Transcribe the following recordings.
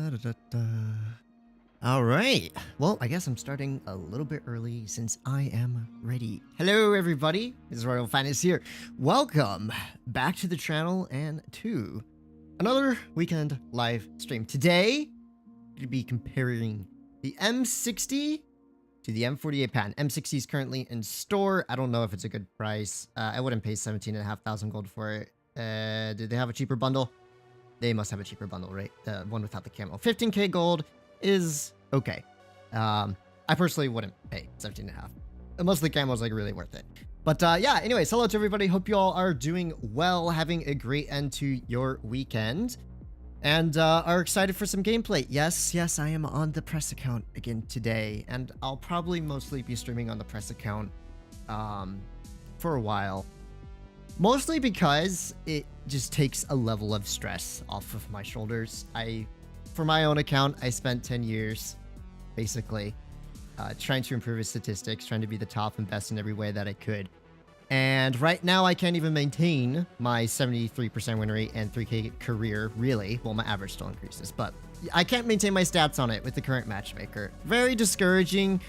Da-da-da-da. All right. Well, I guess I'm starting a little bit early since I am ready. Hello, everybody. HisRoyalFatness here. Welcome back to the channel and to another weekend live stream. Today, we'll be comparing the M60 to the M48 Patton. M60 is currently in store. I don't know if it's a good price. I wouldn't pay 17,500 gold for it. Did they have a cheaper bundle? They must have a cheaper bundle, right? The one without the camo. 15k gold is okay. I personally wouldn't pay 17.5. Most of the camo is like really worth it. But yeah, anyways, hello to everybody. Hope you all are doing well, having a great end to your weekend, and are excited for some gameplay. Yes, I am on the press account again today, and I'll probably mostly be streaming on the press account for a while. Mostly because it just takes a level of stress off of my shoulders. For my own account, I spent 10 years, basically, trying to improve his statistics, trying to be the top and best in every way that I could. And right now, I can't even maintain my 73% win rate and 3k career, really. Well, my average still increases, but I can't maintain my stats on it with the current matchmaker. Very discouraging,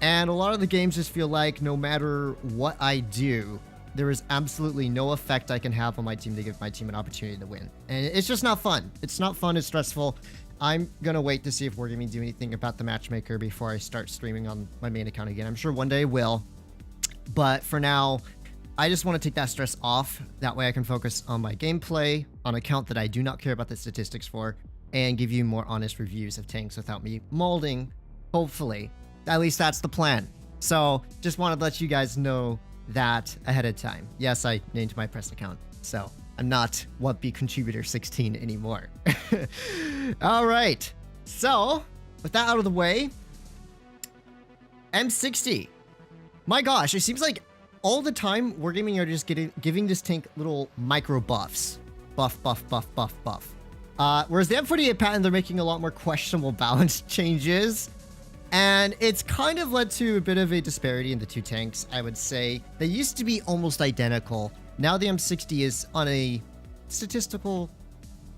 and a lot of the games just feel like no matter what I do, there is absolutely no effect I can have on my team to give my team an opportunity to win. And it's just not fun. It's not fun. It's stressful. I'm going to wait to see if Wargaming do anything about the matchmaker before I start streaming on my main account again. I'm sure one day it will. But for now, I just want to take that stress off. That way I can focus on my gameplay, on an account that I do not care about the statistics for, and give you more honest reviews of tanks without me molding, hopefully. At least that's the plan. So just wanted to let you guys know that ahead of time. Yes, I named my press account, so I'm not WoT contributor 16 anymore. All right, so with that out of the way, M60. My gosh, it seems like all the time Wargaming are just giving this tank little micro buffs. Buff. Whereas the M48 Patton, they're making a lot more questionable balance changes. And it's kind of led to a bit of a disparity in the two tanks, I would say. They used to be almost identical. Now the M60 is on a statistical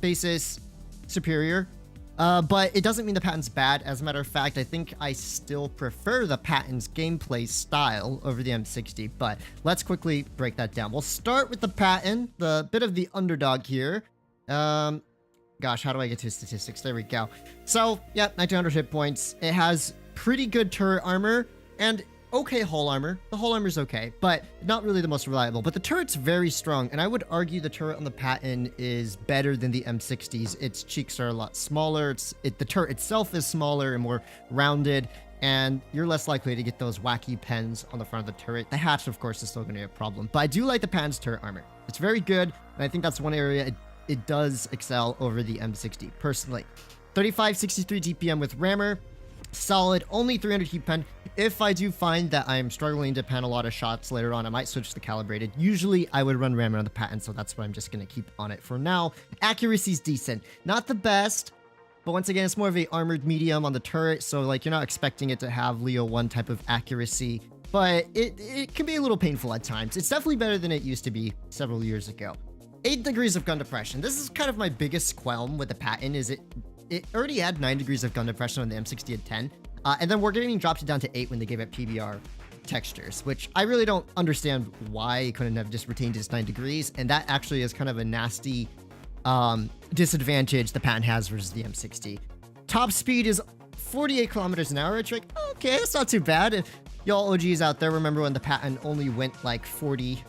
basis superior. But it doesn't mean the Patton's bad. As a matter of fact, I think I still prefer the Patton's gameplay style over the M60. But let's quickly break that down. We'll start with the Patton, the bit of the underdog here. Gosh, how do I get to his statistics? There we go. So, yeah, 1900 hit points. It has pretty good turret armor and okay hull armor. The hull armor is okay, but not really the most reliable. But the turret's very strong, and I would argue the turret on the Patton is better than the M60's. Its cheeks are a lot smaller. The turret itself is smaller and more rounded, and you're less likely to get those wacky pens on the front of the turret. The hatch, of course, is still going to be a problem, but I do like the Patton's turret armor. It's very good, and I think that's one area it does excel over the M60, personally. 3563 DPM with rammer. Solid, only 300 heat pen. If I do find that I'm struggling to pen a lot of shots later on, I might switch to calibrated. Usually, I would run rammer on the Patton, so that's what I'm just going to keep on it for now. Accuracy's decent. Not the best, but once again, it's more of a armored medium on the turret, so like you're not expecting it to have Leo 1 type of accuracy, but it can be a little painful at times. It's definitely better than it used to be several years ago. 8 degrees of gun depression. This is kind of my biggest qualm with the Patton, is it already had 9 degrees of gun depression on the M60 at 10, and then Wargaming dropped it down to 8 when they gave it PBR textures, which I really don't understand why it couldn't have just retained its 9 degrees, and that actually is kind of a nasty disadvantage the Patton has versus the M60. Top speed is 48 kilometers an hour. It's like, okay, that's not too bad. If y'all OGs out there remember when the Patton only went like 40...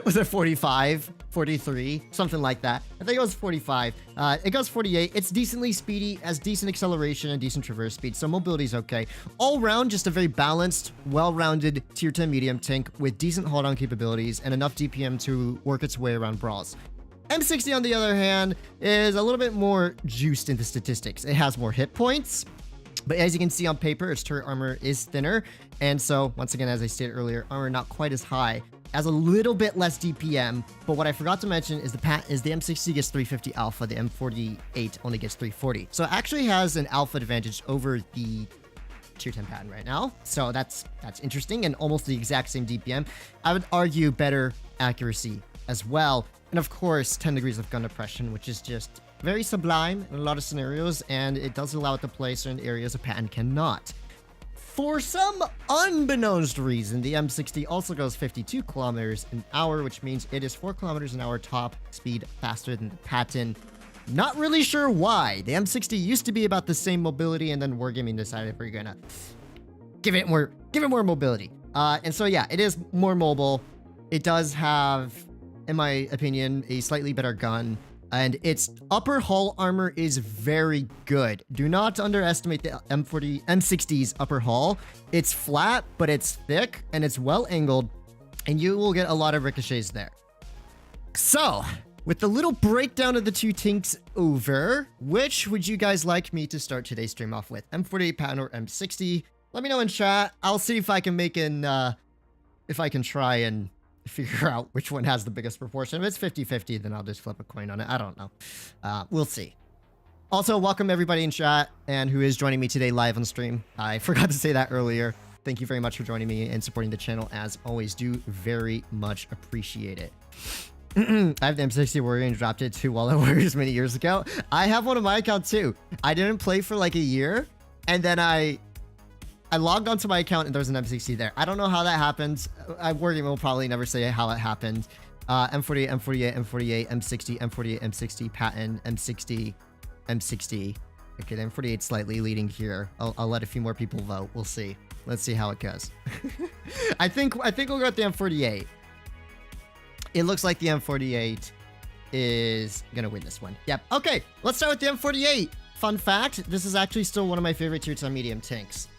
was it 45, 43, something like that? I think it was 45. It goes 48. It's decently speedy, has decent acceleration and decent traverse speed, so mobility's okay. All round, just a very balanced, well-rounded tier 10 medium tank with decent hold-on capabilities and enough DPM to work its way around brawls. M60, on the other hand, is a little bit more juiced into statistics. It has more hit points, but as you can see on paper, its turret armor is thinner, and so, once again, as I stated earlier, armor not quite as high, has a little bit less DPM, but what I forgot to mention is the M60 gets 350 alpha, the M48 only gets 340. So it actually has an alpha advantage over the tier 10 Patton right now. So that's interesting, and almost the exact same DPM. I would argue better accuracy as well. And of course, 10 degrees of gun depression, which is just very sublime in a lot of scenarios, and it does allow it to play certain areas a Patton cannot. For some unbeknownst reason, the M60 also goes 52 kilometers an hour, which means it is 4 kilometers an hour top speed faster than the Patton. Not really sure why. The M60 used to be about the same mobility, and then Wargaming decided we're gonna give it more mobility. And so yeah, it is more mobile. It does have, in my opinion, a slightly better gun, and its upper hull armor is very good. Do not underestimate the M60's upper hull. It's flat, but it's thick, and it's well angled, and you will get a lot of ricochets there. So, with the little breakdown of the two tanks over, which would you guys like me to start today's stream off with? M48 Patton or M60? Let me know in chat. I'll see if I can make if I can try and figure out which one has the biggest proportion. If it's 50-50, then I'll just flip a coin on it. I don't know. We'll see. Also, welcome everybody in chat and who is joining me today live on stream. I forgot to say that earlier. Thank you very much for joining me and supporting the channel as always. Do very much appreciate it. I have the M60 Warrior and dropped it to Wallet Warriors many years ago. I have one on my account too. I didn't play for like a year, and then I logged onto my account and there's an M60 there. I don't know how that happened. Wargaming will probably never say how it happened. M48, M48, M48, M60, M48, M60, Patton, M60, M60. Okay, the M48 slightly leading here. I'll let a few more people vote. We'll see. Let's see how it goes. I think we'll go with the M48. It looks like the M48 is gonna win this one. Yep. Okay, let's start with the M48. Fun fact, this is actually still one of my favorite tier 10 medium tanks.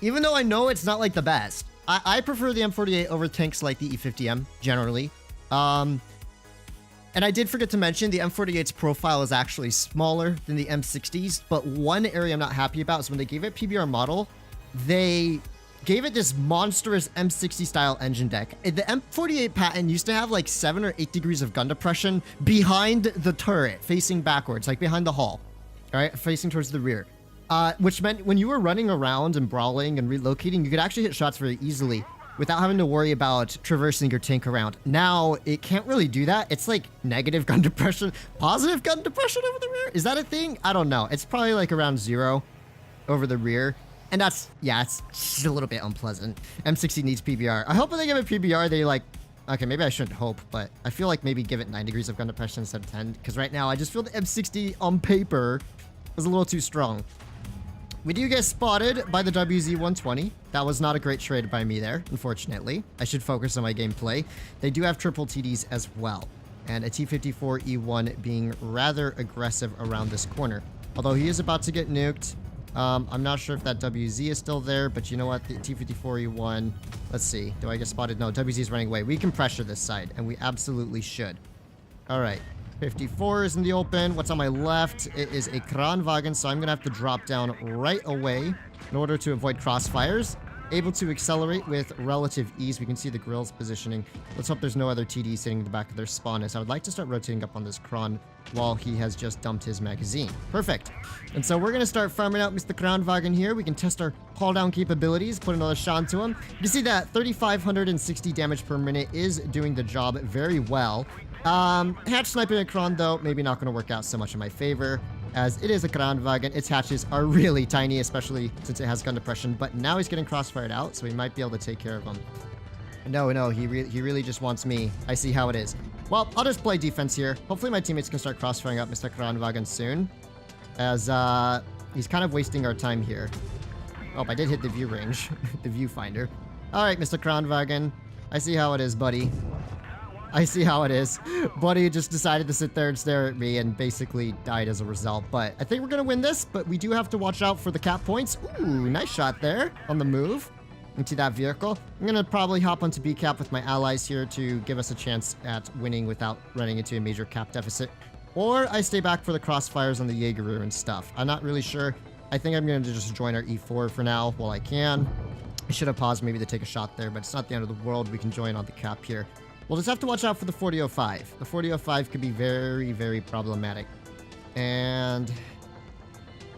Even though I know it's not like the best. I prefer the M48 over tanks like the E50M, generally. And I did forget to mention, the M48's profile is actually smaller than the M60's, but one area I'm not happy about is when they gave it PBR model, they gave it this monstrous M60 style engine deck. The M48 Patton used to have like 7 or 8 degrees of gun depression behind the turret, facing backwards, like behind the hull, all right, facing towards the rear. Which meant when you were running around and brawling and relocating, you could actually hit shots very easily without having to worry about traversing your tank around. Now, it can't really do that. It's like negative gun depression, positive gun depression over the rear. Is that a thing? I don't know. It's probably like around 0 over the rear. And that's, yeah, it's just a little bit unpleasant. M60 needs PBR. I hope when they give it PBR, they like, okay, maybe I shouldn't hope, but I feel like maybe give it 9 degrees of gun depression instead of 10. Because right now, I just feel the M60 on paper is a little too strong. We do get spotted by the WZ-120. That was not a great trade by me there, unfortunately. I should focus on my gameplay. They do have triple TDs as well, and a T-54E1 being rather aggressive around this corner. Although he is about to get nuked. I'm not sure if that WZ is still there, but you know what? The T-54E1, let's see. Do I get spotted? No, WZ is running away. We can pressure this side, and we absolutely should. All right. 54 is in the open. What's on my left? It is a Kranwagen, so I'm going to have to drop down right away in order to avoid crossfires. Able to accelerate with relative ease. We can see the grills positioning. Let's hope there's no other TD sitting in the back of their spawn, as I would like to start rotating up on this Kran while he has just dumped his magazine. Perfect. And so we're going to start farming out Mr. Kranwagen here. We can test our haul down capabilities, put another shot into him. You can see that 3,560 damage per minute is doing the job very well. Hatch sniping a Kran, though, maybe not going to work out so much in my favor, as it is a Kranwagen. Its hatches are really tiny, especially since it has gun depression, but now he's getting crossfired out, so we might be able to take care of him. No, he really just wants me. I see how it is. Well, I'll just play defense here. Hopefully my teammates can start crossfiring out Mr. Kranwagen soon, as he's kind of wasting our time here. Oh, I did hit the view range, the viewfinder. All right, Mr. Kranwagen, I see how it is, buddy. I see how it is. Buddy just decided to sit there and stare at me and basically died as a result. But I think we're going to win this, but we do have to watch out for the cap points. Ooh, nice shot there on the move into that vehicle. I'm going to probably hop onto B cap with my allies here to give us a chance at winning without running into a major cap deficit. Or I stay back for the crossfires on the Jaeger and stuff. I'm not really sure. I think I'm going to just join our E4 for now while I can. I should have paused maybe to take a shot there, but it's not the end of the world. We can join on the cap here. We'll just have to watch out for the 4005. The 4005 could be very, very problematic. And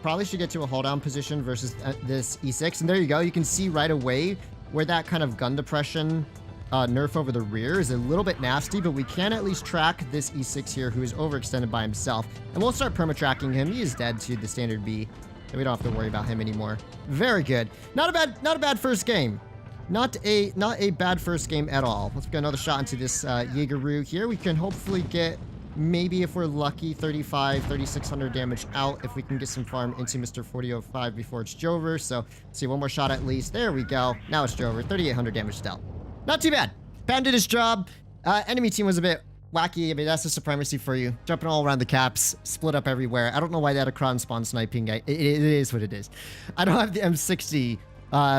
probably should get to a hold down position versus this E6. And there you go. You can see right away where that kind of gun depression nerf over the rear is a little bit nasty, but we can at least track this E6 here who is overextended by himself. And we'll start perma-tracking him. He is dead to the standard B. So we don't have to worry about him anymore. Very good. Not a bad first game. Not a bad first game at all. Let's get another shot into this Jaegeru here. We can hopefully get, maybe if we're lucky, 3,600 damage out if we can get some farm into Mr. 4005 before it's Jover. So, see, one more shot at least. There we go. Now it's Jover. 3,800 damage dealt. Not too bad. Pan did his job. Enemy team was a bit wacky. I mean, that's the supremacy for you. Jumping all around the caps, split up everywhere. I don't know why they had a Kron spawn sniping. It is what it is. I don't have the M60,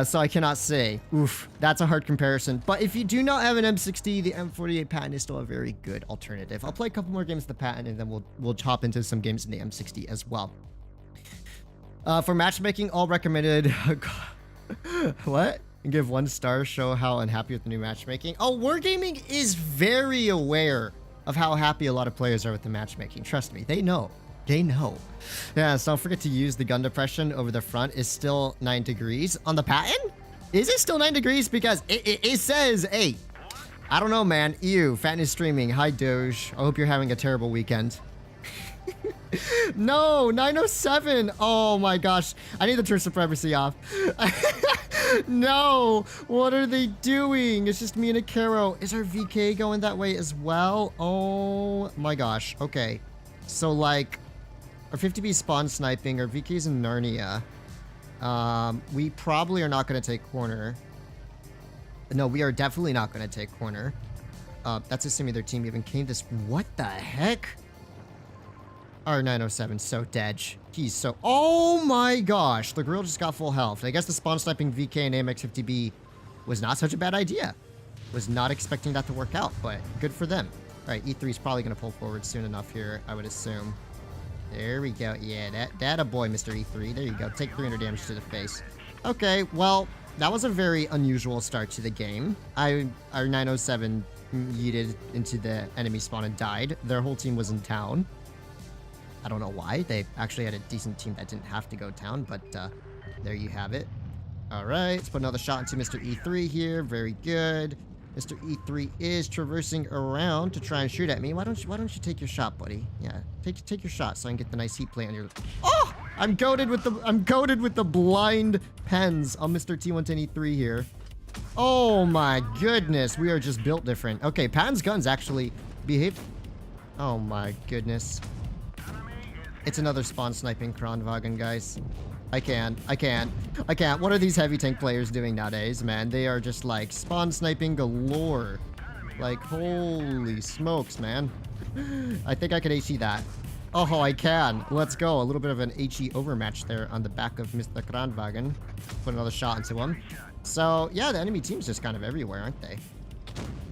so I cannot say. Oof, that's a hard comparison. But if you do not have an M60, the M48 Patton is still a very good alternative. I'll play a couple more games of the Patton, and then we'll hop into some games in the M60 as well. For matchmaking, all recommended. What? And give 1 star, show how unhappy with the new matchmaking. Oh, Wargaming is very aware of how happy a lot of players are with the matchmaking. Trust me, they know. They know. Yeah, so don't forget to use the gun depression over the front is still 9 degrees. On the Patton? Is it still 9 degrees? Because it says 8. I don't know, man. Ew, Fatness streaming. Hi, Doge. I hope you're having a terrible weekend. No, 907. Oh my gosh. I need to turn supremacy off. No, what are they doing? It's just me and a Caro. Is our VK going that way as well? Oh my gosh. Okay. So like our 50B spawn sniping, our VK's in Narnia. We probably are not going to take corner. No, we are definitely not going to take corner. That's assuming their team even came this. What the heck? Our 907 so dead. He's so... Oh my gosh. The grill just got full health. I guess the spawn sniping VK and AMX50B was not such a bad idea. Was not expecting that to work out, but good for them. All right, E3 is probably going to pull forward soon enough here, I would assume. There we go. Yeah, that a boy, Mr. E3. There you go. Take 300 damage to the face. Okay, well, that was a very unusual start to the game. Our 907 yeeted into the enemy spawn and died. Their whole team was in town. I don't know why. They actually had a decent team that didn't have to go down, but there you have it. All right, let's put another shot into Mr. E3 here. Very good. Mr. E3 is traversing around to try and shoot at me. Why don't you take your shot, buddy? Yeah, take your shot so I can get the nice heat play on your... Oh! I'm goated with the blind pens on Mr. T110 E3 here. Oh my goodness, we are just built different. Okay, Pan's guns actually behave... Oh my goodness. It's another spawn sniping Kronwagen, guys. I can't. What are these heavy tank players doing nowadays, man? They are just like spawn sniping galore. Like, holy smokes, man. I think I could HE that. Oh, I can. Let's go. A little bit of an HE overmatch there on the back of Mr. Kronwagen. Put another shot into him. So, yeah, the enemy team's just kind of everywhere, aren't they?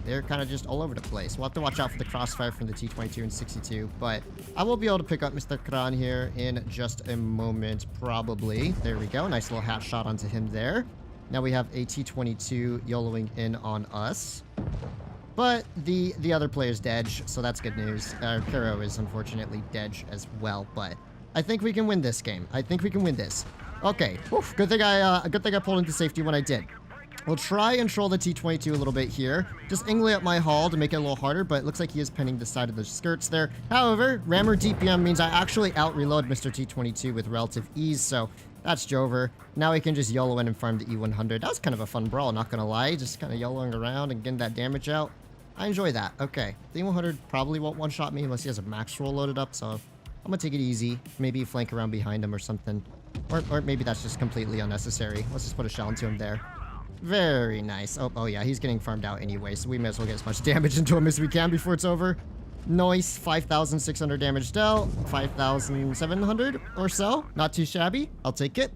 They're kind of just all over the place. We'll have to watch out for the crossfire from the T22 and 62, but I will be able to pick up Mr. Kran here in just a moment, probably. There we go. Nice little hat shot onto him there. Now we have a T22 YOLOing in on us. But the other player's dead, so that's good news. Caro is unfortunately dead as well, but I think we can win this game. I think we can win this. Okay. Oof, good thing I pulled into safety when I did. We'll try and troll the T22 a little bit here. Just angling up my hull to make it a little harder, but it looks like he is pinning the side of the skirts there. However, rammer DPM means I actually out-reload Mr. T22 with relative ease, so that's Jover. Now we can just YOLO in and farm the E100. That was kind of a fun brawl, not gonna lie. Just kind of YOLOing around and getting that damage out. I enjoy that. Okay. The E100 probably won't one-shot me unless he has a max roll loaded up, so I'm gonna take it easy. Maybe flank around behind him or something. Or maybe that's just completely unnecessary. Let's just put a shell into him there. Very nice. Oh yeah, he's getting farmed out anyway, so we may as well get as much damage into him as we can before it's over. Nice. 5,600 damage dealt. 5,700 or so. Not too shabby. I'll take it.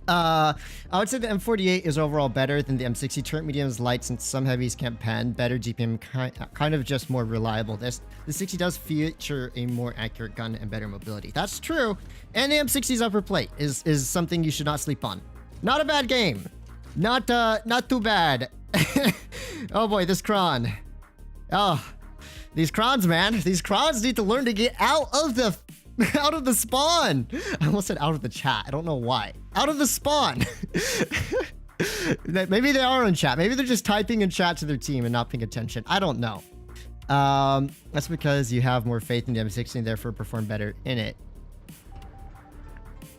I would say the M48 is overall better than the M60. Turret medium is light since some heavies can't pen. Better GPM, kind of just more reliable. The 60 does feature a more accurate gun and better mobility. That's true. And the M60's upper plate is something you should not sleep on. Not a bad game. Not too bad. Oh boy, this Kron. Oh, these Krons, man. These Krons need to learn to get out of the spawn. I almost said out of the chat. I don't know why. Out of the spawn. Maybe they are in chat. Maybe they're just typing in chat to their team and not paying attention. I don't know. That's because you have more faith in the M60 and therefore perform better in it.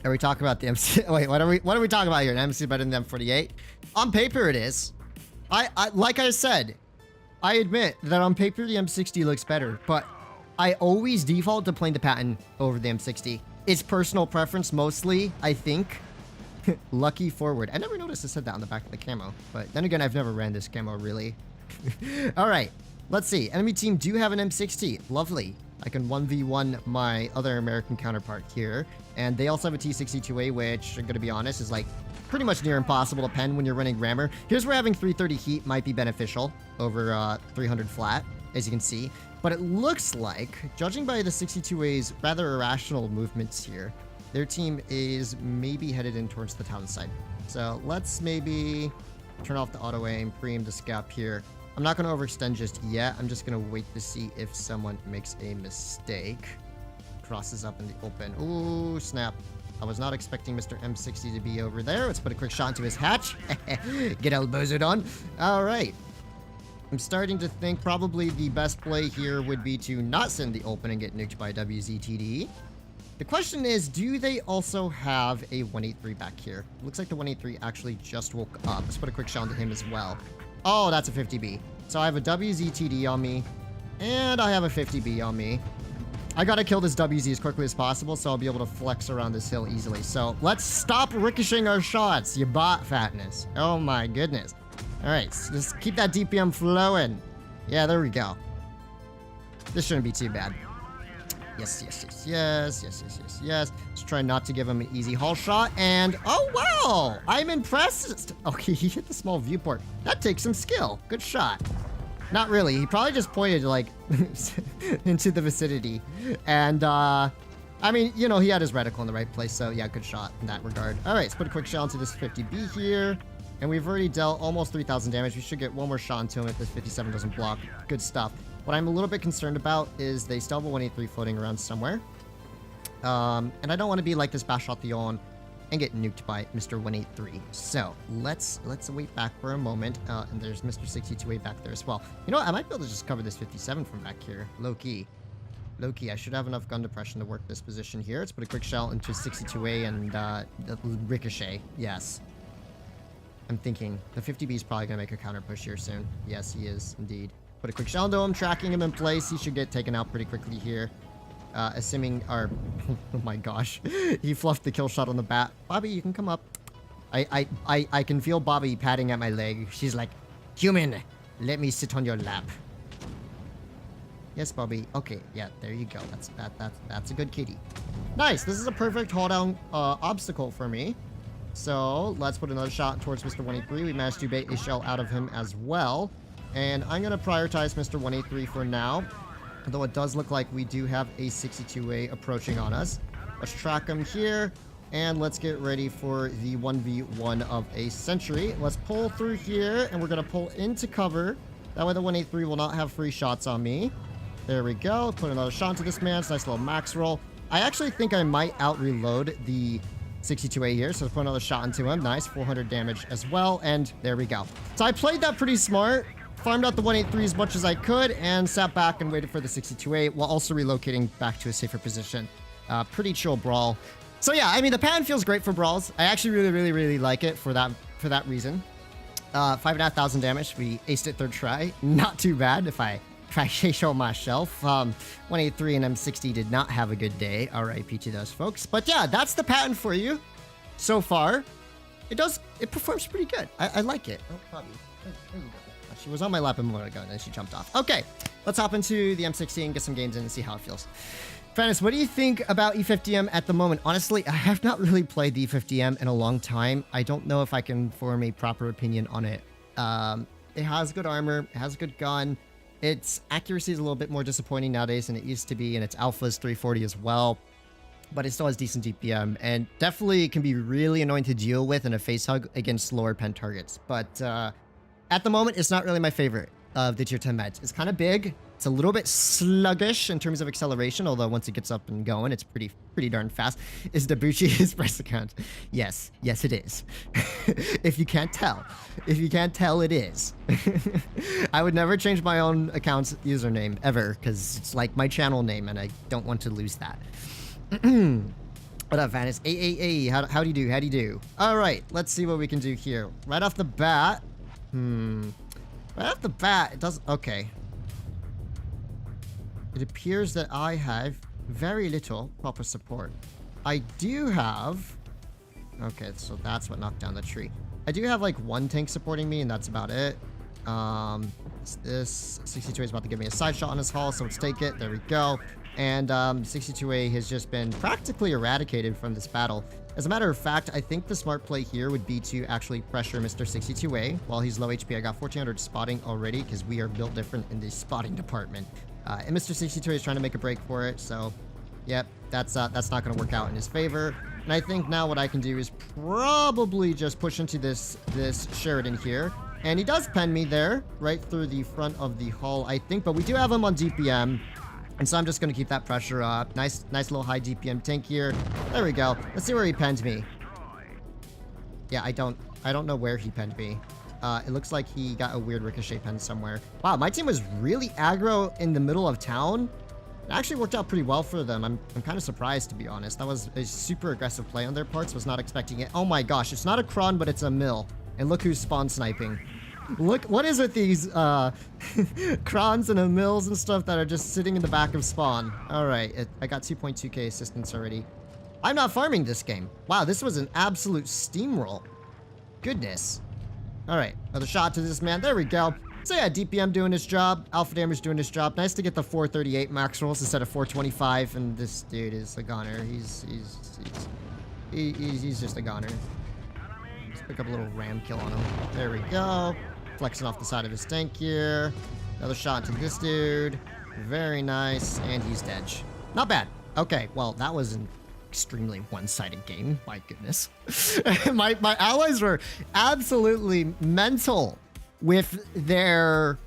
Are we talking about the M60? Wait, what are we talking about here? An M60 better than the M48? On paper, it is. Like I said, I admit that on paper the M60 looks better, but I always default to playing the Patton over the M60. It's personal preference mostly, I think. Lucky forward. I never noticed it said that on the back of the camo, but then again, I've never ran this camo really. All right, let's see. Enemy team do have an M60. Lovely. I can 1v1 my other American counterpart here. And they also have a T62A, which, I'm going to be honest, is like pretty much near impossible to pen when you're running rammer. Here's where having 330 heat might be beneficial over 300 flat, as you can see. But it looks like, judging by the 62A's rather irrational movements here, their team is maybe headed in towards the town side. So let's maybe turn off the auto aim, pre-aim the scap here. I'm not going to overextend just yet. I'm just going to wait to see if someone makes a mistake. Crosses up in the open. Ooh, snap. I was not expecting Mr. M60 to be over there. Let's put a quick shot into his hatch. Get elbowed on. All right. I'm starting to think probably the best play here would be to not send the open and get nuked by WZTD. The question is, do they also have a 183 back here? Looks like the 183 actually just woke up. Let's put a quick shot into him as well. Oh, that's a 50B. So I have a WZTD on me, and I have a 50B on me. I gotta kill this WZ as quickly as possible, so I'll be able to flex around this hill easily. So let's stop ricocheting our shots, you bot fatness. Oh my goodness. All right, so just keep that DPM flowing. Yeah, there we go. This shouldn't be too bad. Yes, yes, yes, yes, yes, yes, yes, yes. Let's try not to give him an easy haul shot. And, oh, wow! I'm impressed. Okay, he hit the small viewport. That takes some skill. Good shot. Not really. He probably just pointed, like, into the vicinity. And, I mean, you know, he had his reticle in the right place. So, yeah, good shot in that regard. All right, let's put a quick shot into this 50B here. And we've already dealt almost 3,000 damage. We should get one more shot into him if this 57 doesn't block. Good stuff. What I'm a little bit concerned about is they still have a 183 floating around somewhere. And I don't want to be like this bash shot the on and get nuked by Mr. 183. So let's wait back for a moment. And there's Mr. 62A back there as well. You know what? I might be able to just cover this 57 from back here. Low key. Low key. I should have enough gun depression to work this position here. Let's put a quick shell into 62A and the ricochet. Yes. I'm thinking the 50B is probably going to make a counter push here soon. Yes, he is indeed. Put a quick shell into him, tracking him in place. He should get taken out pretty quickly here. Assuming our... oh my gosh. He fluffed the kill shot on the bat. Bobby, you can come up. I can feel Bobby patting at my leg. She's like, human, let me sit on your lap. Yes, Bobby. Okay, yeah, there you go. That's a good kitty. Nice. This is a perfect hold down obstacle for me. So let's put another shot towards Mr. 183. We managed to bait a shell out of him as well. And I'm going to prioritize Mr. 183 for now. Although it does look like we do have a 62A approaching on us. Let's track him here. And let's get ready for the 1v1 of a century. Let's pull through here. And we're going to pull into cover. That way the 183 will not have free shots on me. There we go. Put another shot into this man. It's a nice little max roll. I actually think I might out-reload the 62A here, so let's put another shot into him. Nice, 400 damage as well, and there we go. So I played that pretty smart, farmed out the 183 as much as I could, and sat back and waited for the 62A while also relocating back to a safer position. Pretty chill brawl. So yeah, I mean, the Patton feels great for brawls. I actually really like it for that reason. 5,500 damage. We aced it third try. Not too bad if I say so myself. 183 and M60 did not have a good day. RIP to those folks. But yeah, that's the Patton for you so far. It performs pretty good. I like it. Oh, Bobby. There you go. She was on my lap a moment ago, and then she jumped off. Okay, let's hop into the M60 and get some games in and see how it feels. Fatness, what do you think about E50M at the moment? Honestly, I have not really played the E50M in a long time. I don't know if I can form a proper opinion on it. It has good armor. It has a good gun. Its accuracy is a little bit more disappointing nowadays than it used to be, and its alpha is 340 as well. But it still has decent DPM, and definitely can be really annoying to deal with in a face hug against lower pen targets. But at the moment, it's not really my favorite of the tier 10 meds. It's kind of big. It's a little bit sluggish in terms of acceleration, although once it gets up and going, it's pretty darn fast. Is Dabuchi his press account? Yes, yes it is. If you can't tell. If you can't tell, it is. I would never change my own account's username, ever, because it's like my channel name, and I don't want to lose that. What up, Fatness? Hey, how do you do? How do you do? Alright, let's see what we can do here. Right off the bat... Right off the bat, it does... Okay. It appears that I have very little proper support. I do have... Okay, so that's what knocked down the tree. I do have like one tank supporting me, and that's about it. This 62A is about to give me a side shot on his hull, so let's take it. There we go. And 62A has just been practically eradicated from this battle. As a matter of fact, I think the smart play here would be to actually pressure Mr. 62A while he's low HP. I got 1400 spotting already because we are built different in the spotting department. And Mr. 62A is trying to make a break for it, so yep, that's not going to work out in his favor. And I think now what I can do is probably just push into this Sheridan here. And he does pen me there, right through the front of the hull, I think. But we do have him on DPM. And so I'm just going to keep that pressure up. Nice little high DPM tank here. There we go. Let's see where he penned me. Yeah, I don't know where he penned me. It looks like he got a weird ricochet pen somewhere. Wow, my team was really aggro in the middle of town. It actually worked out pretty well for them. I'm kind of surprised, to be honest. That was a super aggressive play on their parts. Was not expecting it. Oh my gosh, it's not a cron, but it's a mill. And look who's spawn sniping. Look, what is with these crons and mills and stuff that are just sitting in the back of spawn? All right, I got 2.2k assistance already. I'm not farming this game. Wow, this was an absolute steamroll. Goodness. All right, another shot to this man. There we go. So yeah, DPM doing his job. Alpha Damage doing his job. Nice to get the 438 max rolls instead of 425. And this dude is a goner. He's just a goner. Let's pick up a little ram kill on him. There we go. Flexing off the side of his tank here. Another shot to this dude. Very nice. And he's dead. Not bad. Okay, well, that was an extremely one-sided game. My goodness. my allies were absolutely mental with their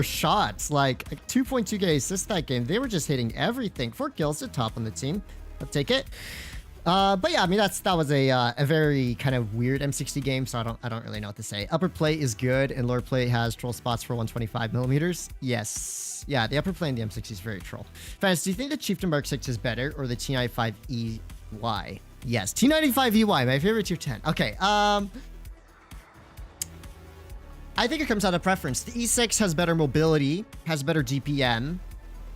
shots. Like 2.2k assist that game. They were just hitting everything. 4 kills at top on the team. I'll take it. But yeah, I mean that was a very kind of weird M60 game, so I don't really know what to say. Upper plate is good, and lower plate has troll spots for 125 millimeters. Yes, yeah, the upper plate in the M60 is very troll. Fans, do you think the Chieftain Mark 6 is better or the T95 EY? Yes, T95 EY, my favorite tier 10. Okay, I think it comes out of preference. The E6 has better mobility, has better DPM.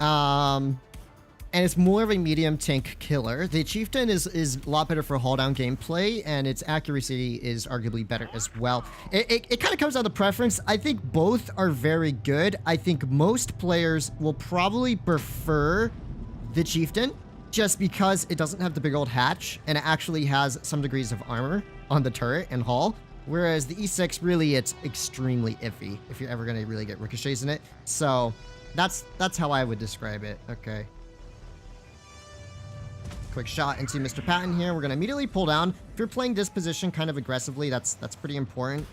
And it's more of a medium tank killer. The Chieftain is a lot better for haul down gameplay, and its accuracy is arguably better as well. It kind of comes down to preference. I think both are very good. I think most players will probably prefer the Chieftain just because it doesn't have the big old hatch, and it actually has some degrees of armor on the turret and hull. Whereas the E6, really, it's extremely iffy if you're ever going to really get ricochets in it. So that's how I would describe it. Okay. Quick shot into Mr. Patton here. We're going to immediately pull down. If you're playing this position kind of aggressively, that's pretty important,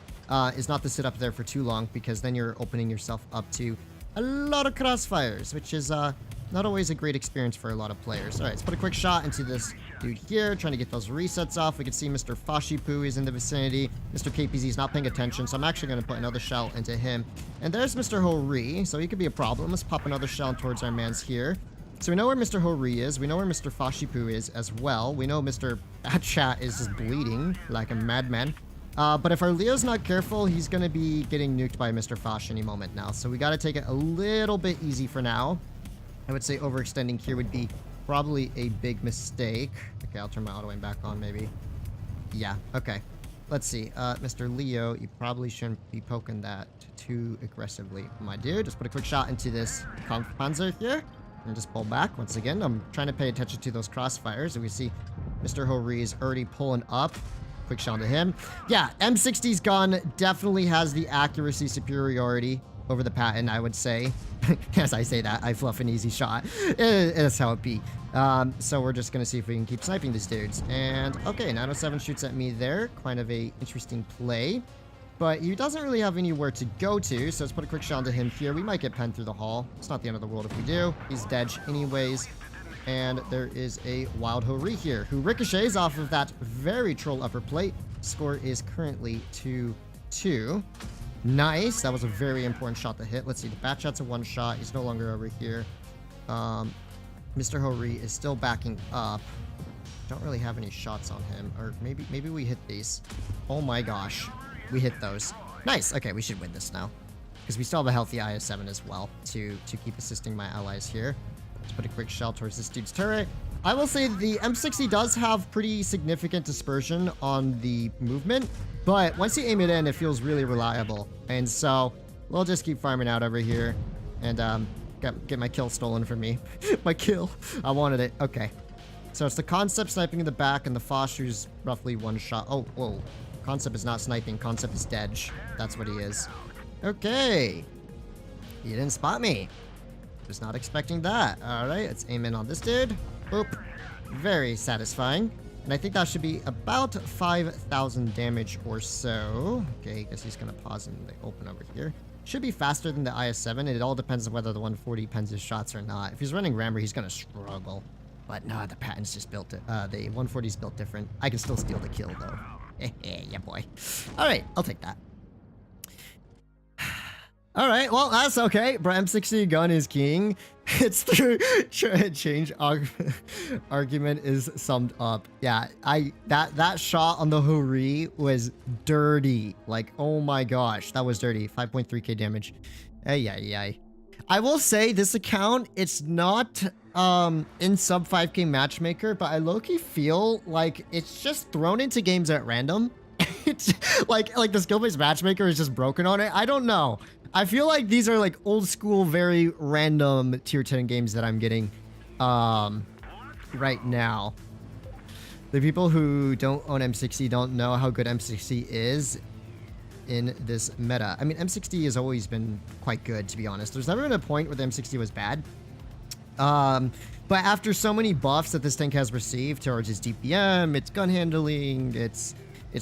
is not to sit up there for too long, because then you're opening yourself up to a lot of crossfires, which is not always a great experience for a lot of players. All right, let's put a quick shot into this dude here, trying to get those resets off. We can see Mr. Fashipu is in the vicinity. Mr. KPZ is not paying attention, so I'm actually going to put another shell into him. And there's Mr. Hori, so he could be a problem. Let's pop another shell towards our mans here. So we know where Mr. Hori is. We know where Mr. Fashipu is as well. We know Mr. Batchat is just bleeding like a madman. But if our Leo's not careful, he's going to be getting nuked by Mr. Fash any moment now. So we got to take it a little bit easy for now. I would say overextending here would be probably a big mistake. Okay, I'll turn my auto aim back on maybe. Yeah, okay. Let's see. Mr. Leo, you probably shouldn't be poking that too aggressively, my dude. Just put a quick shot into this Kampfpanzer here. And just pull back. Once again, I'm trying to pay attention to those crossfires. And we see Mr. Hori is already pulling up. Quick shot to him. Yeah, M60's gun definitely has the accuracy superiority over the Patton, I would say. As I say that, I fluff an easy shot. That's how it be. So we're just going to see if we can keep sniping these dudes. And, okay, 907 shoots at me there. Kind of a interesting play. But he doesn't really have anywhere to go to, so let's put a quick shot into him here. We might get penned through the hall. It's not the end of the world if we do. He's dead anyways. And there is a wild Hori here, who ricochets off of that very troll upper plate. Score is currently 2-2. Nice. That was a very important shot to hit. Let's see. The bat shot's a one shot. He's no longer over here. Mr. Hori is still backing up. Don't really have any shots on him. Or maybe we hit these. Oh my gosh. We hit those. Nice. Okay, we should win this now. Because we still have a healthy IS-7 as well to keep assisting my allies here. Let's put a quick shell towards this dude's turret. I will say the M60 does have pretty significant dispersion on the movement, but once you aim it in, it feels really reliable. And so we'll just keep farming out over here and get my kill stolen from me. My kill. I wanted it. Okay. So it's the Concept sniping in the back and the Foster's roughly one shot. Oh, whoa. Concept is not sniping. Concept is dead. That's what he is. Okay. You didn't spot me. Was not expecting that. Alright, let's aim in on this dude. Boop. Very satisfying. And I think that should be about 5,000 damage or so. Okay, I guess he's gonna pause in the open over here. Should be faster than the IS-7. It all depends on whether the 140 pens his shots or not. If he's running Rammer, he's gonna struggle. But no, the Patton's just built it. The 140's built different. I can still steal the kill though. Yeah, boy. Alright, I'll take that. Alright, well, that's okay. M60 gun is king. It's through change argument is summed up. Yeah, that shot on the Hori was dirty. Like, oh my gosh, that was dirty. 5.3k damage. Ay. I will say this account, it's not in sub 5k matchmaker, but I low-key feel like it's just thrown into games at random. It's like the skill-based matchmaker is just broken on it. I don't know. I feel like these are like old school, very random tier 10 games that I'm getting right now. The people who don't own M60 don't know how good M60 is in this meta. I mean, M60 has always been quite good, to be honest. There's never been a point where the M60 was bad. But after so many buffs that this tank has received towards its DPM, its gun handling, its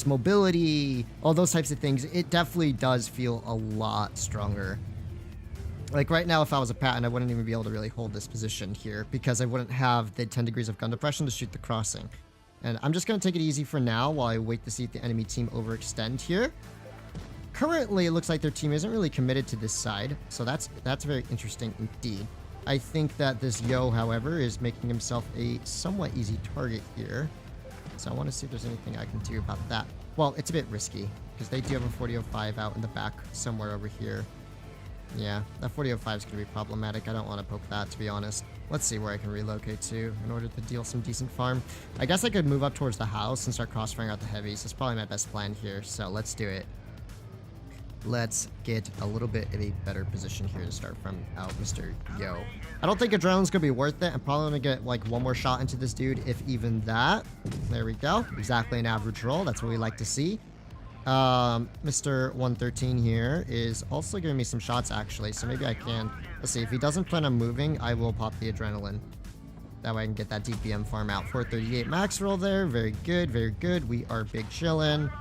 mobility, all those types of things, it definitely does feel a lot stronger. Like right now, if I was a Patton, I wouldn't even be able to really hold this position here because I wouldn't have the 10 degrees of gun depression to shoot the crossing. And I'm just going to take it easy for now while I wait to see if the enemy team overextend here. Currently, it looks like their team isn't really committed to this side, so that's very interesting indeed. I think that this Yo, however, is making himself a somewhat easy target here. So I want to see if there's anything I can do about that. Well, it's a bit risky because they do have a 4005 out in the back somewhere over here. Yeah, that 4005 is going to be problematic. I don't want to poke that, to be honest. Let's see where I can relocate to in order to deal some decent farm. I guess I could move up towards the house and start crossfiring out the heavies. That's probably my best plan here, so let's do it. Let's get a little bit of a better position here to start from out Mr. Yo. I don't think adrenaline's gonna be worth it. I'm probably gonna get like one more shot into this dude, if even that. There we go. Exactly an average roll. That's what we like to see. Mr. 113 here is also giving me some shots actually, so maybe I can. Let's see, if he doesn't plan on moving, I will pop the adrenaline. That way I can get that DPM farm out. 438 max roll there. Very good, very good. We are big chillin'.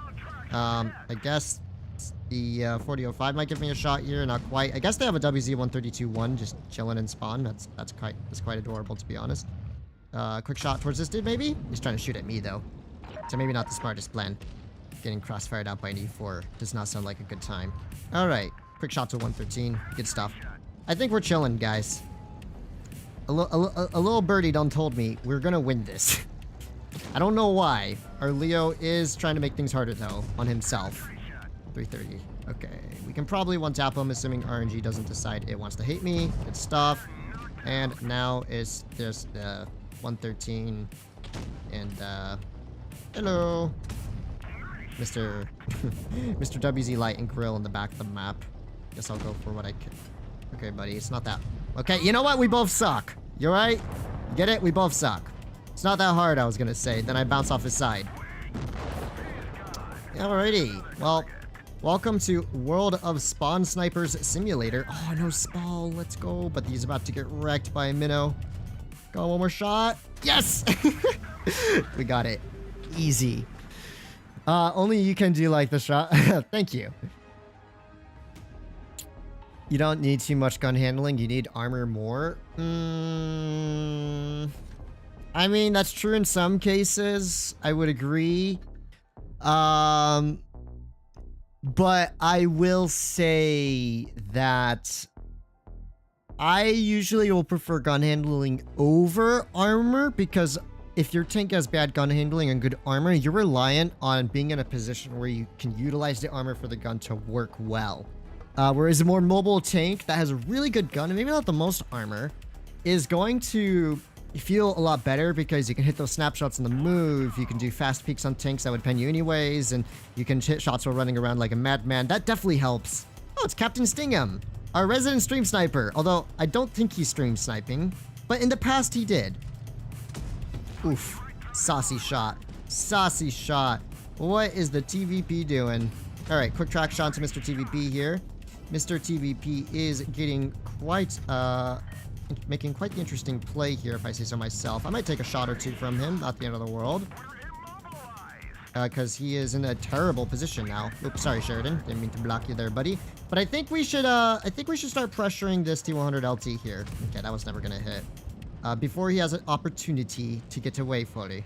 I guess the 4005 might give me a shot here, not quite. I guess they have a WZ-132-1 just chilling in spawn. That's quite adorable, to be honest. Quick shot towards this dude, maybe? He's trying to shoot at me, though. So maybe not the smartest plan. Getting crossfired out by an E4 does not sound like a good time. Alright, quick shot to 113. Good stuff. I think we're chilling, guys. A little birdie done told me we're gonna win this. I don't know why. Our Leo is trying to make things harder, though, on himself. 330. Okay, we can probably one-tap him, assuming RNG doesn't decide it wants to hate me. Good stuff. And now is there's the 113 and hello, Mr. Mr. WZ Light and Grill in the back of the map. Guess I'll go for what I can. Okay, buddy, it's not that. Okay, you know what? We both suck. You alright? Get it? We both suck. It's not that hard, I was gonna say. Then I bounce off his side. Alrighty. Well, welcome to World of Spawn Snipers Simulator. Oh, no Spall. Let's go. But he's about to get wrecked by a minnow. Go, one more shot. Yes! We got it. Easy. Only you can do like the shot. Thank you. You don't need too much gun handling. You need armor more. I mean, that's true in some cases. I would agree. But I will say that I usually will prefer gun handling over armor, because if your tank has bad gun handling and good armor, you're reliant on being in a position where you can utilize the armor for the gun to work well. Whereas a more mobile tank that has a really good gun, and maybe not the most armor, is going to feel a lot better because you can hit those snapshots on the move, you can do fast peeks on tanks that would pen you anyways, and you can hit shots while running around like a madman. That definitely helps. Oh, it's Captain Stingham, our resident stream sniper. Although, I don't think he's stream sniping, but in the past he did. Oof. Saucy shot. Saucy shot. What is the TVP doing? Alright, quick track shot to Mr. TVP here. Mr. TVP is getting quite, making quite the interesting play here, if I say so myself. I might take a shot or two from him, not the end of the world. Because he is in a terrible position now. Oops, sorry, Sheridan. Didn't mean to block you there, buddy. But I think we should start pressuring this T100 LT here. Okay, that was never gonna hit. Before he has an opportunity to get away fully.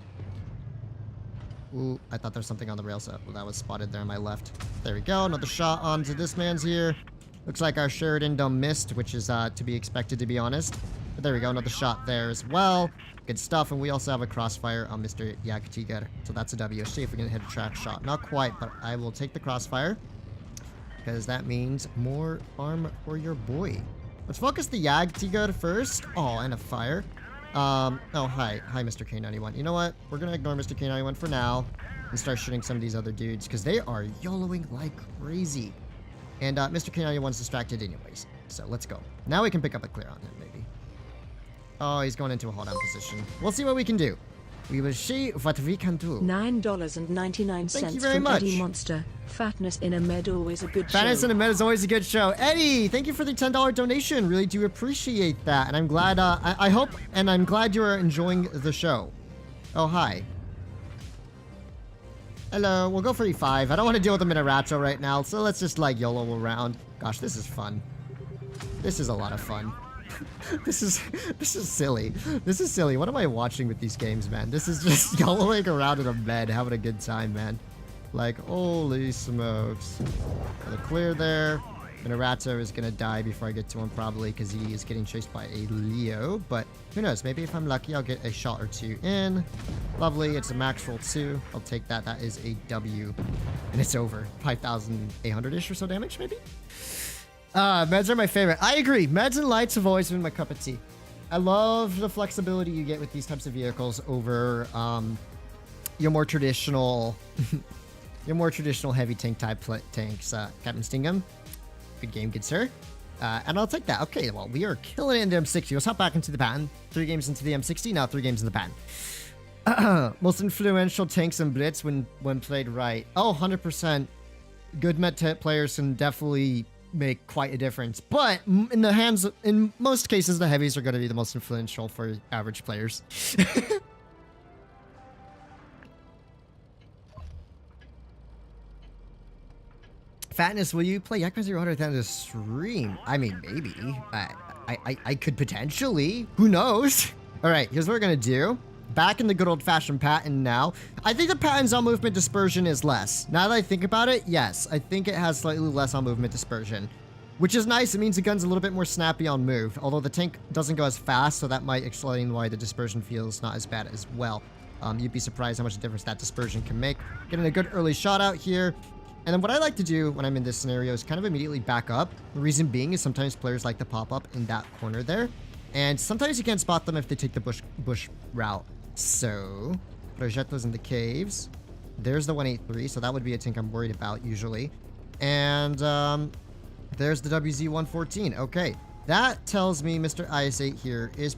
Ooh, I thought there was something on the rails. Well, that was spotted there on my left. There we go. Another shot onto this man's here. Looks like our Sheridan done missed, which is to be expected, to be honest. But there we go. Another shot there as well. Good stuff. And we also have a crossfire on Mr. Jagdtiger. So that's a W. See if we can hit a track shot. Not quite, but I will take the crossfire, because that means more farm for your boy. Let's focus the Jagdtiger first. Oh, and a fire. Oh, hi, Mr. K91. You know what? We're gonna ignore Mr. K91 for now and start shooting some of these other dudes, because they are YOLOing like crazy. And Mr. K91's distracted anyways. So let's go. Now we can pick up a clear on him, maybe. Oh, he's going into a hold-down position. We'll see what we can do. We will see what we can do. $9.99 Thank you very from much. Eddie Monster. Fatness in a med, always a good show. Fatness in a med is always a good show. Eddie, thank you for the $10 donation. Really do appreciate that. And I'm glad, I hope, and I'm glad you are enjoying the show. Oh, hi. Hello, we'll go for E5. I don't want to deal with the Minerato right now, so let's just, like, YOLO around. Gosh, this is fun. This is a lot of fun. This is silly. This is silly. What am I watching with these games, man? This is just YOLOing around in a bed, having a good time, man. Like, holy smokes. Got a clear there. Minerato is gonna die before I get to him, probably, because he is getting chased by a Leo. But who knows? Maybe if I'm lucky, I'll get a shot or two in. Lovely. It's a max roll 2. I'll take that. That is a W. And it's over. 5,800-ish or so damage, maybe? Meds are my favorite. I agree. Meds and lights have always been my cup of tea. I love the flexibility you get with these types of vehicles over your more traditional heavy tank type tanks. Captain Stingham. Good game, good sir. And I'll take that. Okay, well, we are killing it in the M60. Let's hop back into the Patton. 3 games into the M60, now 3 games in the Patton. Most influential tanks and Blitz when played right. Oh, 100%. Good med players can definitely make quite a difference. But in most cases, the heavies are going to be the most influential for average players. Fatness, will you play Yakuza 0 at the end of the stream? I mean, maybe. I could potentially. Who knows? All right, here's what we're going to do. Back in the good old-fashioned Patton now. I think the Patton's on movement dispersion is less. Now that I think about it, yes. I think it has slightly less on movement dispersion, which is nice. It means the gun's a little bit more snappy on move, although the tank doesn't go as fast, so that might explain why the dispersion feels not as bad as well. You'd be surprised how much difference that dispersion can make. Getting a good early shot out here. And then what I like to do when I'm in this scenario is kind of immediately back up. The reason being is sometimes players like to pop up in that corner there. And sometimes you can't spot them if they take the bush route. So, Progetto's in the caves. There's the 183, so that would be a tank I'm worried about usually. And there's the WZ-114. Okay, that tells me Mr. IS-8 here is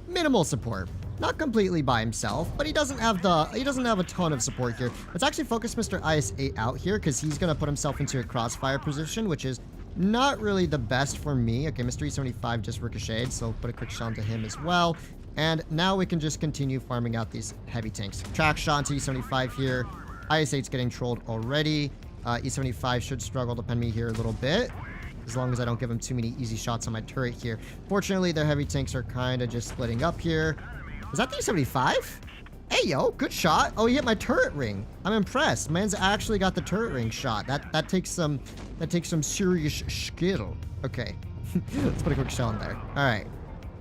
minimal support. Not completely by himself, but he doesn't have a ton of support here. Let's actually focus Mr. IS-8 out here, because he's gonna put himself into a crossfire position, which is not really the best for me. Okay, Mr. E75 just ricocheted, so put a quick shot onto him as well. And now we can just continue farming out these heavy tanks. Track shot onto E75 here. IS-8's getting trolled already. E75 should struggle to pen me here a little bit, as long as I don't give him too many easy shots on my turret here. Fortunately, their heavy tanks are kind of just splitting up here. Was that the E75? Hey, yo, good shot. Oh, he hit my turret ring. I'm impressed. Man's actually got the turret ring shot. That takes some serious skill. Okay. Let's put a quick shell in there. All right.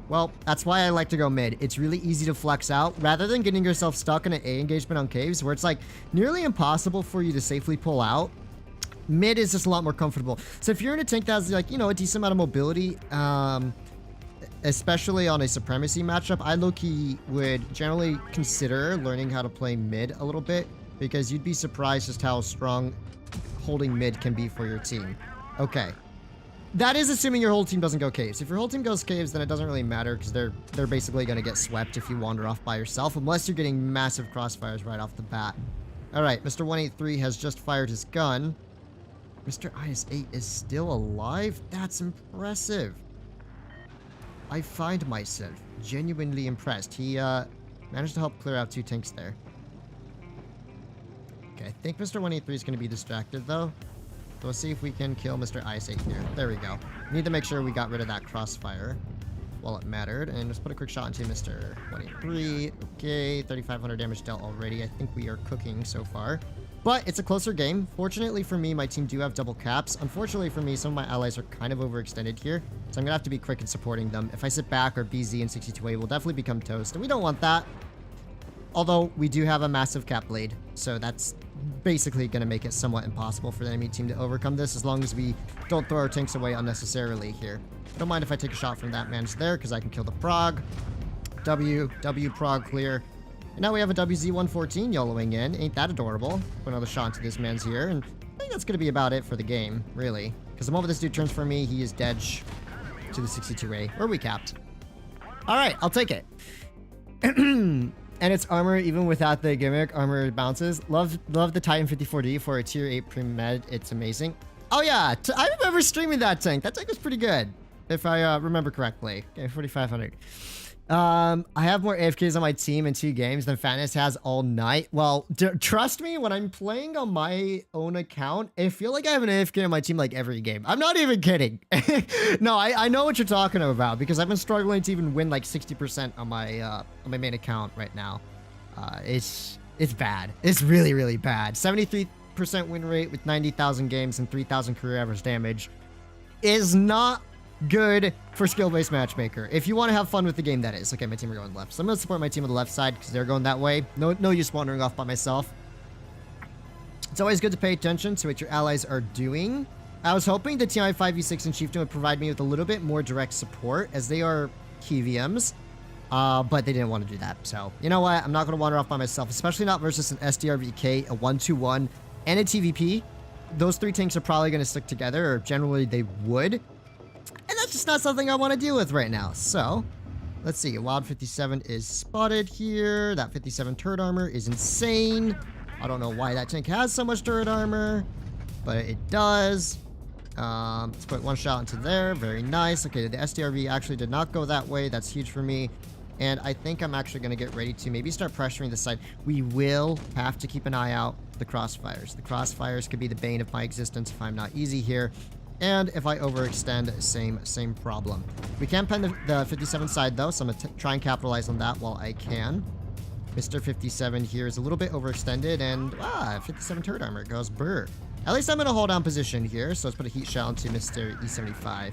Well, that's why I like to go mid. It's really easy to flex out rather than getting yourself stuck in an A engagement on caves where it's like nearly impossible for you to safely pull out. Mid is just a lot more comfortable. So if you're in a tank that has like, you know, a decent amount of mobility, especially on a supremacy matchup, I low-key would generally consider learning how to play mid a little bit, because you'd be surprised just how strong holding mid can be for your team. Okay. That is assuming your whole team doesn't go caves. If your whole team goes caves, then it doesn't really matter, because they're basically going to get swept if you wander off by yourself, unless you're getting massive crossfires right off the bat. Alright, Mr. 183 has just fired his gun. Mr. IS-8 is still alive? That's impressive. I find myself genuinely impressed. He managed to help clear out 2 tanks there. Okay, I think Mr. 183 is going to be distracted, though. So we'll see if we can kill Mr. IS-8 here. There we go. Need to make sure we got rid of that crossfire while it mattered. And just put a quick shot into Mr. 183. Okay, 3,500 damage dealt already. I think we are cooking so far. But it's a closer game. Fortunately for me, my team do have double caps. Unfortunately for me, some of my allies are kind of overextended here. So I'm going to have to be quick in supporting them. If I sit back, our BZ and 62A will definitely become toast. And we don't want that. Although, we do have a massive cap blade. So that's basically going to make it somewhat impossible for the enemy team to overcome this, as long as we don't throw our tanks away unnecessarily here. I don't mind if I take a shot from that man's there, because I can kill the prog. W prog clear. And now we have a WZ-114 YOLOing in. Ain't that adorable? Put another shot into this man's here, and I think that's going to be about it for the game, really. Because the moment this dude turns for me, he is dead to the 62A. Or we capped. Alright, I'll take it. And it's armor even without the gimmick. Armor bounces. Love the Titan 54D for a tier 8 pre-med. It's amazing. Oh yeah, I remember streaming that tank. That tank was pretty good, if I remember correctly. Okay, 4,500. I have more AFKs on my team in 2 games than Fatness has all night. Well, trust me, when I'm playing on my own account, I feel like I have an AFK on my team like every game. I'm not even kidding. No, I know what you're talking about, because I've been struggling to even win like 60% on my main account right now. It's bad. It's really, really bad. 73% win rate with 90,000 games and 3,000 career average damage is not good for skill-based matchmaker. If you want to have fun with the game, that is. Okay, my team are going left. So I'm going to support my team on the left side because they're going that way. No use wandering off by myself. It's always good to pay attention to what your allies are doing. I was hoping the TI 5v6 and Chieftain would provide me with a little bit more direct support, as they are key VMs. But they didn't want to do that. So, you know what? I'm not going to wander off by myself, especially not versus an SDRVK, a 1-2-1, and a TVP. Those 3 tanks are probably going to stick together, or generally they would. And that's just not something I want to deal with right now. So, let's see. Wild 57 is spotted here. That 57 turret armor is insane. I don't know why that tank has so much turret armor, but it does. Let's put 1 shot into there. Very nice. Okay, the SDRV actually did not go that way. That's huge for me. And I think I'm actually going to get ready to maybe start pressuring this side. We will have to keep an eye out for the crossfires. The crossfires could be the bane of my existence if I'm not easy here. And if I overextend, same problem. We can pen the 57 side though, so I'm going to try and capitalize on that while I can. Mr. 57 here is a little bit overextended, and 57 turret armor goes burr. At least I'm in a hold down position here, so let's put a heat shell into Mr. E75.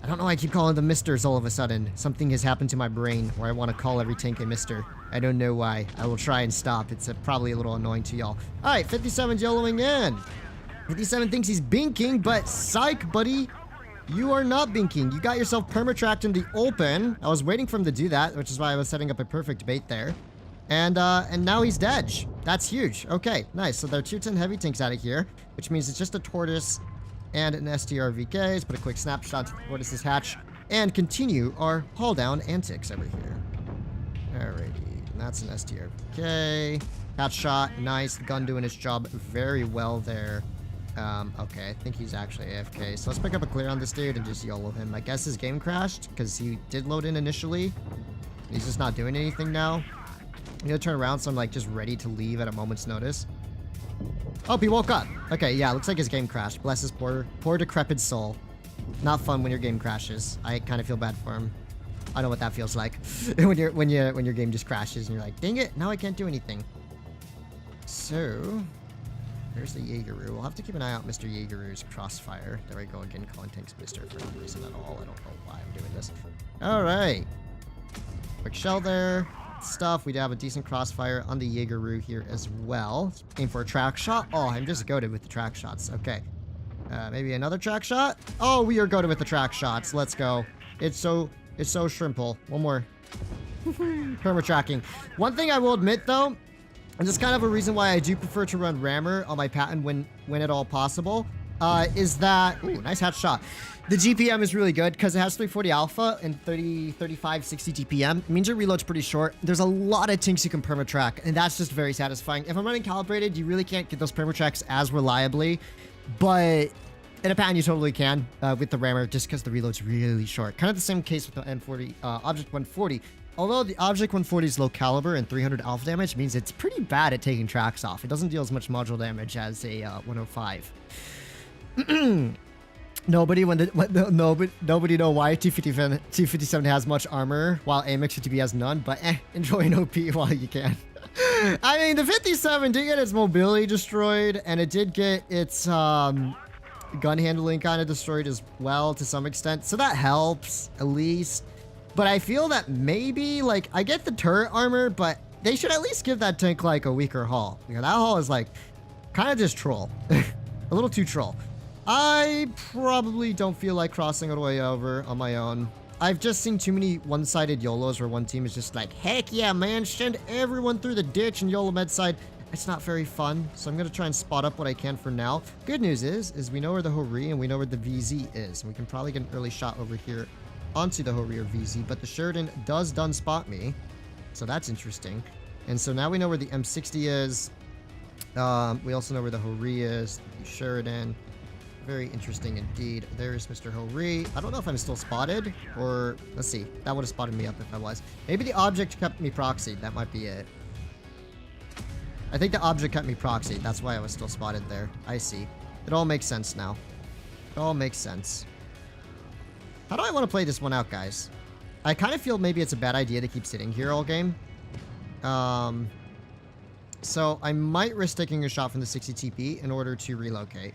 I don't know why I keep calling them Misters all of a sudden. Something has happened to my brain where I want to call every tank a Mister. I don't know why. I will try and stop. It's probably a little annoying to y'all. Alright, 57's YOLOing in. 57 thinks he's binking, but psych, buddy. You are not binking. You got yourself permatracked in the open. I was waiting for him to do that, which is why I was setting up a perfect bait there. And now he's dead. That's huge. Okay, nice. So there are 2 10 heavy tanks out of here, which means it's just a tortoise and an STRVK. Let's put a quick snapshot to the tortoise's hatch and continue our haul down antics over here. Alrighty, and that's an STRVK. Hatch shot, nice. The gun doing its job very well there. Okay, I think he's actually AFK. So let's pick up a clear on this dude and just YOLO him. I guess his game crashed because he did load in initially. He's just not doing anything now. I'm gonna turn around, so I'm like just ready to leave at a moment's notice. Oh, he woke up. Okay, yeah, looks like his game crashed. Bless his poor decrepit soul. Not fun when your game crashes. I kind of feel bad for him. I know what that feels like when your game just crashes and you're like, dang it, now I can't do anything. So, there's the Jaegeru. We'll have to keep an eye out Mr. Jaegeru's crossfire. There we go again, calling tanks Mr. for no reason at all. I don't know why I'm doing this. All right. Quick shell there. Stuff. We do have a decent crossfire on the Jaegeru here as well. Aim for a track shot. Oh, I'm just goated with the track shots. Okay. Maybe another track shot. Oh, we are goated with the track shots. Let's go. It's so shrimple. One more. Perma tracking. One thing I will admit though, and this is kind of a reason why I do prefer to run rammer on my Patton when at all possible, is that, ooh, nice hatch shot. The GPM is really good because it has 340 alpha and 35, 60 GPM. It means your reload's pretty short. There's a lot of tinks you can permatrack, and that's just very satisfying. If I'm running calibrated, you really can't get those permatracks as reliably, but in a Patton you totally can with the rammer just because the reload's really short. Kind of the same case with the M40 Object 140. Although the Object 140 is low caliber and 300 alpha damage means it's pretty bad at taking tracks off. It doesn't deal as much module damage as a 105. Nobody know why T57 has much armor while M60 has none, but enjoy an OP while you can. I mean, the 57 did get its mobility destroyed, and it did get its gun handling kind of destroyed as well to some extent, so that helps at least. But I feel that maybe, like, I get the turret armor, but they should at least give that tank like a weaker hull. You know, that hull is like kind of just troll. A little too troll. I probably don't feel like crossing all the way over on my own. I've just seen too many one-sided YOLOs where one team is just like, heck yeah, man, send everyone through the ditch and YOLO med side. It's not very fun, so I'm going to try and spot up what I can for now. Good news is we know where the Hori and we know where the VZ is. And we can probably get an early shot over here onto the Hori or VZ, but the Sheridan does done spot me. So that's interesting. And so now we know where the M60 is. We also know where the Hori is, the Sheridan. Very interesting indeed. There's Mr. Hori. I don't know if I'm still spotted, or let's see. That would have spotted me up if I was. Maybe the object kept me proxied. That might be it. I think the object kept me proxied. That's why I was still spotted there. I see. It all makes sense now. It all makes sense. How do I want to play this one out, guys? I kind of feel maybe it's a bad idea to keep sitting here all game. So I might risk taking a shot from the 60 TP in order to relocate.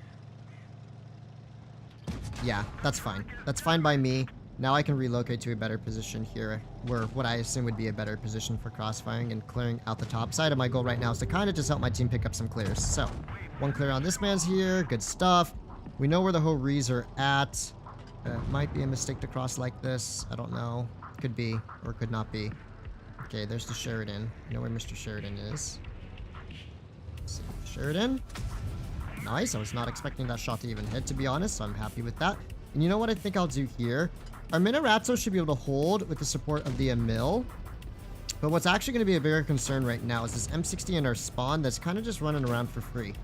Yeah, that's fine. That's fine by me. Now I can relocate to a better position here, where what I assume would be a better position for crossfiring and clearing out the top side. And my goal right now is to kind of just help my team pick up some clears. So, one clear on this man's here. Good stuff. We know where the Horis are at. Might be a mistake to cross like this. I don't know. Could be, or could not be. Okay, there's the Sheridan. You know where Mr. Sheridan is. Sheridan. Nice. I was not expecting that shot to even hit, to be honest, so I'm happy with that. And you know what I think I'll do here? Our Minorazzo should be able to hold with the support of the Emil. But what's actually going to be a bigger concern right now is this M60 in our spawn that's kind of just running around for free.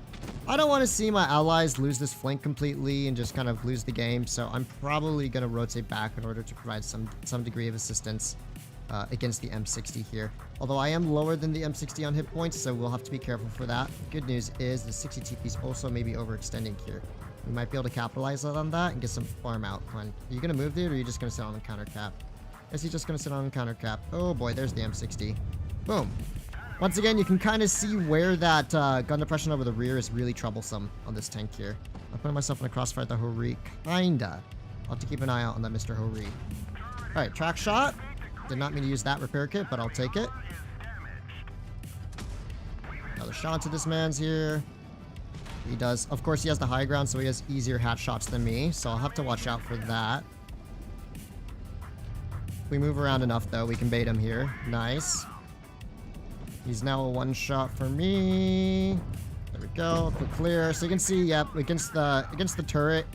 I don't want to see my allies lose this flank completely and just kind of lose the game, so I'm probably going to rotate back in order to provide some degree of assistance against the M60 here. Although I am lower than the M60 on hit points, so we'll have to be careful for that. Good news is the 60 TP is also maybe overextending here. We might be able to capitalize on that and get some farm out. Come on. Are you going to move there, or are you just going to sit on the counter cap? Is he just going to sit on the counter cap? Oh boy, there's the M60. Boom. Once again, you can kind of see where that gun depression over the rear is really troublesome on this tank here. I'm putting myself in a crossfire at the Hori. Kinda. I'll have to keep an eye out on that Mr. Hori. Alright, track shot. Did not mean to use that repair kit, but I'll take it. Another shot to this man's here. He does. Of course, he has the high ground, so he has easier hat shots than me, so I'll have to watch out for that. If we move around enough, though, we can bait him here. Nice. He's now a one shot for me. There we go. Quick clear. So you can see, yep, against the turret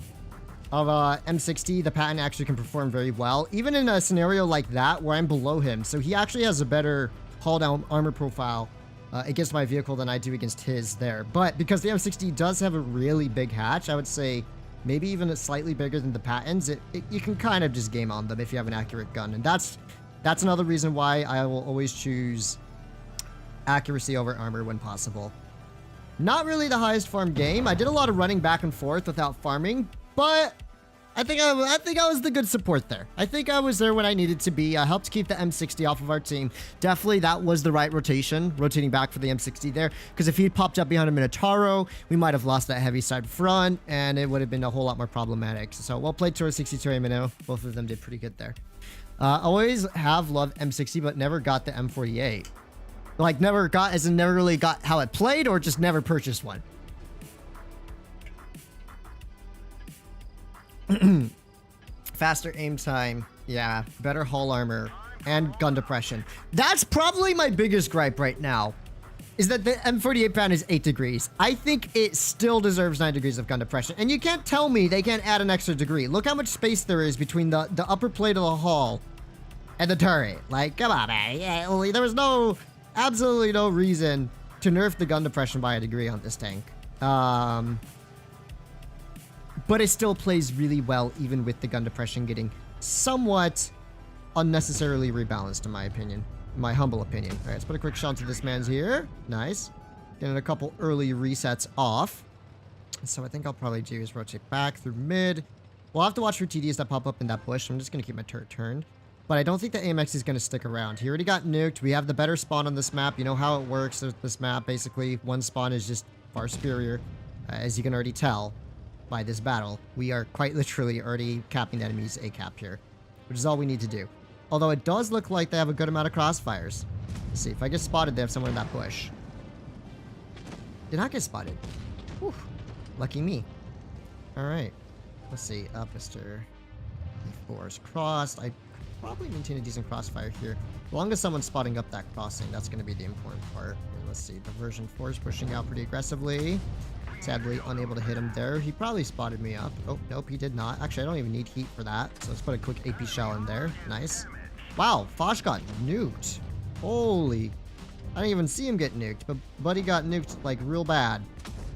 of M60, the Patton actually can perform very well, even in a scenario like that where I'm below him. So he actually has a better hull down armor profile against my vehicle than I do against his there. But because the M60 does have a really big hatch, I would say maybe even slightly bigger than the Pattons, you can kind of just game on them if you have an accurate gun. And that's another reason why I will always choose accuracy over armor when possible. Not really the highest farm game. I did a lot of running back and forth without farming, but I think I was the good support there. I think I was there when I needed to be. I helped keep the M60 off of our team. Definitely that was the right rotation, rotating back for the M60 there, because if he popped up behind a Minotauro, we might have lost that heavy side front, and it would have been a whole lot more problematic. So well played to our 62 Amino. Both of them did pretty good there. Always have loved M60, but never got the M48. Like, never got, as in never really got how it played, or just never purchased one. Faster aim time. Yeah, better hull armor. And gun depression. That's probably my biggest gripe right now. Is that the M48 Patton is 8 degrees. I think it still deserves 9 degrees of gun depression. And you can't tell me they can't add an extra degree. Look how much space there is between the upper plate of the hull and the turret. Like, come on, man. Yeah, there was absolutely no reason to nerf the gun depression by a degree on this tank. But it still plays really well, even with the gun depression getting somewhat unnecessarily rebalanced, in my opinion. My humble opinion. All right, let's put a quick shot into this man's here. Nice. Getting a couple early resets off. So I think I'll probably do is rotate back through mid. We'll have to watch for TDs that pop up in that bush. I'm just going to keep my turret turned. But I don't think the AMX is going to stick around. He already got nuked. We have the better spawn on this map. You know how it works with this map. Basically, one spawn is just far superior, as you can already tell by this battle. We are quite literally already capping the enemy's A cap here, which is all we need to do. Although it does look like they have a good amount of crossfires. Let's see. If I get spotted, they have someone in that bush. Did not get spotted. Whew. Lucky me. All right. Let's see. Up, Mr. E4 is crossed. I probably maintain a decent crossfire here. As long as someone's spotting up that crossing, that's going to be the important part. And let's see. The version 4 is pushing out pretty aggressively. Sadly, unable to hit him there. He probably spotted me up. Oh, nope, he did not. Actually, I don't even need heat for that. So let's put a quick AP shell in there. Nice. Wow, Foch got nuked. Holy. I didn't even see him get nuked, but Buddy got nuked, like, real bad.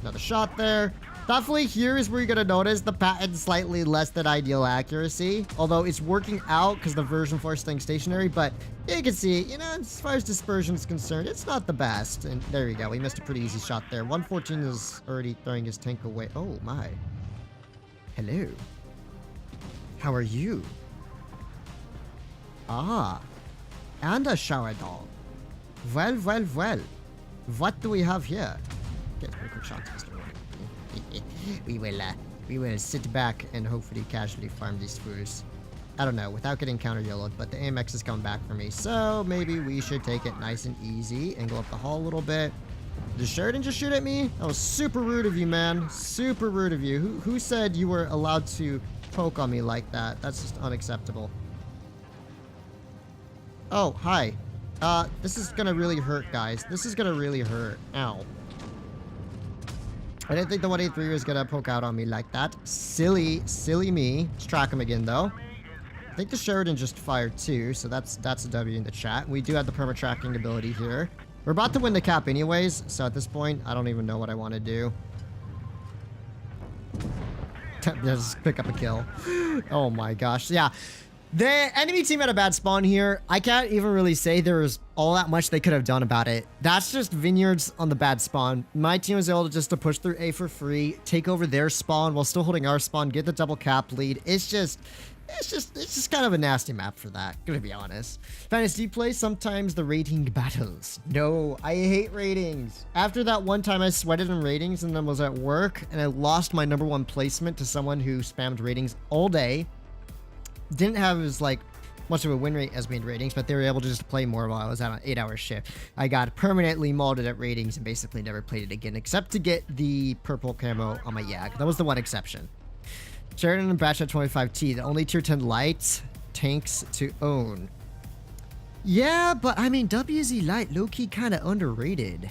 Another shot there. Definitely here is where you're going to notice the Patton slightly less than ideal accuracy. Although it's working out because the version 4 is staying stationary. But you can see, you know, as far as dispersion is concerned, it's not the best. And there you go. We missed a pretty easy shot there. 114 is already throwing his tank away. Oh, my. Hello. How are you? Ah. And a shower doll. Well, well, well. What do we have here? Get a quick shot to Mr. We will sit back and hopefully casually farm these fools. I don't know, without getting counter yellowed, but the AMX is coming back for me, so maybe we should take it nice and easy and go up the hall a little bit. Did Sheridan just shoot at me? That was super rude of you, man. Super rude of you. Who said you were allowed to poke on me like that? That's just unacceptable. Oh, hi. This is gonna really hurt, guys. This is gonna really hurt. Ow. I didn't think the 183 was gonna poke out on me like that. Silly me. Let's track him again, though. I think the Sheridan just fired too, so that's a W in the chat. We do have the perma-tracking ability here. We're about to win the cap anyways, so at this point, I don't even know what I want to do. Just pick up a kill. Oh my gosh. Yeah. The enemy team had a bad spawn here. I can't even really say there was all that much they could have done about it. That's just Vineyards on the bad spawn. My team was able to just push through A for free, take over their spawn while still holding our spawn, get the double cap lead. It's just kind of a nasty map for that, gonna be honest. Fantasy play, sometimes the rating battles. No, I hate ratings. After that one time I sweated in ratings and then was at work and I lost my #1 placement to someone who spammed ratings all day. Didn't have as like much of a win rate as me in ratings, but they were able to just play more while I was on an 8-hour shift. I got permanently molded at ratings and basically never played it again, except to get the purple camo on my Yak. That was the one exception. Sheridan and Batch at 25T, the only tier 10 light tanks to own. Yeah, but I mean, WZ Light low-key kind of underrated.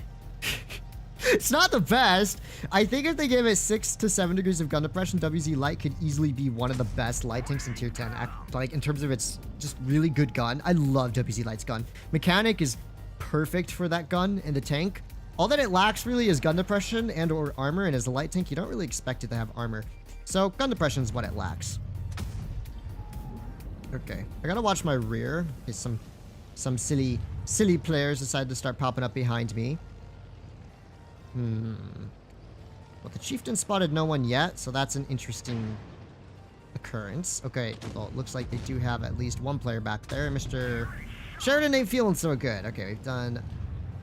It's not the best. I think if they gave it 6 to 7 degrees of gun depression, WZ Light could easily be one of the best light tanks in tier 10. Like, in terms of its just really good gun. I love WZ Light's gun. Mechanic is perfect for that gun in the tank. All that it lacks really is gun depression and or armor, and as a light tank, you don't really expect it to have armor. So, gun depression is what it lacks. Okay, I gotta watch my rear. Okay, some silly players decide to start popping up behind me. Well, the chieftain spotted no one yet, so that's an interesting occurrence. Okay, well, it looks like they do have at least one player back there. Mr. Sheridan ain't feeling so good. Okay, we've done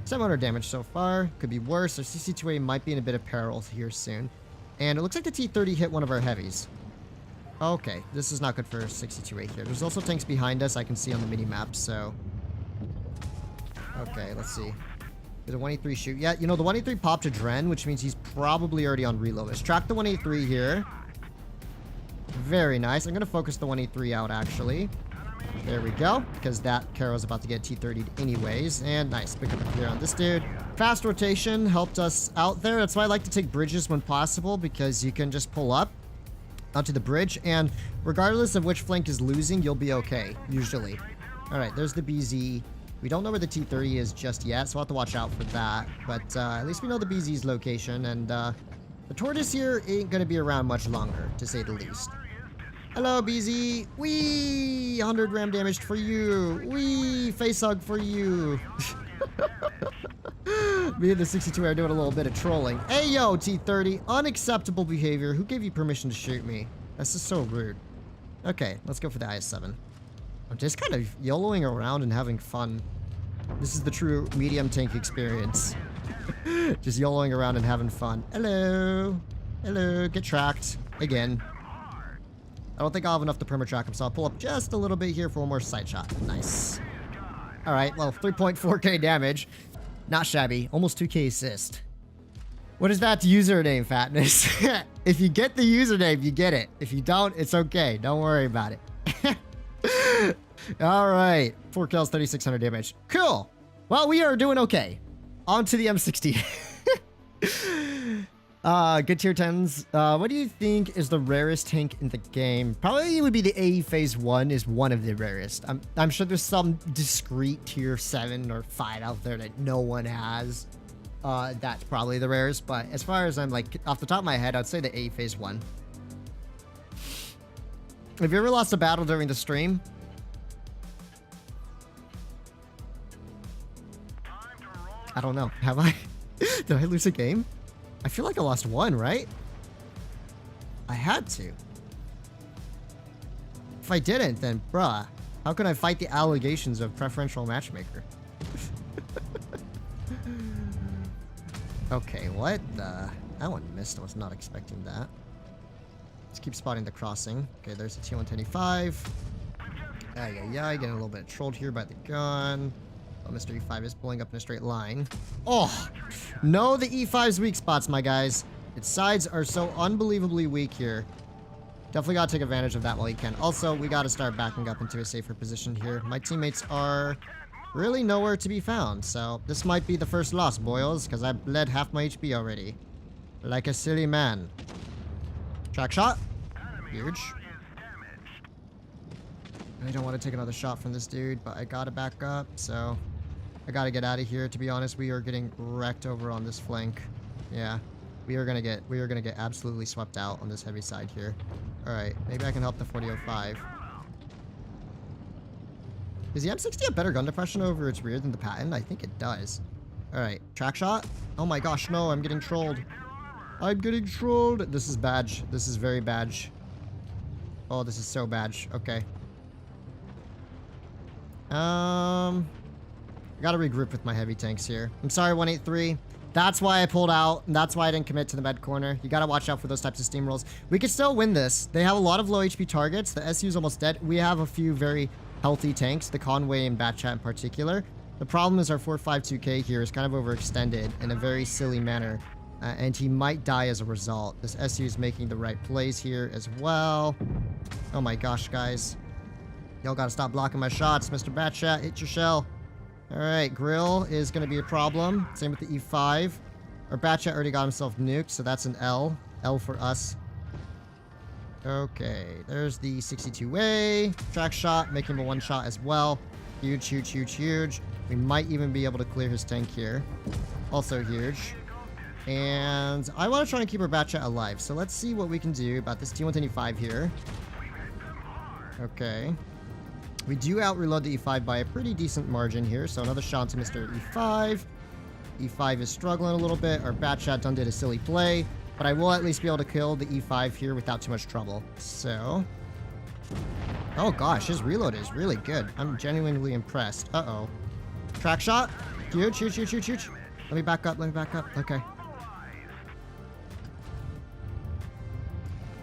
700 damage so far. Could be worse. Our CC2A might be in a bit of peril here soon. And it looks like the T-30 hit one of our heavies. Okay, this is not good for 62A here. There's also tanks behind us I can see on the mini-map, so... Okay, let's see. Did a 183 shoot? Yeah, you know, the 183 popped a Dren, which means he's probably already on reload. Let's track the 183 here. Very nice. I'm going to focus the 183 out, actually. There we go, because that Caro's about to get T-30'd anyways. And nice, pick up a clear on this dude. Fast rotation helped us out there. That's why I like to take bridges when possible, because you can just pull up onto the bridge, and regardless of which flank is losing, you'll be okay, usually. Alright, there's the BZ. We don't know where the T-30 is just yet, so we'll have to watch out for that. But at least we know the BZ's location, and the Tortoise here ain't going to be around much longer, to say the least. Hello, BZ. Wee! 100 ram damage for you. Wee! Face hug for you. Me and the 62 are doing a little bit of trolling. Hey, yo, T-30. Unacceptable behavior. Who gave you permission to shoot me? That's just so rude. Okay, let's go for the IS-7. I'm just kind of YOLOing around and having fun. This is the true medium tank experience. Just YOLOing around and having fun. Hello. Hello. Get tracked. Again. I don't think I'll have enough to perma-track him, so I'll pull up just a little bit here for one more sight shot. Nice. Alright, well, 3.4k damage. Not shabby. Almost 2k assist. What is that username, Fatness? If you get the username, you get it. If you don't, it's okay. Don't worry about it. Alright. 4 kills, 3,600 damage. Cool. Well, we are doing okay. On to the M60. Good tier 10s. What do you think is the rarest tank in the game? Probably it would be the AE Phase 1 is one of the rarest. I'm sure there's some discrete tier 7 or 5 out there that no one has. That's probably the rarest, but as far as I'm like, off the top of my head, I'd say the AE Phase 1. Have you ever lost a battle during the stream? I don't know. Have I? Did I lose a game? I feel like I lost one, right? I had to. If I didn't, then bruh, how can I fight the allegations of preferential matchmaker? Okay, what the? That one missed. I was not expecting that. Let's keep spotting the crossing. Okay, there's the T-125. Yeah, getting a little bit trolled here by the gun. Oh, Mr. E5 is pulling up in a straight line. Oh, no, the E5's weak spots, my guys. Its sides are so unbelievably weak here. Definitely gotta take advantage of that while you can. Also, we gotta start backing up into a safer position here. My teammates are really nowhere to be found, so this might be the first loss, boys, because I bled half my HP already. Like a silly man. Track shot. Huge. I don't want to take another shot from this dude, but I gotta back up, so I gotta get out of here. To be honest, we are getting wrecked over on this flank. Yeah, we are gonna get absolutely swept out on this heavy side here. All right, maybe I can help the 4005. Does the M60 have better gun depression over its rear than the Patton? I think it does. All right, track shot. Oh my gosh, no, I'm getting trolled. I'm getting trolled. This is badge. This is very badge. Oh, this is so badge. Okay. I gotta regroup with my heavy tanks here. I'm sorry, 183. That's why I pulled out. And that's why I didn't commit to the med corner. You gotta watch out for those types of steamrolls. We could still win this. They have a lot of low HP targets. The SU is almost dead. We have a few very healthy tanks, the Conway and Batchat in particular. The problem is our 452K here is kind of overextended in a very silly manner. And he might die as a result. This SU is making the right plays here as well. Oh my gosh, guys. Y'all gotta stop blocking my shots. Mr. Batchat, hit your shell. Alright, Grill is gonna be a problem. Same with the E5. Our Batchat already got himself nuked, so that's an L. L for us. Okay, there's the 62A. Track shot, make him a one shot as well. Huge, huge, huge, huge. We might even be able to clear his tank here. Also huge. And I want to try and keep our Batchat alive. So let's see what we can do about this T-125 here. Okay. We do out-reload the E5 by a pretty decent margin here. So another shot to Mr. E5. E5 is struggling a little bit. Our Batchat done did a silly play, but I will at least be able to kill the E5 here without too much trouble. So, oh gosh, his reload is really good. I'm genuinely impressed. Uh-oh. Track shot. Huge, huge, huge, huge, huge. Let me back up, let me back up. Okay.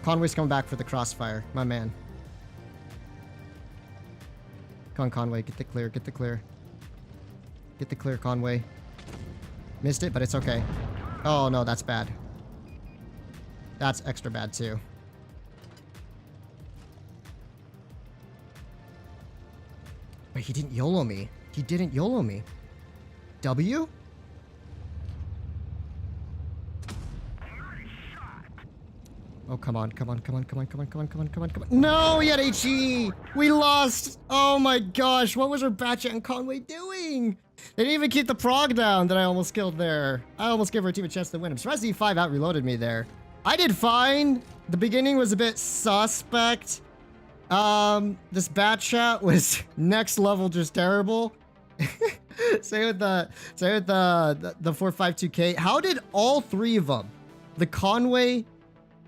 Conway's coming back for the crossfire, my man. Come on, Conway, get the clear, get the clear. Get the clear, Conway. Missed it, but it's okay. Oh no, that's bad. That's extra bad too. Wait, he didn't YOLO me. He didn't YOLO me. W? Oh, come on, come on, come on, come on, come on, come on, come on, come on, come on. No, he had HE! We lost! Oh my gosh, what was our Batchat and Conway doing? They didn't even keep the prog down that I almost killed there. I almost gave our team a chance to win. I'm surprised E5 out-reloaded me there. I did fine. The beginning was a bit suspect. This Batchat was next level just terrible. Say with the 452K. How did all three of them, the Conway,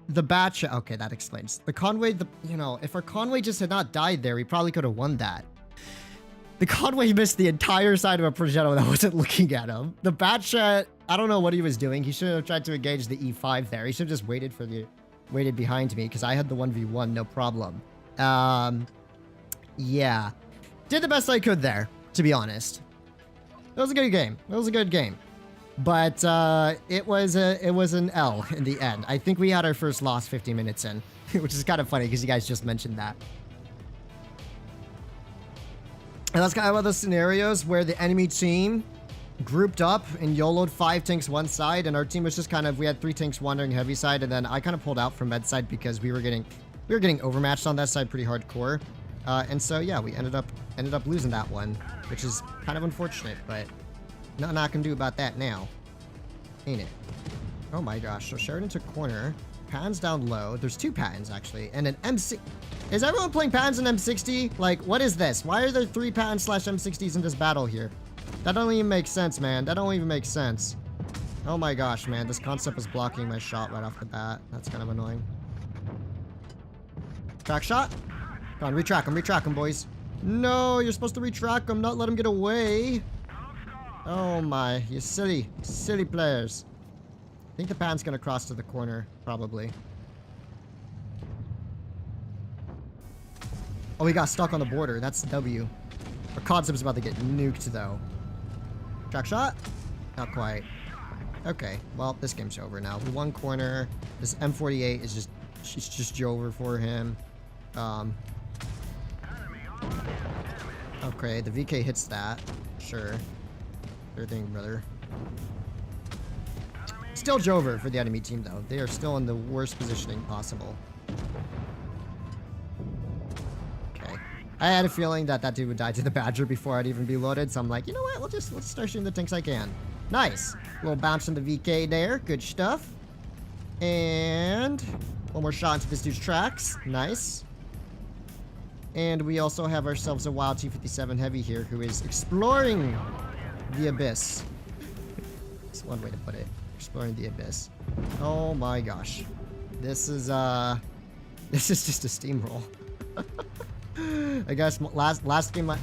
the Batchat, okay, that explains. The Conway, you know, if our Conway just had not died there, we probably could have won that. The Conway missed the entire side of a Progetto that wasn't looking at him. The Batchat, I don't know what he was doing. He should have tried to engage the E5 there. He should have just waited behind me because I had the 1v1, no problem. Yeah. Did the best I could there, to be honest. It was a good game. It was a good game. But it was an L in the end. I think we had our first loss 15 minutes in, which is kind of funny because you guys just mentioned that. And that's kind of one of those scenarios where the enemy team grouped up and YOLO'd 5 tanks one side, and our team was just kind of, we had 3 tanks wandering heavy side, and then I kind of pulled out from med side because we were getting overmatched on that side pretty hardcore. And so yeah, we ended up losing that one, which is kind of unfortunate, but nothing I can do about that now. Ain't it? Oh my gosh. So Sheridan took corner. Patton's down low. There's 2 Pattons actually. And an M60. Is everyone playing Pattons and M60? Like, what is this? Why are there 3 Pattons / M60s in this battle here? That don't even make sense, man. That don't even make sense. Oh my gosh, man. This concept is blocking my shot right off the bat. That's kind of annoying. Track shot? Come on, retrack him, boys. No, you're supposed to retrack him, not let him get away. Oh my, you silly players. I think the Patton's gonna cross to the corner, probably. Oh, he got stuck on the border. That's W. Our concept's about to get nuked, though. Track shot? Not quite. Okay, well, this game's over now. We won corner. This M48 is just, it's just over for him. Okay, the VK hits that. Sure. Sure thing, brother. Still Jover for the enemy team, though. They are still in the worst positioning possible. Okay. I had a feeling that that dude would die to the Badger before I'd even be loaded, so I'm like, you know what? Let's start shooting the tanks I can. Nice. Little bounce on the VK there. Good stuff. And one more shot into this dude's tracks. Nice. And we also have ourselves a wild T-57 Heavy here who is exploring the abyss. That's one way to put it. Exploring the abyss. Oh my gosh. This is just a steamroll. I guess last game my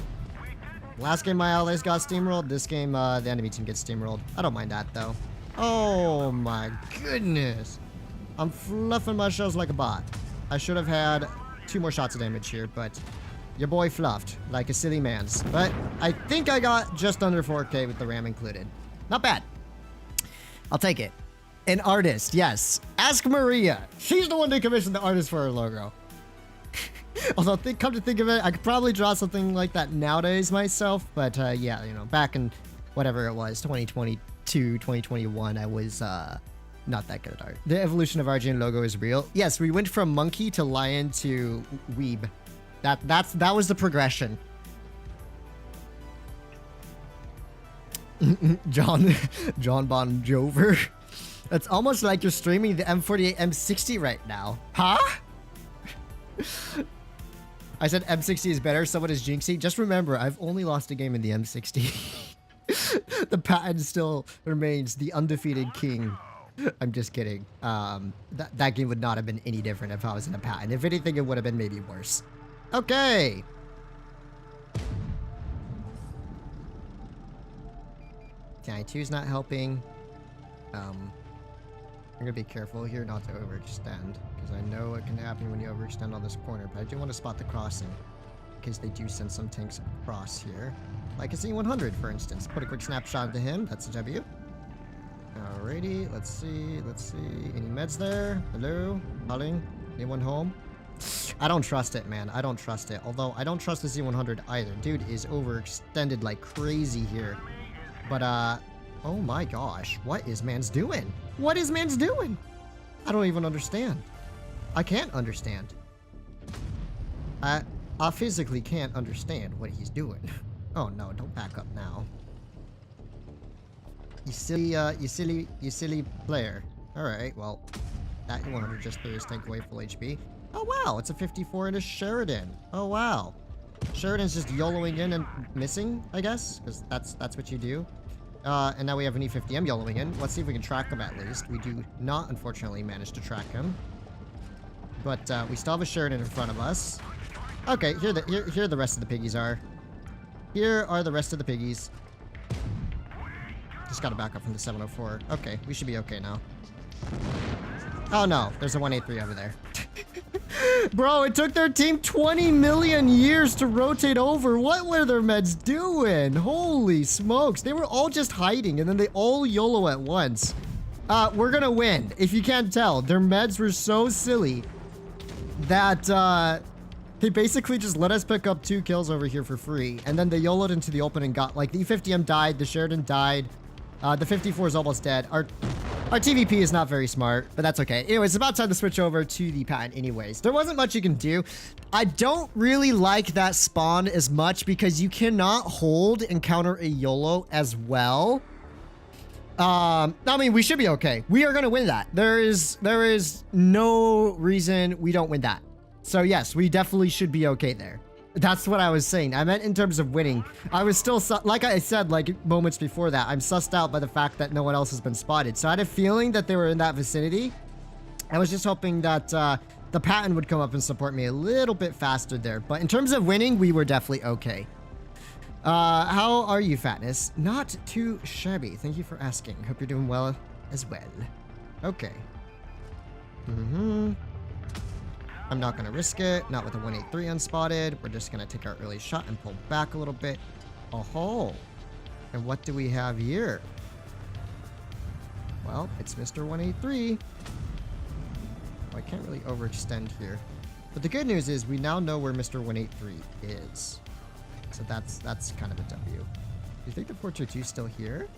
allies got steamrolled. This game the enemy team gets steamrolled. I don't mind that though. Oh my goodness. I'm fluffing my shells like a bot. I should have had 2 more shots of damage here, but your boy fluffed like a silly man's. But I think I got just under 4K with the RAM included. Not bad. I'll take it. An artist, yes. Ask Maria. She's the one who commissioned the artist for her logo. Although, come to think of it, I could probably draw something like that nowadays myself. But yeah, you know, back in whatever it was, 2022, 2021, I was not that good at art. The evolution of RGN logo is real. Yes, we went from monkey to lion to weeb. That was the progression. John Bon Jover. It's almost like you're streaming the M48 M60 right now. Huh? I said M60 is better, someone is jinxing. Just remember, I've only lost a game in the M60. The Patton still remains the undefeated king. I'm just kidding. That game would not have been any different if I was in a Patton. If anything, it would have been maybe worse. Okay. TI2's not helping. I'm gonna be careful here not to overextend, because I know it can happen when you overextend on this corner, but I do want to spot the crossing, in case they do send some tanks across here. Like a C-100, for instance. Put a quick snapshot into him. That's a W. Alrighty, let's see. Any meds there? Hello? Calling? Anyone home? I don't trust it, man. I don't trust it. Although, I don't trust the Z100 either. Dude is overextended like crazy here. But, oh my gosh. What is man's doing? What is man's doing? I don't even understand. I can't understand. I physically can't understand what he's doing. Oh no, don't back up now. You silly player. Alright, well, that 100 just threw his tank away full HP. Oh wow, it's a 54 and a Sheridan. Oh wow. Sheridan's just YOLOing in and missing, I guess, because that's what you do. And now we have an E50M YOLOing in. Let's see if we can track him at least. We do not, unfortunately, manage to track him. But we still have a Sheridan in front of us. Okay, here the rest of the piggies are. Here are the rest of the piggies. Just gotta back up from the 704. Okay, we should be okay now. Oh no, there's a 183 over there. Bro, it took their team 20 million years to rotate over. What were their meds doing? Holy smokes. They were all just hiding, and then they all YOLO at once. We're gonna win. If you can't tell, their meds were so silly that, they basically just let us pick up 2 kills over here for free, and then they YOLO'd into the open and got, like, the E50M died, the Sheridan died, the 54 is almost dead. Our TVP is not very smart, but that's okay. Anyways, it's about time to switch over to the Patton anyways. There wasn't much you can do. I don't really like that spawn as much because you cannot hold and counter a YOLO as well. I mean, we should be okay. We are going to win that. There is no reason we don't win that. So yes, we definitely should be okay there. That's what I was saying. I meant in terms of winning. I was still, like I said, like moments before that, I'm sussed out by the fact that no one else has been spotted. So I had a feeling that they were in that vicinity. I was just hoping that the Patton would come up and support me a little bit faster there. But in terms of winning, we were definitely okay. How are you, Fatness? Not too shabby. Thank you for asking. Hope you're doing well as well. Okay. I'm not going to risk it. Not with a 183 unspotted. We're just going to take our early shot and pull back a little bit. Oh, and what do we have here? Well, it's Mr. 183. Oh, I can't really overextend here. But the good news is we now know where Mr. 183 is. So that's kind of a W. Do you think the 422 is still here?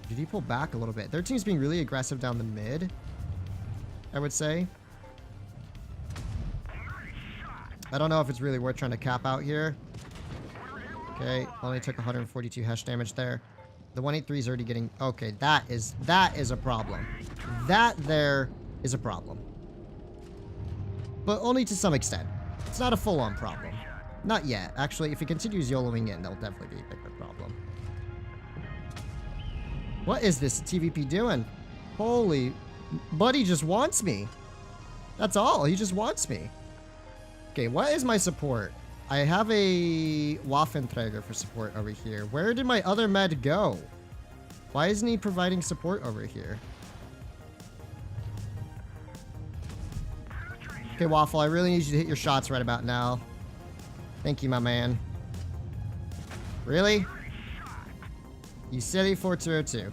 Did he pull back a little bit? Their team's being really aggressive down the mid, I would say. I don't know if it's really worth trying to cap out here. Okay, only took 142 hash damage there. The 183 is already getting... Okay, that is a problem. That there is a problem. But only to some extent. It's not a full-on problem. Not yet. Actually, if he continues YOLOing in, that'll definitely be a bigger problem. What is this TVP doing? Holy... Buddy just wants me. That's all. He just wants me. Okay, what is my support? I have a Waffenträger for support over here. Where did my other med go? Why isn't he providing support over here? Okay, Waffle, I really need you to hit your shots right about now. Thank you, my man. Really? You silly 4202.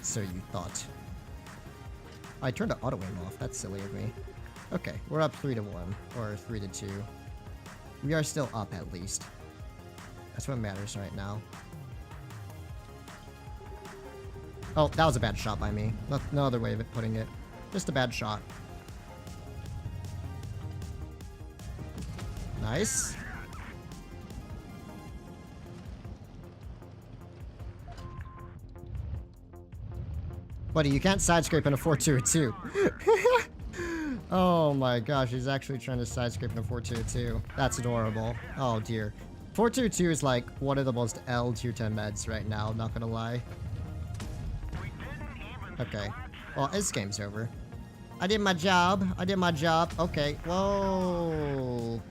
So you thought. I turned the auto aim off. That's silly of me. Okay, we're up 3-1 or 3-2. We are still up at least. That's what matters right now. Oh, that was a bad shot by me. No other way of putting it. Just a bad shot. Nice. Buddy, you can't side scrape in a 4-2-2. Oh my gosh, he's actually trying to side scrape the 422. That's adorable. Oh dear. 422 is like one of the most L tier 10 meds right now, I'm not gonna lie. Okay. Well, this game's over. I did my job. I did my job. Okay. Whoa.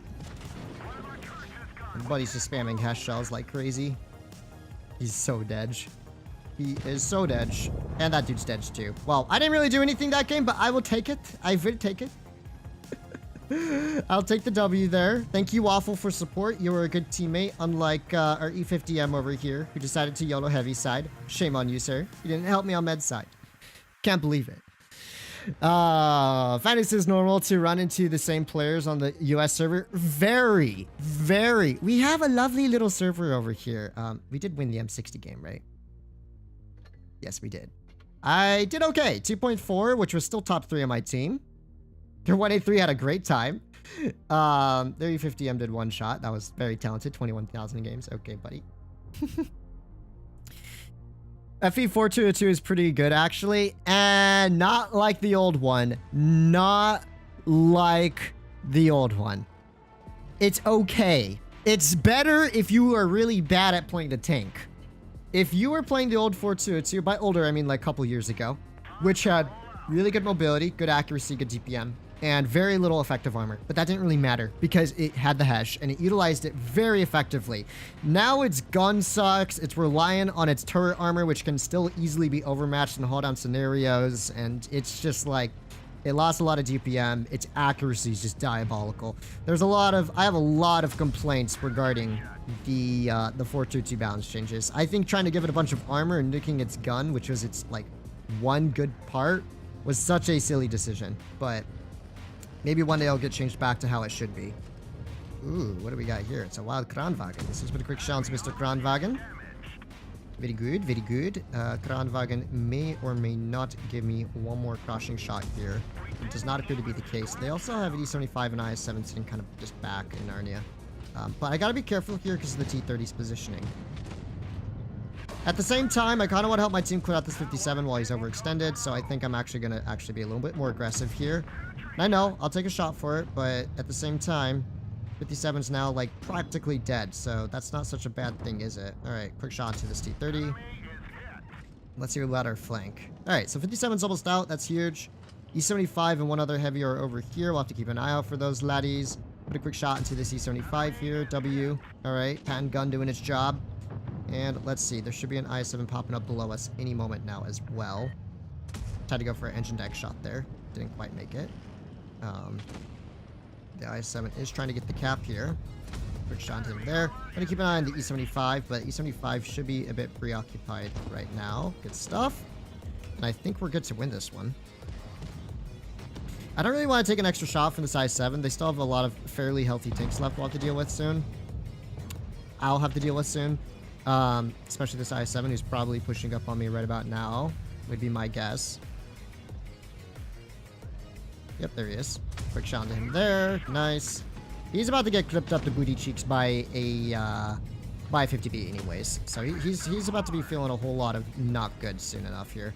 My buddy's just spamming hash shells like crazy. He's so dead. He is so dead. And that dude's dead too. Well, I didn't really do anything that game, but I will take it. I will take it. I'll take the W there. Thank you, Waffle, for support. You were a good teammate, unlike our E50M over here, who decided to YOLO heavy side. Shame on you, sir. You didn't help me on med side. Can't believe it. Fantasy is normal to run into the same players on the US server. Very. We have a lovely little server over here. We did win the M60 game, right? Yes, we did. I did okay. 2.4, which was still top 3 on my team. Their 183 had a great time. Their E50M did one shot. That was very talented. 21,000 games. Okay, buddy. FE4202 is pretty good, actually. And not like the old one. Not like the old one. It's okay. It's better if you are really bad at playing the tank. If you were playing the old 4202, by older, I mean like a couple years ago, which had really good mobility, good accuracy, good DPM, and very little effective armor. But that didn't really matter because it had the hash and it utilized it very effectively. Now its gun sucks. It's reliant on its turret armor, which can still easily be overmatched in hold down scenarios. And it's just like, it lost a lot of DPM. Its accuracy is just diabolical. I have a lot of complaints regarding the 422 balance changes. I think trying to give it a bunch of armor and nicking its gun, which was its like one good part, was such a silly decision. But maybe one day it'll get changed back to how it should be. Ooh, what do we got here? It's a wild Kranwagen. This is a quick shout out to Mr. Kranwagen. Very good, very good. Kranwagen may or may not give me one more crushing shot here. It does not appear to be the case. They also have an E75 and IS-17 kind of just back in Narnia. But I gotta be careful here because of the T-30's positioning. At the same time, I kind of want to help my team clear out this 57 while he's overextended, so I think I'm actually going to be a little bit more aggressive here. And I know, I'll take a shot for it, but at the same time, 57's now, like, practically dead, so that's not such a bad thing, is it? Alright, quick shot to this T-30. Let's see about our flank. Alright, so 57's almost out, that's huge. E75 and one other heavy are over here, we'll have to keep an eye out for those laddies. Put a quick shot into this E75 here, W. Alright, Patton gun doing its job. And let's see, there should be an IS-7 popping up below us any moment now as well. Tried to go for an engine deck shot there. Didn't quite make it. The IS-7 is trying to get the cap here. Quick shot into him there. Gonna keep an eye on the E75, but E75 should be a bit preoccupied right now. Good stuff. And I think we're good to win this one. I don't really want to take an extra shot from this IS-7. They still have a lot of fairly healthy tanks left we'll have to deal with soon. I'll have to deal with soon. Especially this IS-7 who's probably pushing up on me right about now. Would be my guess. Yep, there he is. Quick shot to him there. Nice. He's about to get clipped up the booty cheeks by a 50B anyways. So he's about to be feeling a whole lot of not good soon enough here.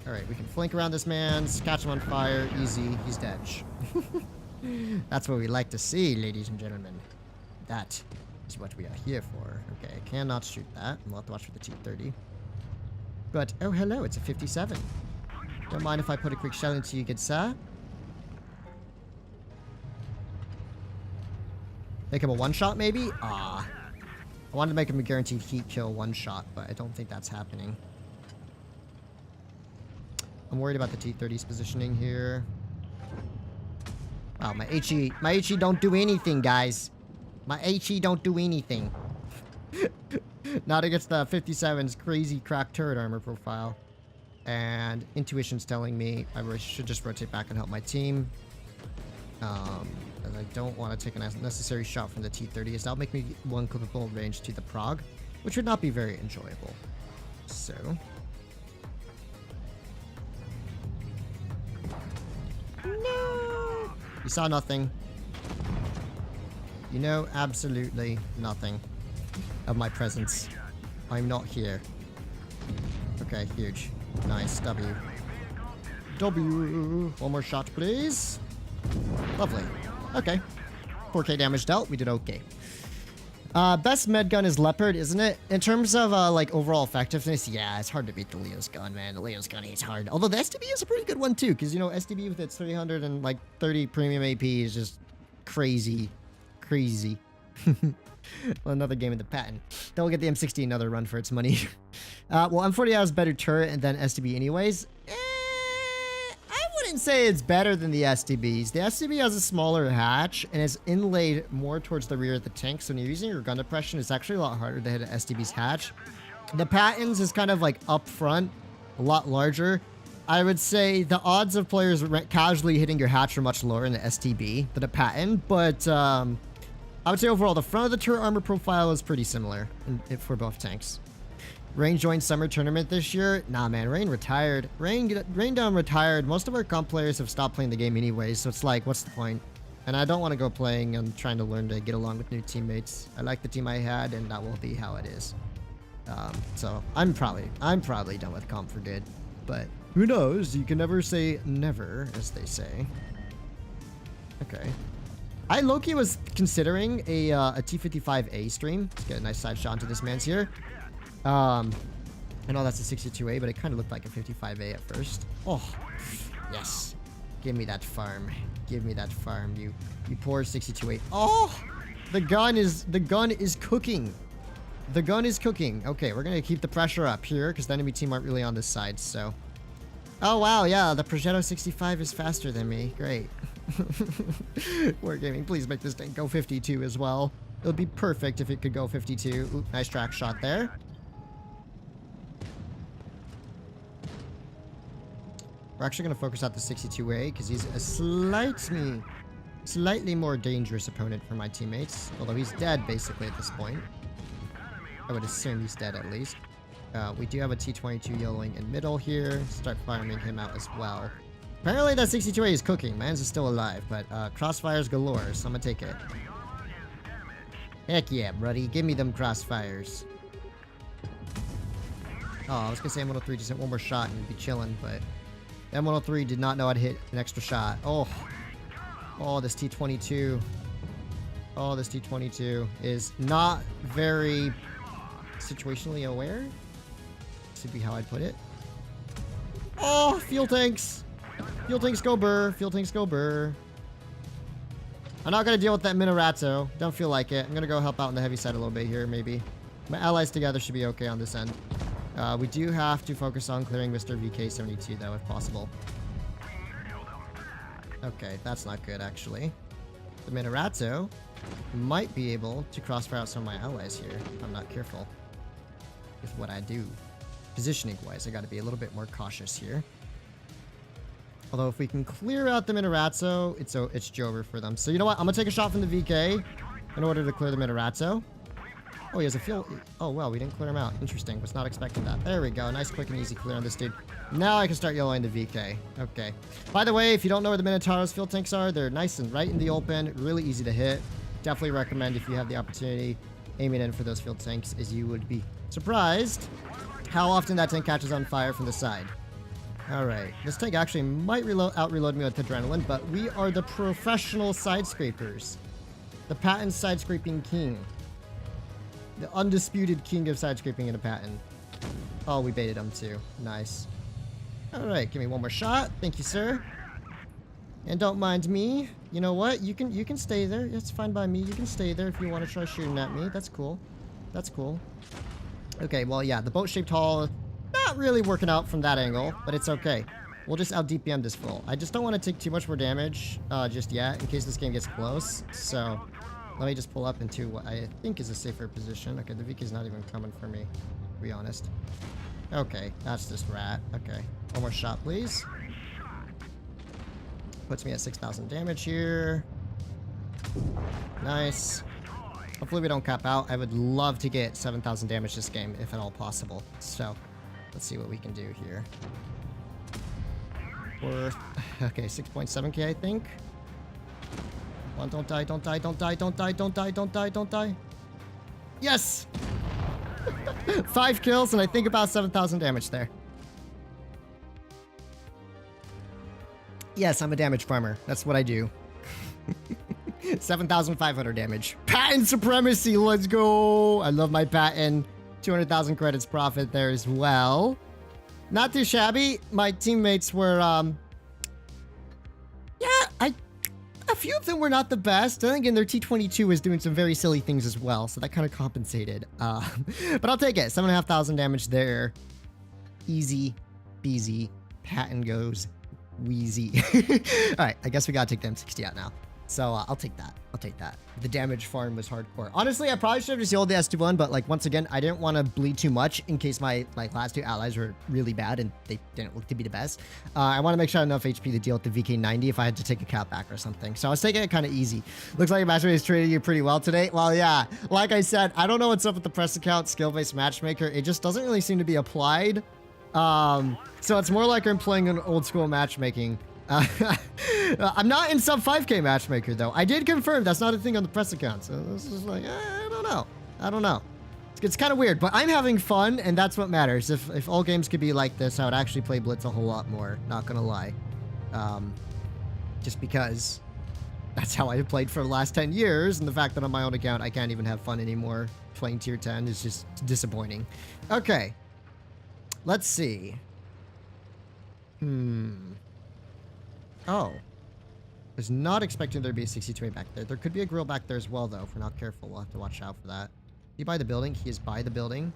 Alright, we can flank around this man, catch him on fire, easy, he's dead. That's what we like to see, ladies and gentlemen. That is what we are here for. Okay, I cannot shoot that. We'll have to watch for the T-30. But, oh hello, it's a 57. Don't mind if I put a quick shell into you, good sir. Make him a one-shot, maybe? Ah. I wanted to make him a guaranteed heat kill one-shot, but I don't think that's happening. I'm worried about the T-30's positioning here. Wow, my HE don't do anything, guys. My HE don't do anything. Not against the 57's crazy cracked turret armor profile. And intuition's telling me I should just rotate back and help my team. As I don't want to take an unnecessary shot from the T-30, as that'll make me one clippable range to the Prague, which would not be very enjoyable. So... No! You saw nothing. You know absolutely nothing of my presence. I'm not here. Okay, huge. Nice. W. W. One more shot, please. Lovely. Okay. 4k damage dealt. We did okay. Best med gun is Leopard, isn't it? In terms of, like, overall effectiveness, yeah, it's hard to beat the Leo's gun, man. The Leo's gun is hard. Although the STB is a pretty good one, too, because, you know, STB with its 330 premium AP is just crazy. Crazy. Well, another game in the Patton. Then we'll get the M60 another run for its money. Well, M48 has better turret than STB anyways. I wouldn't say it's better than the STBs. The STB has a smaller hatch and is inlaid more towards the rear of the tank. So when you're using your gun depression, it's actually a lot harder to hit an STB's hatch. The Patton's is kind of like up front, a lot larger. I would say the odds of players casually hitting your hatch are much lower in the STB than a Patton, but I would say overall the front of the turret armor profile is pretty similar for both tanks. Rain joined summer tournament this year. Nah, man, Rain retired. Rain down retired. Most of our comp players have stopped playing the game anyway, so it's like, what's the point? And I don't want to go playing and trying to learn to get along with new teammates. I like the team I had, and that will be how it is. So I'm probably done with comp for good, but who knows? You can never say never, as they say. Okay. I low-key was considering a T55A stream. Let's get a nice side shot into this man's here. I know that's a 62A, but it kind of looked like a 55A at first. Oh, yes. Give me that farm. Give me that farm, you poor 62A. Oh, the gun is cooking. The gun is cooking. Okay, we're gonna keep the pressure up here because the enemy team aren't really on this side. So, oh wow, yeah, the Progetto 65 is faster than me. Great. Wargaming, please make this tank go 52 as well. It would be perfect if it could go 52. Ooh, nice track shot there. We're actually going to focus out the 62A because he's a slightly more dangerous opponent for my teammates. Although he's dead basically at this point. I would assume he's dead at least. We do have a T22 yellowing in middle here. Start farming him out as well. Apparently that 62A is cooking. Man's is still alive, but crossfires galore, so I'm gonna take it. Heck yeah, buddy. Give me them crossfires. Oh, I was gonna say M103 just hit one more shot and we'd be chilling, but M103 did not know how to hit an extra shot. Oh, this T22. Oh, this T22 is not very situationally aware. This would be how I'd put it. Oh, fuel tanks. Fuel tanks go burr. Fuel tanks go burr. I'm not going to deal with that Minorato. Don't feel like it. I'm going to go help out on the heavy side a little bit here, maybe. My allies together should be okay on this end. We do have to focus on clearing Mr. VK72, though, if possible. Okay, that's not good, actually. The Minorato might be able to crossfire out some of my allies here if I'm not careful with what I do. Positioning-wise, I got to be a little bit more cautious here. Although if we can clear out the Minorato, it's Jover for them. So you know what? I'm going to take a shot from the VK in order to clear the Minorato. Oh, he has a fuel. Oh, well, we didn't clear him out. Interesting. Was not expecting that. There we go. Nice, quick, and easy clear on this dude. Now I can start yellowing the VK. Okay. By the way, if you don't know where the Minotauro's fuel tanks are, they're nice and right in the open. Really easy to hit. Definitely recommend if you have the opportunity, aiming in for those fuel tanks, as you would be surprised how often that tank catches on fire from the side. Alright, this tank actually might out-reload me with adrenaline, but we are the professional side scrapers. The Patton side scraping king. The undisputed king of side scraping in a Patton. Oh, we baited him too. Nice. Alright, give me one more shot. Thank you, sir. And don't mind me. You know what? You can stay there. It's fine by me. You can stay there if you want to try shooting at me. That's cool. That's cool. Okay, well, yeah, the boat-shaped hull, not really working out from that angle, but it's okay. We'll just out-DPM this full. I just don't want to take too much more damage just yet, in case this game gets close. So, let me just pull up into what I think is a safer position. Okay, the VK's not even coming for me, to be honest. Okay, that's this rat. Okay, one more shot, please. Puts me at 6,000 damage here. Nice. Hopefully we don't cap out. I would love to get 7,000 damage this game, if at all possible. So, let's see what we can do here. Okay, 6.7k, I think. Come on, don't die, don't die, don't die, don't die, don't die, don't die, don't die. Yes! 5 kills, and I think about 7,000 damage there. Yes, I'm a damage farmer. That's what I do. 7,500 damage. Patton supremacy, let's go. I love my Patton. 200,000 credits profit there as well. Not too shabby. My teammates were, a few of them were not the best. Then again, their T22 was doing some very silly things as well, so that kind of compensated. But I'll take it. 7,500 damage there. Easy peasy. Patton goes wheezy. All right, I guess we gotta take the M60 out now. So I'll take that. I'll take that. The damage farm was hardcore. Honestly, I probably should have just yelled the ST1, but like once again, I didn't want to bleed too much in case my last two allies were really bad and they didn't look to be the best. I want to make sure I have enough HP to deal with the VK90 if I had to take a cap back or something. So I was taking it kind of easy. Looks like your matchmaker is treating you pretty well today. Well, yeah, like I said, I don't know what's up with the press account skill-based matchmaker. It just doesn't really seem to be applied. So it's more like I'm playing an old school matchmaking. I'm not in sub 5k matchmaker though. I did confirm that's not a thing on the press account. So this is like, I don't know. It's kind of weird, but I'm having fun and that's what matters. If all games could be like this, I would actually play Blitz a whole lot more. Not gonna lie. Just because that's how I've played for the last 10 years. And the fact that on my own account, I can't even have fun anymore playing tier 10 is just disappointing. Okay. Let's see. Oh. Was not expecting there to be a 62A back there. There could be a grill back there as well, though. If we're not careful, we'll have to watch out for that. He by the building? He is by the building.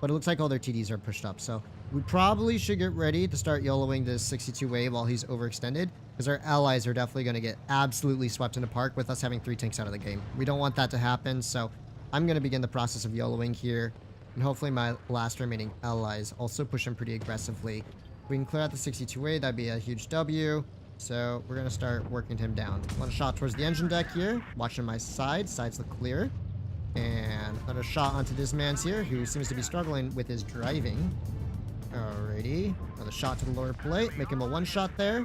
But it looks like all their TDs are pushed up. So we probably should get ready to start YOLOing this 62A while he's overextended. Because our allies are definitely going to get absolutely swept in the park with us having 3 tanks out of the game. We don't want that to happen. So I'm going to begin the process of YOLOing here. And hopefully my last remaining allies also push him pretty aggressively. If we can clear out the 62A, that'd be a huge W. So we're going to start working him down. One shot towards the engine deck here. Watching my side. Sides look clear. And another shot onto this man's here, who seems to be struggling with his driving. Alrighty. Another shot to the lower plate. Make him a one shot there.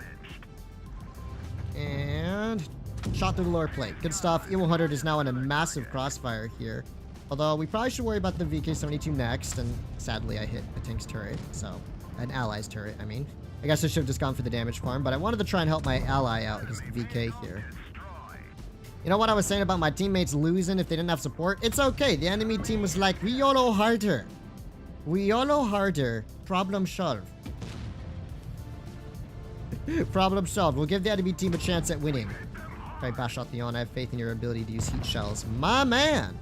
And shot through the lower plate. Good stuff. E100 is now in a massive crossfire here. Although we probably should worry about the VK72 next. And sadly, I hit a tank's turret. So, an ally's turret, I mean. I guess I should have just gone for the damage farm, but I wanted to try and help my ally out against the VK here. You know what I was saying about my teammates losing if they didn't have support? It's okay. The enemy team was like, we YOLO harder. We YOLO harder. Problem solved. Problem solved. We'll give the enemy team a chance at winning. Alright, Bash out Theon. I have faith in your ability to use heat shells. My man!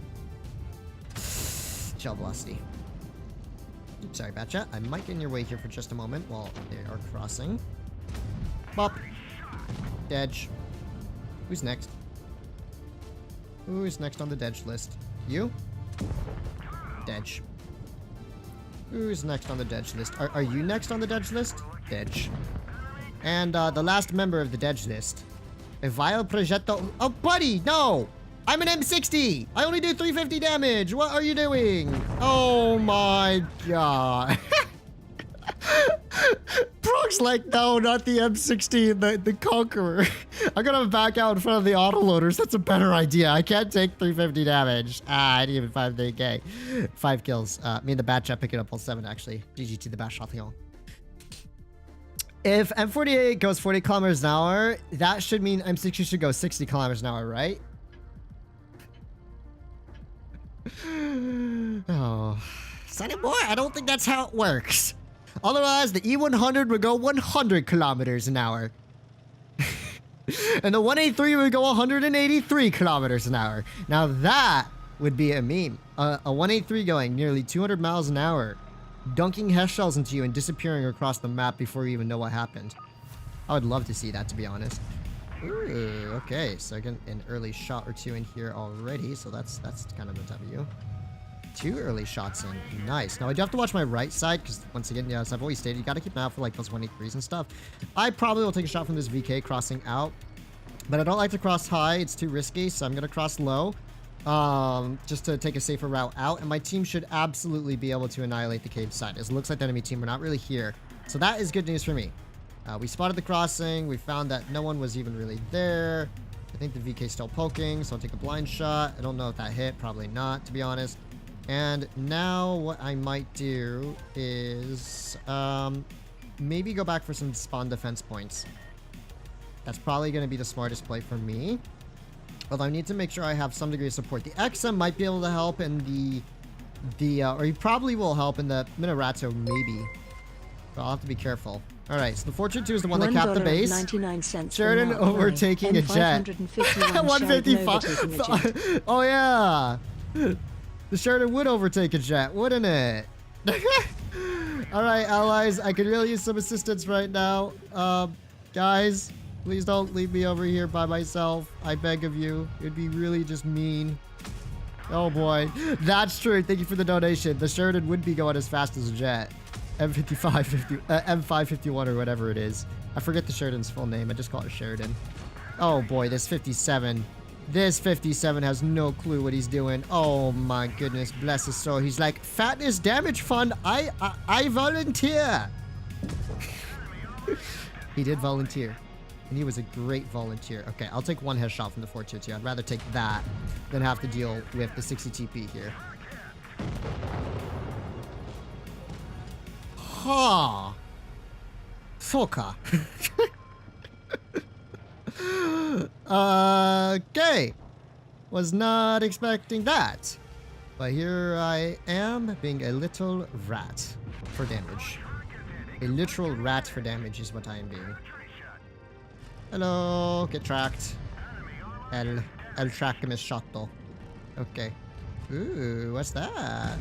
Shell velocity. Oops, sorry, Batchat. I might get in your way here for just a moment while they are crossing. Bop. Dedge. Who's next? Who's next on the Dedge list? You? Dedge. Who's next on the Dedge list? Are you next on the Dedge list? Dedge. And the last member of the Dedge list. Evile Progetto. Oh, buddy, no! I'm an M60! I only do 350 damage! What are you doing? Oh my god. Brock's like, no, not the M60, the Conqueror. I'm gonna back out in front of the autoloaders. That's a better idea. I can't take 350 damage. I didn't even 5k. 5 kills. Me and the Batchat pick it up all 7, actually. GG to the Bash Chatillon. If M48 goes 40 kilometers an hour, that should mean M60 should go 60 kilometers an hour, right? Oh, Sonny boy, I don't think that's how it works. Otherwise, the E100 would go 100 kilometers an hour. And the 183 would go 183 kilometers an hour. Now that would be a meme. A 183 going nearly 200 miles an hour, dunking HES shells into you and disappearing across the map before you even know what happened. I would love to see that, to be honest. Ooh, okay, so I get an early shot or 2 in here already, so that's kind of a W. 2 early shots in. Nice. Now, I do have to watch my right side, because once again, yeah, as I've always stated, you got to keep an eye out for like those 183s and stuff. I probably will take a shot from this VK crossing out, but I don't like to cross high. It's too risky, so I'm going to cross low, just to take a safer route out, and my team should absolutely be able to annihilate the cave side, as it looks like the enemy team are not really here. So that is good news for me. We spotted the crossing. We found that no one was even really there. I think the VK is still poking, so I'll take a blind shot. I don't know if that hit. Probably not, to be honest. And now what I might do is maybe go back for some spawn defense points. That's probably going to be the smartest play for me. Although I need to make sure I have some degree of support. The XM might be able to help in or he probably will help in the Minorato, maybe. But I'll have to be careful. All right, so the Fortune 2 is the one that capped the base. 99 cents. Sheridan overtaking a jet. 155. Oh yeah, the Sheridan would overtake a jet, wouldn't it? All right, allies, I could really use some assistance right now. Guys, please don't leave me over here by myself. I beg of you. It'd be really just mean. Oh boy, that's true. Thank you for the donation. The Sheridan would be going as fast as a jet. M551 or whatever it is. I forget the Sheridan's full name. I just call it Sheridan. Oh boy, this 57. This 57 has no clue what he's doing. Oh my goodness, bless his soul. He's like, Fatness Damage Fund, I volunteer. He did volunteer. And he was a great volunteer. Okay, I'll take one headshot from the 422. I'd rather take that than have to deal with the 60 TP here. Ha! Soka. Okay. Was not expecting that. But here I am being a little rat for damage. A literal rat for damage is what I am being. Hello, get tracked. El trackimus shotto. Okay. Ooh, what's that?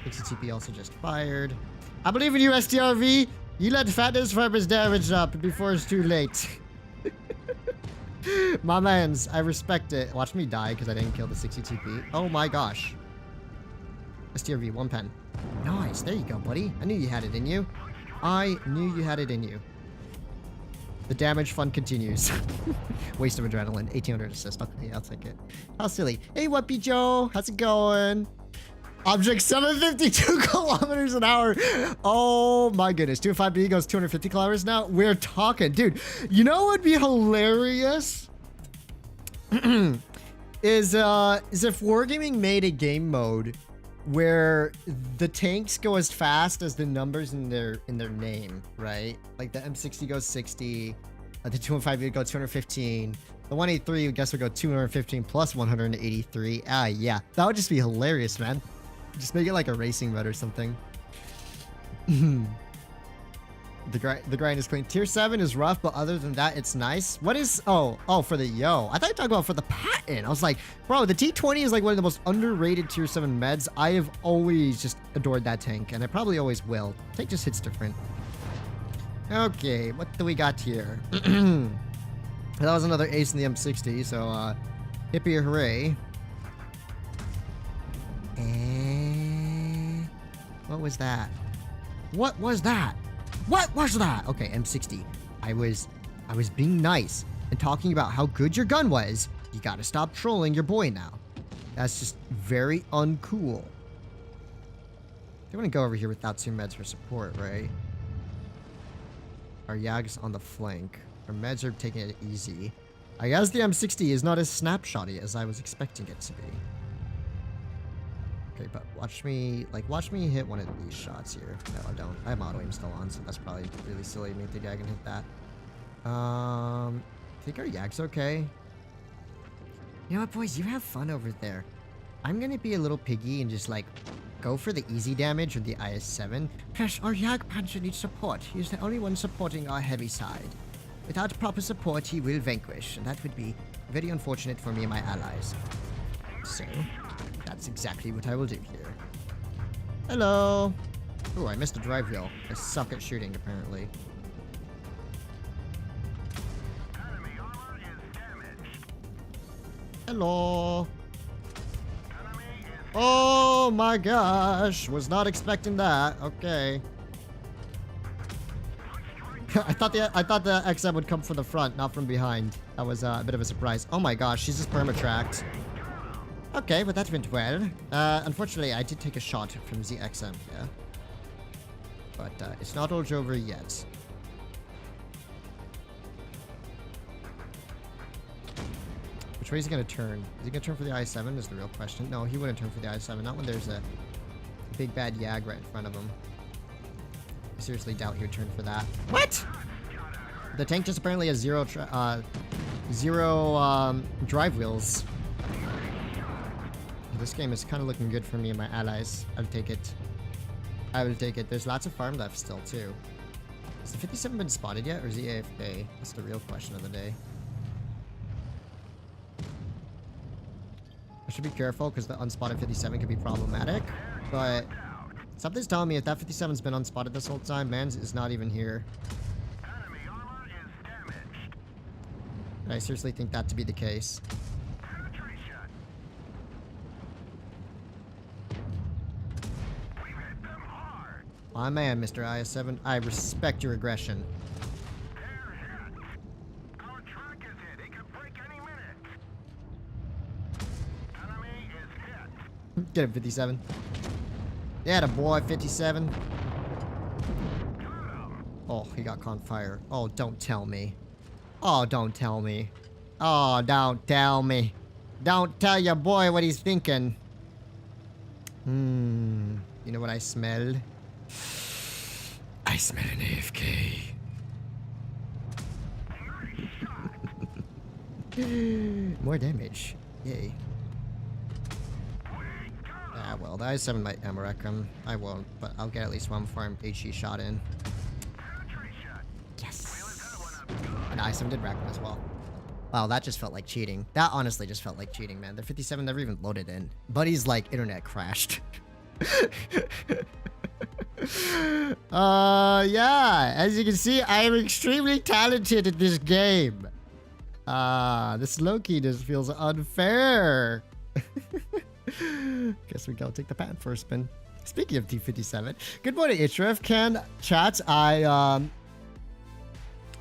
60 TP also just fired. I believe in you, STRV. You let Fatness farm his damage up before it's too late. My mans, I respect it. Watch me die because I didn't kill the 60 TP. Oh my gosh. STRV, 1 pen. Nice, there you go, buddy. I knew you had it in you. I knew you had it in you. The damage fund continues. Waste of adrenaline. 1800 assist. Okay, I'll take it. How silly. Hey, Whoopie Joe. How's it going? Object 752 kilometers an hour. Oh my goodness. 205B goes 250 kilometers now. We're talking. Dude, you know what would be hilarious? is if Wargaming made a game mode where the tanks go as fast as the numbers in their name, right? Like the M60 goes 60, the 215 would go 215, the 183 I guess would go 215 plus 183. Ah, yeah, that would just be hilarious, man. Just make it like a racing mode or something. The grind is clean. Tier 7 is rough, but other than that, it's nice. What is... Oh, for the Yo. I thought you were talking about for the Patton. I was like, bro, the T20 is like one of the most underrated Tier 7 meds. I have always just adored that tank, and I probably always will. Tank just hits different. Okay, what do we got here? That was another ace in the M60, so, hippie hooray. And... What was that? What was that? What was that? Okay, M60. I was being nice and talking about how good your gun was. You gotta stop trolling your boy now. That's just very uncool. They want to go over here without 2 meds for support, right? Our Yag's on the flank. Our meds are taking it easy. I guess the M60 is not as snapshotty as I was expecting it to be. Okay, but watch me hit one of these shots here. No, I don't. I have auto aim still on, so that's probably really silly of me to think I can hit that. I think our Yag's okay. You know what, boys? You have fun over there. I'm gonna be a little piggy and just, like, go for the easy damage with the IS-7. Plus, our Yag Panzer needs support. He's the only one supporting our heavy side. Without proper support, he will vanquish, and that would be very unfortunate for me and my allies. So... that's exactly what I will do here. Hello. Oh, I missed a drive wheel. I suck at shooting, apparently. Hello. Oh my gosh. Was not expecting that. Okay. I thought the XM would come from the front, not from behind. That was a bit of a surprise. Oh my gosh, she's just perma-tracked. Okay, but that went well. Unfortunately, I did take a shot from the XM here. But it's not all over yet. Which way is he going to turn? Is he going to turn for the I-7 is the real question. No, he wouldn't turn for the I-7. Not when there's a big bad Yag right in front of him. I seriously doubt he would turn for that. What? The tank just apparently has zero 0 drive wheels. This game is kind of looking good for me and my allies. I'll take it. I will take it. There's lots of farm left still, too. Has the 57 been spotted yet, or is he AFK? That's the real question of the day. I should be careful, because the unspotted 57 could be problematic. But something's telling me if that 57's been unspotted this whole time, Mans is not even here. And I seriously think that to be the case. My man, Mr. IS-7, I respect your aggression. Our track is hit. It could break any minute. Enemy is hit. Get him, 57. Yeah, the boy, 57. Oh, he got caught on fire. Oh, don't tell me. Oh, don't tell me. Oh, don't tell me. Don't tell your boy what he's thinking. You know what I smelled? I smell an AFK. More damage. Yay. Ah, well, the IS-7 might ammo wreck him. I won't, but I'll get at least one farm HE shot in. Yes. And the IS-7 did wreck him as well. Wow, that just felt like cheating. That honestly just felt like cheating, man. The 57 never even loaded in. Buddy's like, internet crashed. Yeah, as you can see, I am extremely talented at this game. This low-key just feels unfair. Guess we gotta take the Patton for a spin. Speaking of T57, good morning, HRF. Can chat?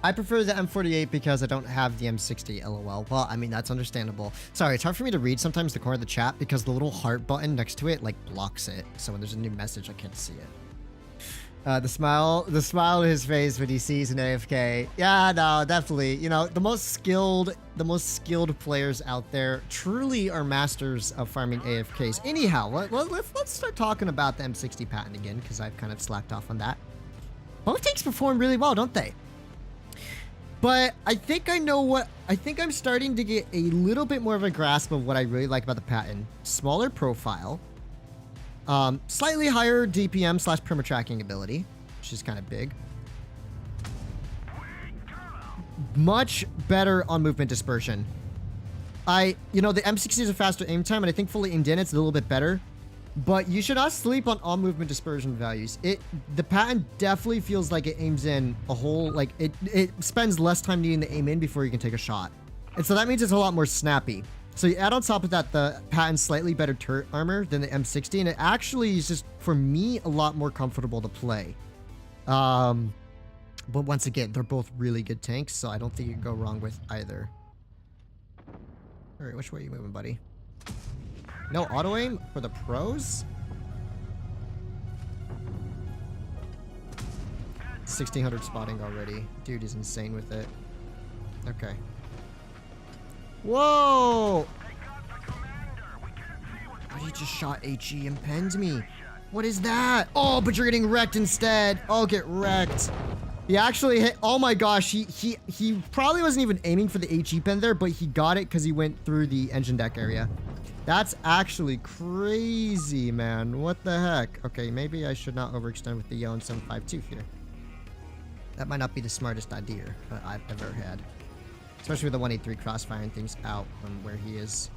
I prefer the M48 because I don't have the M60, lol. Well, I mean, that's understandable. Sorry, it's hard for me to read sometimes the corner of the chat because the little heart button next to it, like, blocks it. So when there's a new message, I can't see it. The smile on his face when he sees an AFK. Yeah, no, definitely. You know, the most skilled players out there truly are masters of farming AFKs. Anyhow, let's start talking about the M60 Patton again, because I've kind of slacked off on that. Both tanks perform really well, don't they? But I think I'm starting to get a little bit more of a grasp of what I really like about the Patton. Smaller profile. Slightly higher DPM / perma tracking ability, which is kind of big. Much better on movement dispersion. You know, the M60 is a faster aim time, and I think fully aimed in, it's a little bit better. But you should not sleep on all movement dispersion values. The Patton definitely feels like it aims in a whole, like, it spends less time needing to aim in before you can take a shot. And so that means it's a lot more snappy. So you add on top of that the Patton's slightly better turret armor than the M60, and it actually is just, for me, a lot more comfortable to play. But once again, they're both really good tanks, so I don't think you can go wrong with either. Alright, which way are you moving, buddy? No auto aim for the pros? 1600 spotting already. Dude is insane with it. Okay. Whoa! Oh, he just shot HE and penned me. What is that? Oh, but you're getting wrecked instead. Oh, get wrecked. He actually hit. Oh my gosh. He probably wasn't even aiming for the HE pen there, but he got it because he went through the engine deck area. That's actually crazy, man. What the heck? Okay, maybe I should not overextend with the Yon 752 here. That might not be the smartest idea I've ever had. Especially with the 183 crossfiring things out from where he is.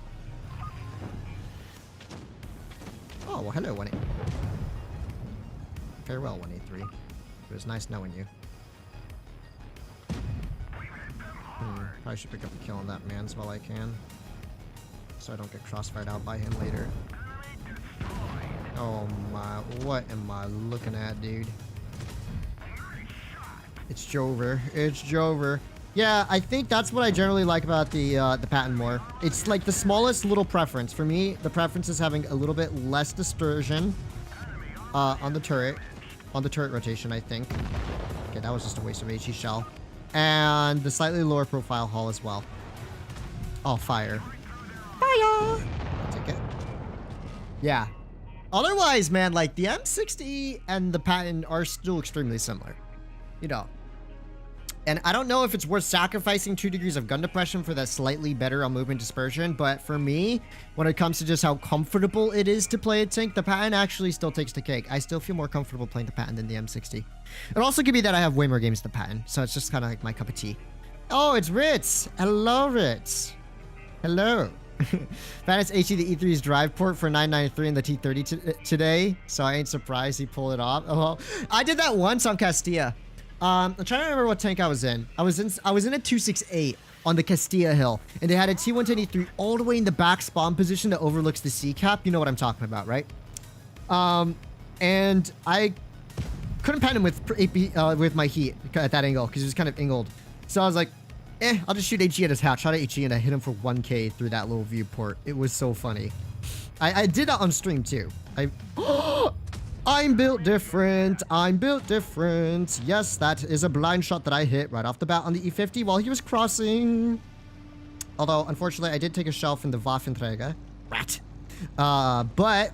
Oh, well, hello, 183. Farewell, 183. It was nice knowing you. Probably should pick up a kill on that man's while I can. So I don't get crossfired out by him later. Oh my, what am I looking at, dude? It's Jover. It's Jover. Yeah, I think that's what I generally like about the Patton more. It's like the smallest little preference. For me, the preference is having a little bit less dispersion on the turret rotation, I think. Okay, that was just a waste of HE shell. And the slightly lower profile hull as well. Oh, fire. Fire! I'll take it. Yeah. Otherwise, man, like the M60 and the Patton are still extremely similar. You know. And I don't know if it's worth sacrificing 2 degrees of gun depression for that slightly better on movement dispersion, but for me, when it comes to just how comfortable it is to play a tank, the Patton actually still takes the cake. I still feel more comfortable playing the Patton than the M60. It also could be that I have way more games than the Patton, so it's just kind of like my cup of tea. Oh, it's Ritz. Hello, Ritz. Hello. Fatness HE the E3's drive port for 993 in the T30 today, so I ain't surprised he pulled it off. Oh, well, I did that once on Castilla. I'm trying to remember what tank I was in. I was in a 268 on the Castilla hill, and they had a T123 all the way in the back spawn position that overlooks the sea cap. You know what I'm talking about, right? And I couldn't pen him with my heat at that angle because he was kind of angled. So I was like, I'll just shoot HE at his hatch. Shot at HE and I hit him for 1K through that little viewport. It was so funny. I did that on stream too. I'm built different. I'm built different. Yes, that is a blind shot that I hit right off the bat on the E50 while he was crossing. Although, unfortunately, I did take a shelf in the Waffenträger. Rat. But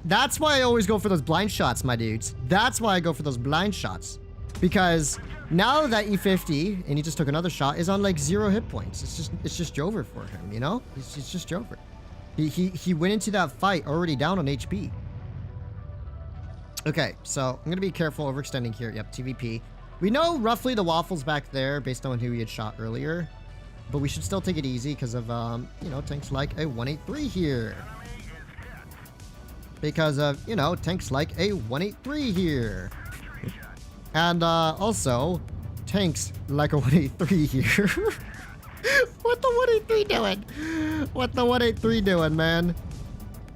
that's why I always go for those blind shots, my dudes. That's why I go for those blind shots. Because now that E50, and he just took another shot, is on like 0 hit points. It's just Jover for him, you know? It's just Jover. He went into that fight already down on HP. Okay, so I'm gonna be careful overextending here. Yep, TVP. We know roughly the waffle's back there based on who he had shot earlier, but we should still take it easy because of you know, tanks like a 183 here. Because of, you know, tanks like a 183 here. And also tanks like a 183 here. What the 183 doing? What the 183 doing, man?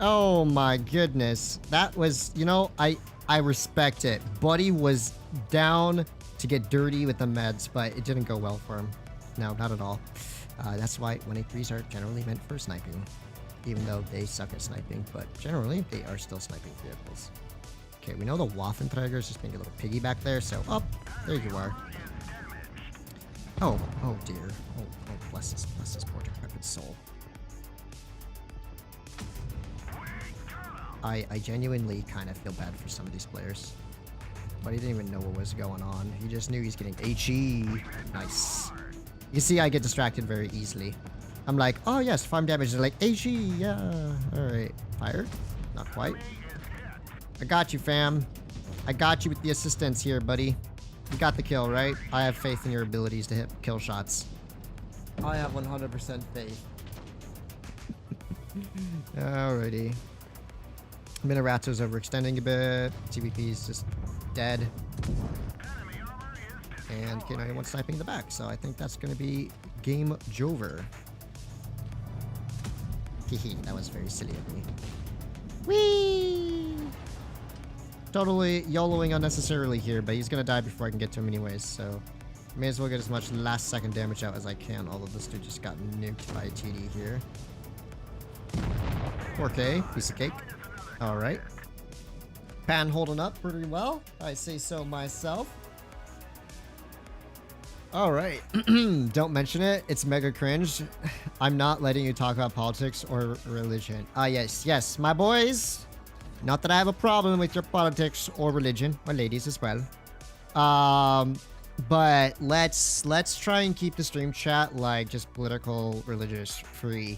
Oh my goodness. That was, you know, I respect it. Buddy was down to get dirty with the meds, but it didn't go well for him. No, not at all. That's why 183s are generally meant for sniping. Even though they suck at sniping, but generally they are still sniping vehicles. Okay, we know the Waffenträger is just being a little piggy back there, so there you are. Oh dear. Oh, bless his poor decrepit soul. I genuinely kind of feel bad for some of these players. But he didn't even know what was going on. He just knew he's getting HE. Nice. You see, I get distracted very easily. I'm like, oh yes, farm damage. They're like, HE, yeah. Alright. Fire? Not quite. I got you, fam. I got you with the assistance here, buddy. You got the kill, right? I have faith in your abilities to hit kill shots. I have 100% faith. Alrighty. Minaratto's overextending a bit. TVP is just dead. And K91 sniping in the back. So I think that's going to be game Jover. Hehe, that was very silly of me. Whee! Totally YOLOing unnecessarily here, but he's going to die before I can get to him anyways. So may as well get as much last second damage out as I can. Although this dude just got nuked by a TD here. 4K, piece of cake. Alright. Pan holding up pretty well. I say so myself. Alright. Don't mention it. It's mega cringe. I'm not letting you talk about politics or religion. Yes, my boys. Not that I have a problem with your politics or religion, or ladies as well. But let's try and keep the stream chat like just political, religious free.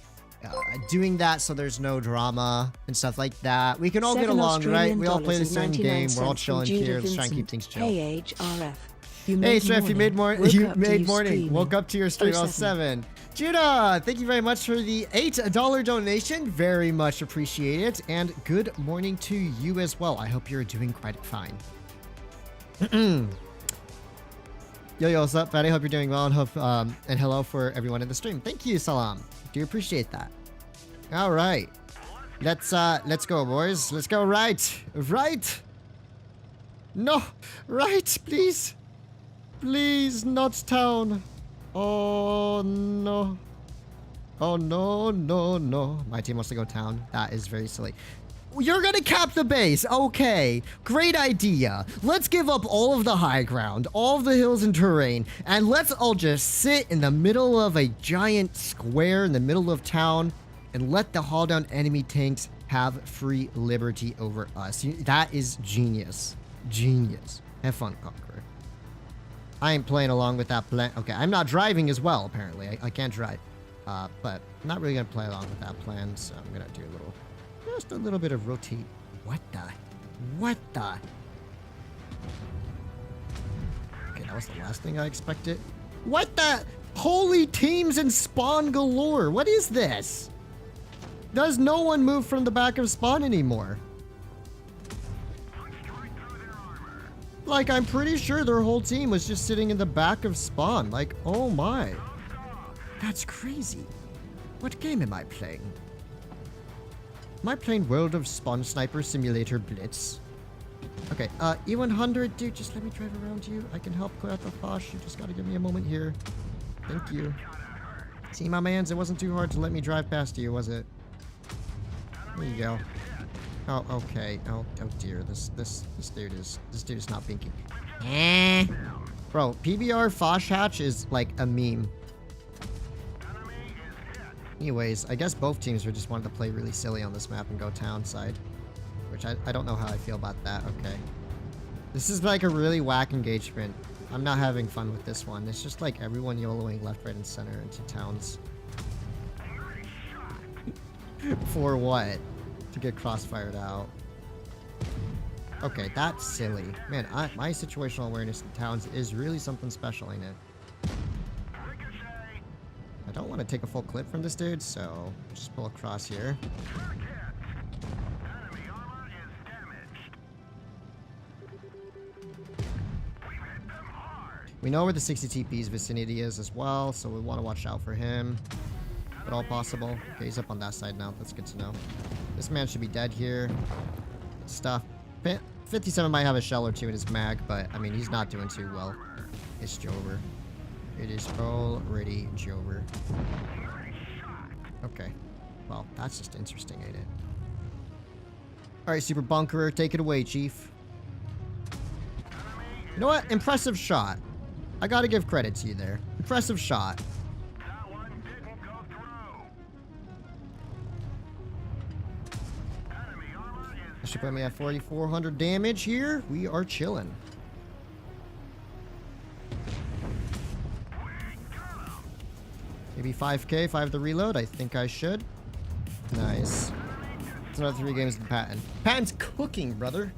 Doing that so there's no drama and stuff like that. We can all get along, right? We all play the same game. We're all chilling here. Let's try and keep things chill. Hey, HRF. Hey, Trev, you made morning. Woke up to your stream 07. Judah, thank you very much for the $8 donation. Very much appreciate it. And good morning to you as well. I hope you're doing quite fine. Yo, what's up, Fatty? Hope you're doing well, and hope and hello for everyone in the stream. Thank you, Salam. Do appreciate that. All right, let's go, boys. Let's go. Right. No, right, please, not town. Oh no. Oh no. My team wants to go town. That is very silly. You're gonna cap the base. Okay, great idea. Let's give up all of the high ground, all of the hills and terrain, and let's all just sit in the middle of a giant square in the middle of town and let the haul down enemy tanks have free liberty over us. That is genius. Have fun, Conqueror. I ain't playing along with that plan. Okay, I'm not driving as well, apparently. I can't drive. But I'm not really going to play along with that plan, so I'm going to do just a little bit of rotate. What the? Okay, that was the last thing I expected. What the? Holy teams and spawn galore. What is this? Does no one move from the back of spawn anymore? Like, I'm pretty sure their whole team was just sitting in the back of spawn. Like, oh my. That's crazy. What game am I playing? Am I playing World of Spawn Sniper Simulator Blitz? Okay, E100, dude, just let me drive around you. I can help clear out the Fosh. You just gotta give me a moment here. Thank you. See, my mans, it wasn't too hard to let me drive past you, was it? There you go. Oh, okay. Oh dear. This dude is not pinky. Bro, PBR Fosh Hatch is like a meme. Anyways, I guess both teams were just wanted to play really silly on this map and go town side. Which I don't know how I feel about that. Okay. This is like a really whack engagement. I'm not having fun with this one. It's just like everyone YOLOing left, right, and center into towns. For what? To get crossfired out. Okay, that's silly. Man, my situational awareness in towns is really something special, ain't it? I don't want to take a full clip from this dude, so just pull across here. We know where the 60 TP's vicinity is as well, so we want to watch out for him. If at all possible. Okay, he's up on that side now. That's good to know. This man should be dead here. Good stuff. 57 might have a shell or two in his mag, but I mean, he's not doing too well. It's Jover. It is already Jover. Okay. Well, that's just interesting, ain't it? Alright, Super Bunkerer, take it away, Chief. You know what? Impressive shot. I gotta give credit to you there. Impressive shot. That one didn't go through. Enemy armor is That should put me at 4,400 damage here. We are chilling. Maybe 5k if I have the reload. I think I should. Nice. It's another 3 games to Patton. Patton's cooking, brother.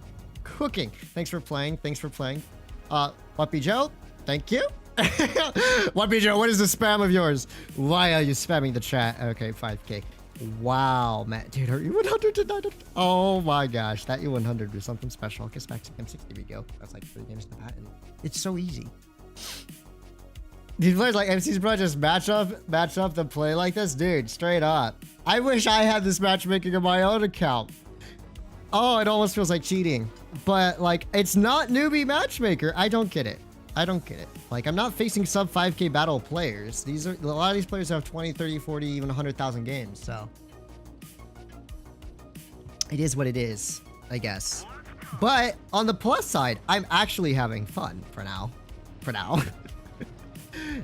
Cooking. Thanks for playing. Thanks for playing. WoT Joe, thank you. WoT Joe, what is the spam of yours? Why are you spamming the chat? Okay, 5k. Wow, man. Dude, are you 100 to 900? Oh my gosh. That U100 was something special. Guess back to M60 we go. That's like 3 games to Patton. It's so easy. These players like MC's bro just match up the play like this? Dude, straight up. I wish I had this matchmaking on my own account. Oh, it almost feels like cheating. But like, it's not newbie matchmaker. I don't get it. I don't get it. Like, I'm not facing sub 5k battle players. These are a lot of these players have 20, 30, 40, even 100,000 games. So it is what it is, I guess. But on the plus side, I'm actually having fun for now. For now.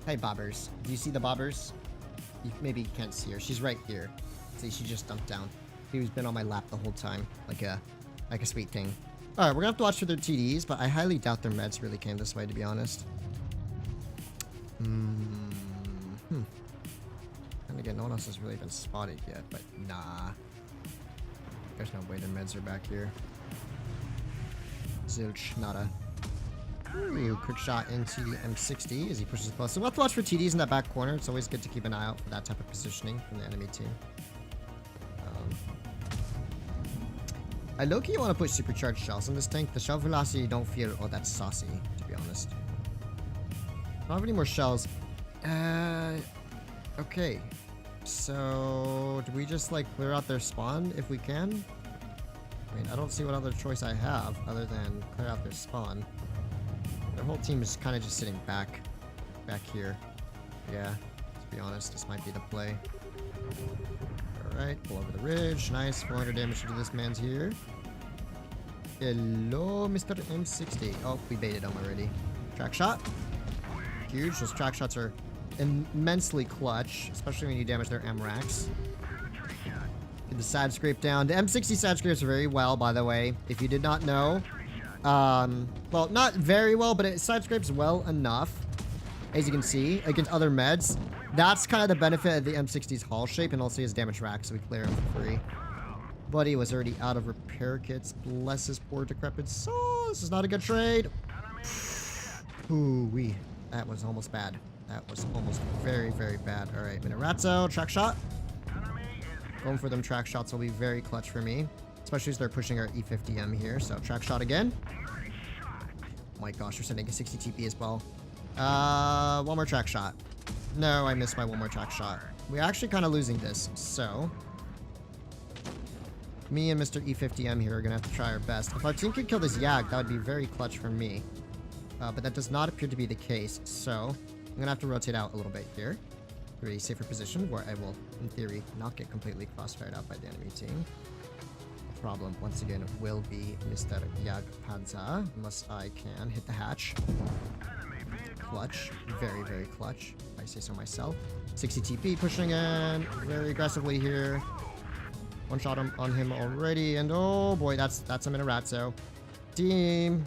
Hey, bobbers. Do you see the bobbers? Maybe you can't see her. She's right here. See, she just dumped down. She's been on my lap the whole time, like a sweet thing. All right, we're gonna have to watch for their TDs, but I highly doubt their meds really came this way, to be honest. And again, no one else has really been spotted yet, but nah. There's no way their meds are back here. Zilch, nada. Ooh, quick shot into the M60 as he pushes close. So we'll have to watch for TDs in that back corner. It's always good to keep an eye out for that type of positioning from the enemy team. I low-key want to put supercharged shells in this tank. The shell velocity don't feel all that saucy, to be honest. I don't have any more shells. Okay. So, do we just, like, clear out their spawn if we can? I mean, I don't see what other choice I have other than clear out their spawn. Their whole team is kind of just sitting back here. Yeah, to be honest, this might be the play. Alright, pull over the ridge. Nice, 400 damage to this man's here. Hello, Mr. M60. Oh, we baited him already. Track shot. Huge. Those track shots are immensely clutch, especially when you damage their M-racks. Get the side scrape down. The M60 side scrapes very well, by the way. If you did not know, Well, not very well, but it side scrapes well enough, as you can see, against other meds. That's kind of the benefit of the M60's hull shape, and also his damage rack, so we clear him for free. Buddy was already out of repair kits. Bless his poor decrepit soul. This is not a good trade. Ooh-wee. That was almost bad. That was almost very, very bad. All right, Minorazzo, track shot. Going for them track shots will be very clutch for me, especially as they're pushing our E50M here. So track shot again. Oh my gosh, we're sending a 60 TP as well. One more track shot. No, I missed my one more track shot. We're actually kind of losing this, so me and Mr. E50M here are gonna have to try our best. If our team could kill this Yag, that would be very clutch for me. But that does not appear to be the case, so I'm gonna have to rotate out a little bit here to a safer position where I will, in theory, not get completely crossfired out by the enemy team. The problem, once again, will be Mr. Yag Panza, unless I can hit the hatch. Clutch. Very, very clutch, if I say so myself. 60 TP pushing in very aggressively here. One shot on him already, and oh boy, that's a Minorazzo. Team.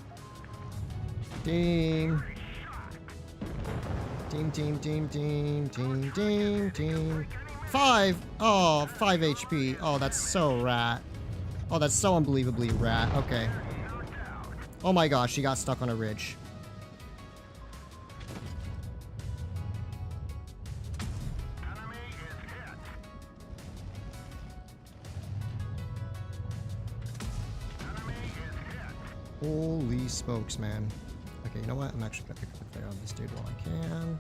5! Oh, 5 HP. Oh, that's so rat. Oh, that's so unbelievably rat. Okay. Oh my gosh, he got stuck on a ridge. Holy smokes, man. Okay, you know what? I'm actually gonna pick up the clear on this dude while I can.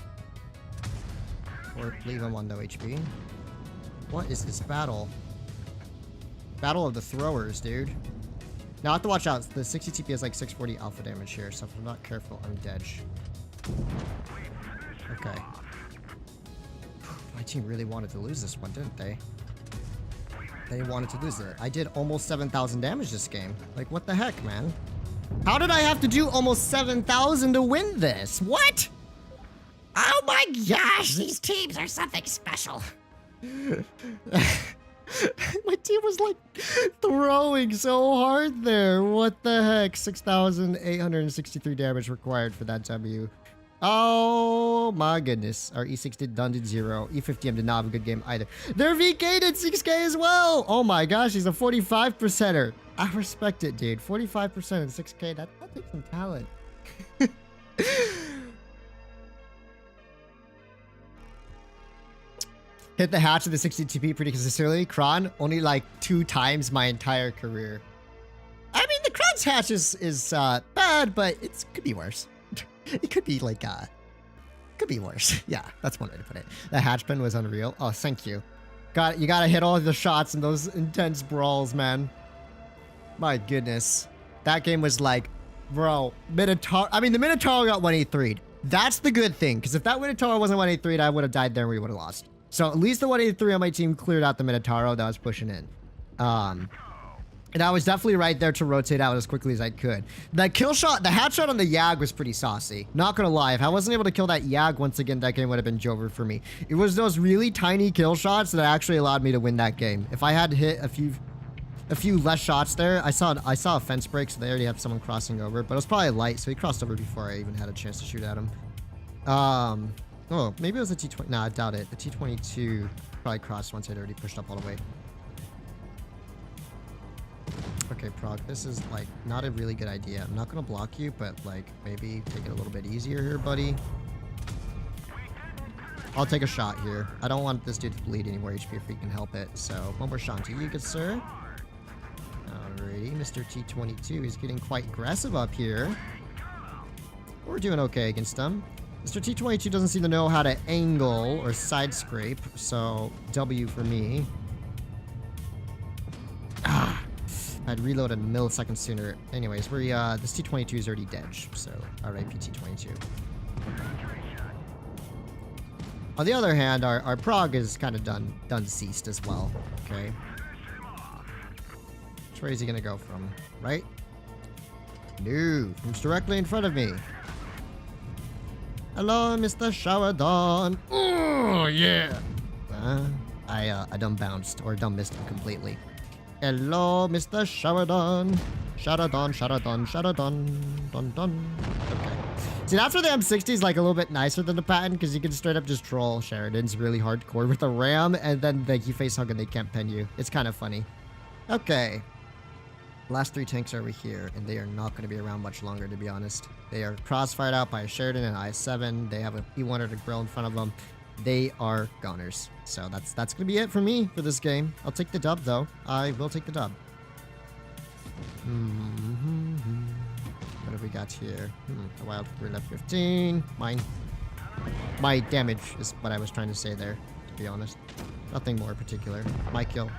Or leave him on no HP. What is this battle? Battle of the throwers, dude. Now I have to watch out. The 60 TP has like 640 alpha damage here, so if I'm not careful, I'm dead. Okay. My team really wanted to lose this one, didn't they? They wanted to lose it. I did almost 7,000 damage this game. Like, what the heck, man? How did I have to do almost 7,000 to win this? What? Oh my gosh, these teams are something special. My team was like throwing so hard there. What the heck? 6,863 damage required for that W. Oh my goodness. Our E60 done did 0. E50M did not have a good game either. Their VK did 6K as well. Oh my gosh, he's a 45%er. I respect it, dude. 45% and 6K, that takes some talent. Hit the hatch of the 60 TP pretty consistently. Kron, only like 2 times my entire career. I mean, the Kron's hatch is bad, but it could be worse. It could be like, could be worse. Yeah, that's one way to put it. The hatch pin was unreal. Oh, thank you. You gotta hit all the shots in those intense brawls, man. My goodness. That game was like, bro, Minotaur. I mean, the Minotaur got 183'd. That's the good thing, because if that Minotaur wasn't 183'd, I would have died there and we would have lost. So at least the 183 on my team cleared out the Minotauro that was pushing in. And I was definitely right there to rotate out as quickly as I could. The kill shot, the hatch shot on the Yag was pretty saucy. Not gonna lie, if I wasn't able to kill that Yag once again, that game would have been over for me. It was those really tiny kill shots that actually allowed me to win that game. If I had to hit a few less shots there, I saw a fence break, so they already have someone crossing over, but it was probably light, so he crossed over before I even had a chance to shoot at him. Oh, maybe it was a T20. Nah, I doubt it. The T22 probably crossed once I'd already pushed up all the way. Okay, Prog, this is, like, not a really good idea. I'm not gonna block you, but, like, maybe take it a little bit easier here, buddy. I'll take a shot here. I don't want this dude to bleed any more HP if we can help it, so one more shot to you, good sir. Alrighty, Mr. T22 is getting quite aggressive up here. We're doing okay against him. Mr. T22 doesn't seem to know how to angle or side scrape, so W for me. I'd reloaded a millisecond sooner. Anyways, this T22 is already dead, so RIP T22. On the other hand, our Prog is kind of done ceased as well. Okay. Which way is he gonna go from? Right? No, he's directly in front of me. Hello, Mr. Shower Dawn. Oh yeah. I done bounced or done missed him completely. Hello, Mr. Shower Dawn. Shadowdon, Shadowdon, Shadowdon, dun dun. Okay. See, that's where the M60 is like a little bit nicer than the Patton, because you can straight up just troll Sheridan's really hardcore with the ram, and then like you face hug and they can't pen you. It's kind of funny. Okay. Last 3 tanks are over here, and they are not going to be around much longer, to be honest. They are crossfired out by a Sheridan and I7. They have a E100 grill in front of them. They are goners. So that's going to be it for me for this game. I'll take the dub, though. I will take the dub. What have we got here? A wild 3 Mine. My damage is what I was trying to say there, to be honest. Nothing more particular. My kill.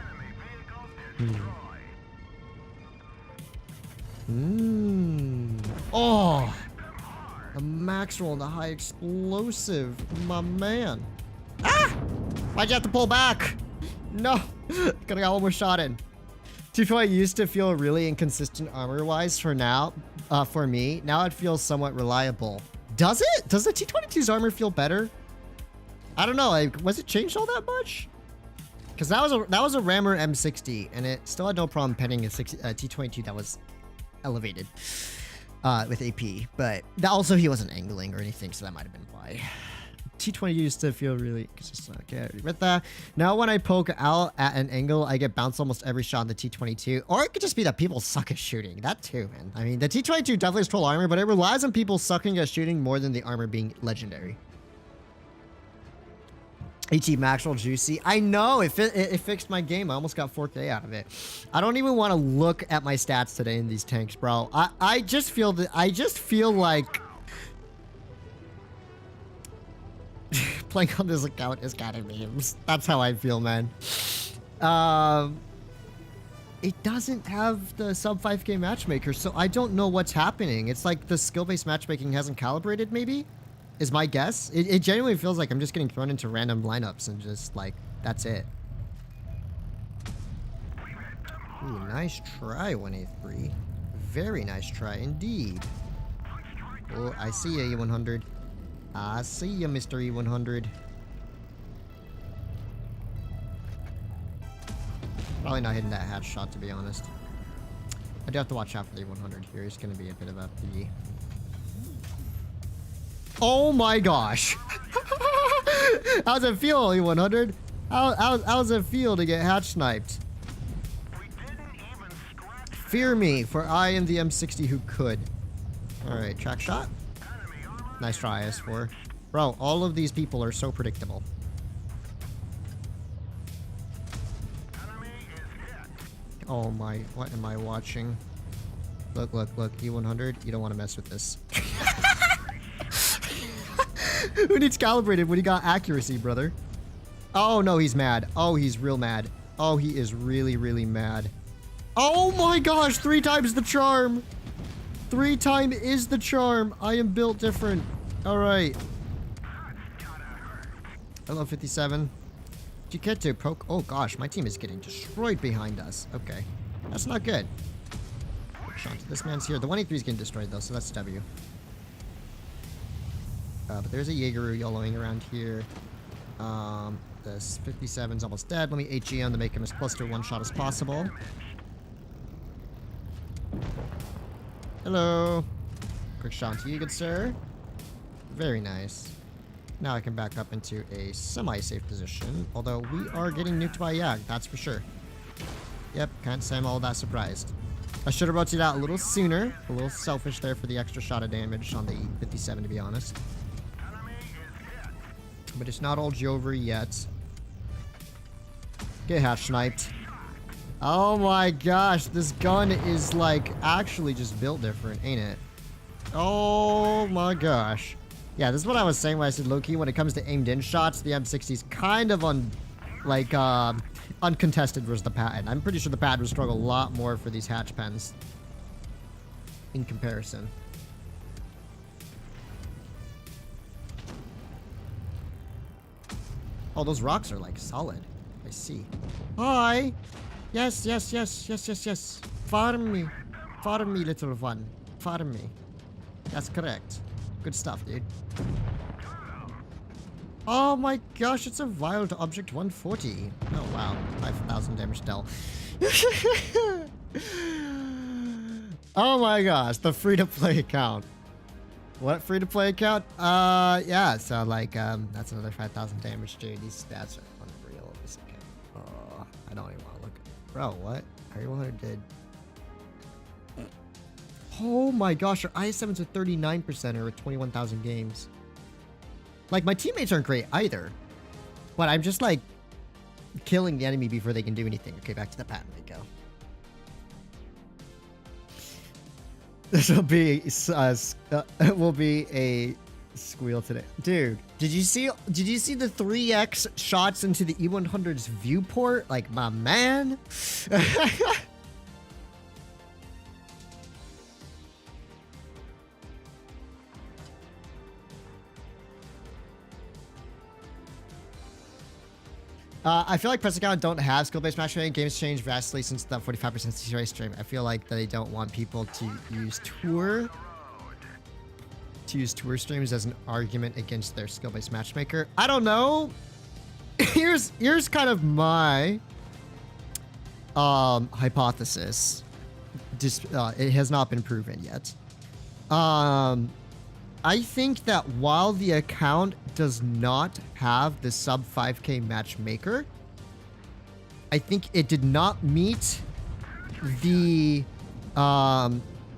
Oh! The max roll and the high explosive. My man. Ah! Why'd you have to pull back? No! Could've got one more shot in. T4 used to feel really inconsistent armor-wise for now. For me. Now it feels somewhat reliable. Does it? Does the T22's armor feel better? I don't know. Like, was it changed all that much? Because that was a rammer M60, and it still had no problem penning a T22 that was elevated with AP. But that also he wasn't angling or anything, so that might have been why. T20 used to feel really consistent. Okay, with that. Now when I poke out at an angle, I get bounced almost every shot in the T22. Or it could just be that people suck at shooting. That too, man. I mean, the T22 definitely has troll armor, but it relies on people sucking at shooting more than the armor being legendary. AT Maxwell Juicy. I know, it fixed my game. I almost got 4K out of it. I don't even want to look at my stats today in these tanks, bro. I just feel like playing on this account is kind of memes. That's how I feel, man. It doesn't have the sub 5K matchmaker, so I don't know what's happening. It's like the skill-based matchmaking hasn't calibrated, maybe? Is my guess. It genuinely feels like I'm just getting thrown into random lineups and just like, that's it. Ooh, nice try, 183. Very nice try indeed. Oh, I see you, E100. I see you, Mr. E100. Probably not hitting that hatch shot, to be honest. I do have to watch out for the E100 here. He's going to be a bit of a PE. Oh my gosh. How's it feel, E100? How's it feel to get hatch sniped? Fear me, for I am the M60 who could. Alright, track shot. Nice try, S4. Bro, all of these people are so predictable. Oh my, what am I watching? Look, E100, you don't want to mess with this. Who needs calibrated when he got accuracy, brother? Oh no, he's mad. Oh, he's real mad. Oh, he is really, really mad. Oh my gosh, 3 times the charm. 3 times is the charm. I am built different. All right. Hello, 57. Did you get to poke? Oh gosh, my team is getting destroyed behind us. Okay, that's not good. This man's here. The 183 is getting destroyed though, so that's W. But there's a Jaegeru YOLOing around here. This 57's almost dead. Let me HE him to make him as close to 1 shot as possible. Hello. Quick shot to you, good sir. Very nice. Now I can back up into a semi-safe position. Although we are getting nuked by Yag, that's for sure. Yep, can't say I'm all that surprised. I should have rotated out a little sooner. A little selfish there for the extra shot of damage on the 57, to be honest. But it's not all over yet. Get hatch sniped. Oh my gosh, this gun is like actually just built different, ain't it? Oh my gosh. Yeah, this is what I was saying when I said low-key, when it comes to aimed in shots, the M60's kind of uncontested versus the Patton. I'm pretty sure the Patton would struggle a lot more for these hatch pens in comparison. Oh, those rocks are like solid. I see. Hi. Yes. Farm me, little one. Farm me. That's correct. Good stuff, dude. Oh my gosh, it's a wild object 140. Oh wow, 5,000 damage Dell. Oh my gosh, the free-to-play account. What free-to-play account? Yeah, so like, that's another 5,000 damage, dude. These stats are unreal. This account. Oh, I don't even want to look at. Bro, what? Everyone who did. Oh my gosh, our IS7s are 39% or 21,000 games. Like, my teammates aren't great either. But I'm just like killing the enemy before they can do anything. Okay, back to the Patton we go. This will be it will be a squeal today, dude. Did you see the 3x shots into the E100's viewport? Like, my man. I feel like press account don't have skill-based matchmaking. Games change vastly since the 45% CCRA stream. I feel like they don't want people to use tour streams as an argument against their skill-based matchmaker. I don't know. Here's kind of my hypothesis. It has not been proven yet. I think that while the account does not have the sub 5k matchmaker, I think it did not meet the a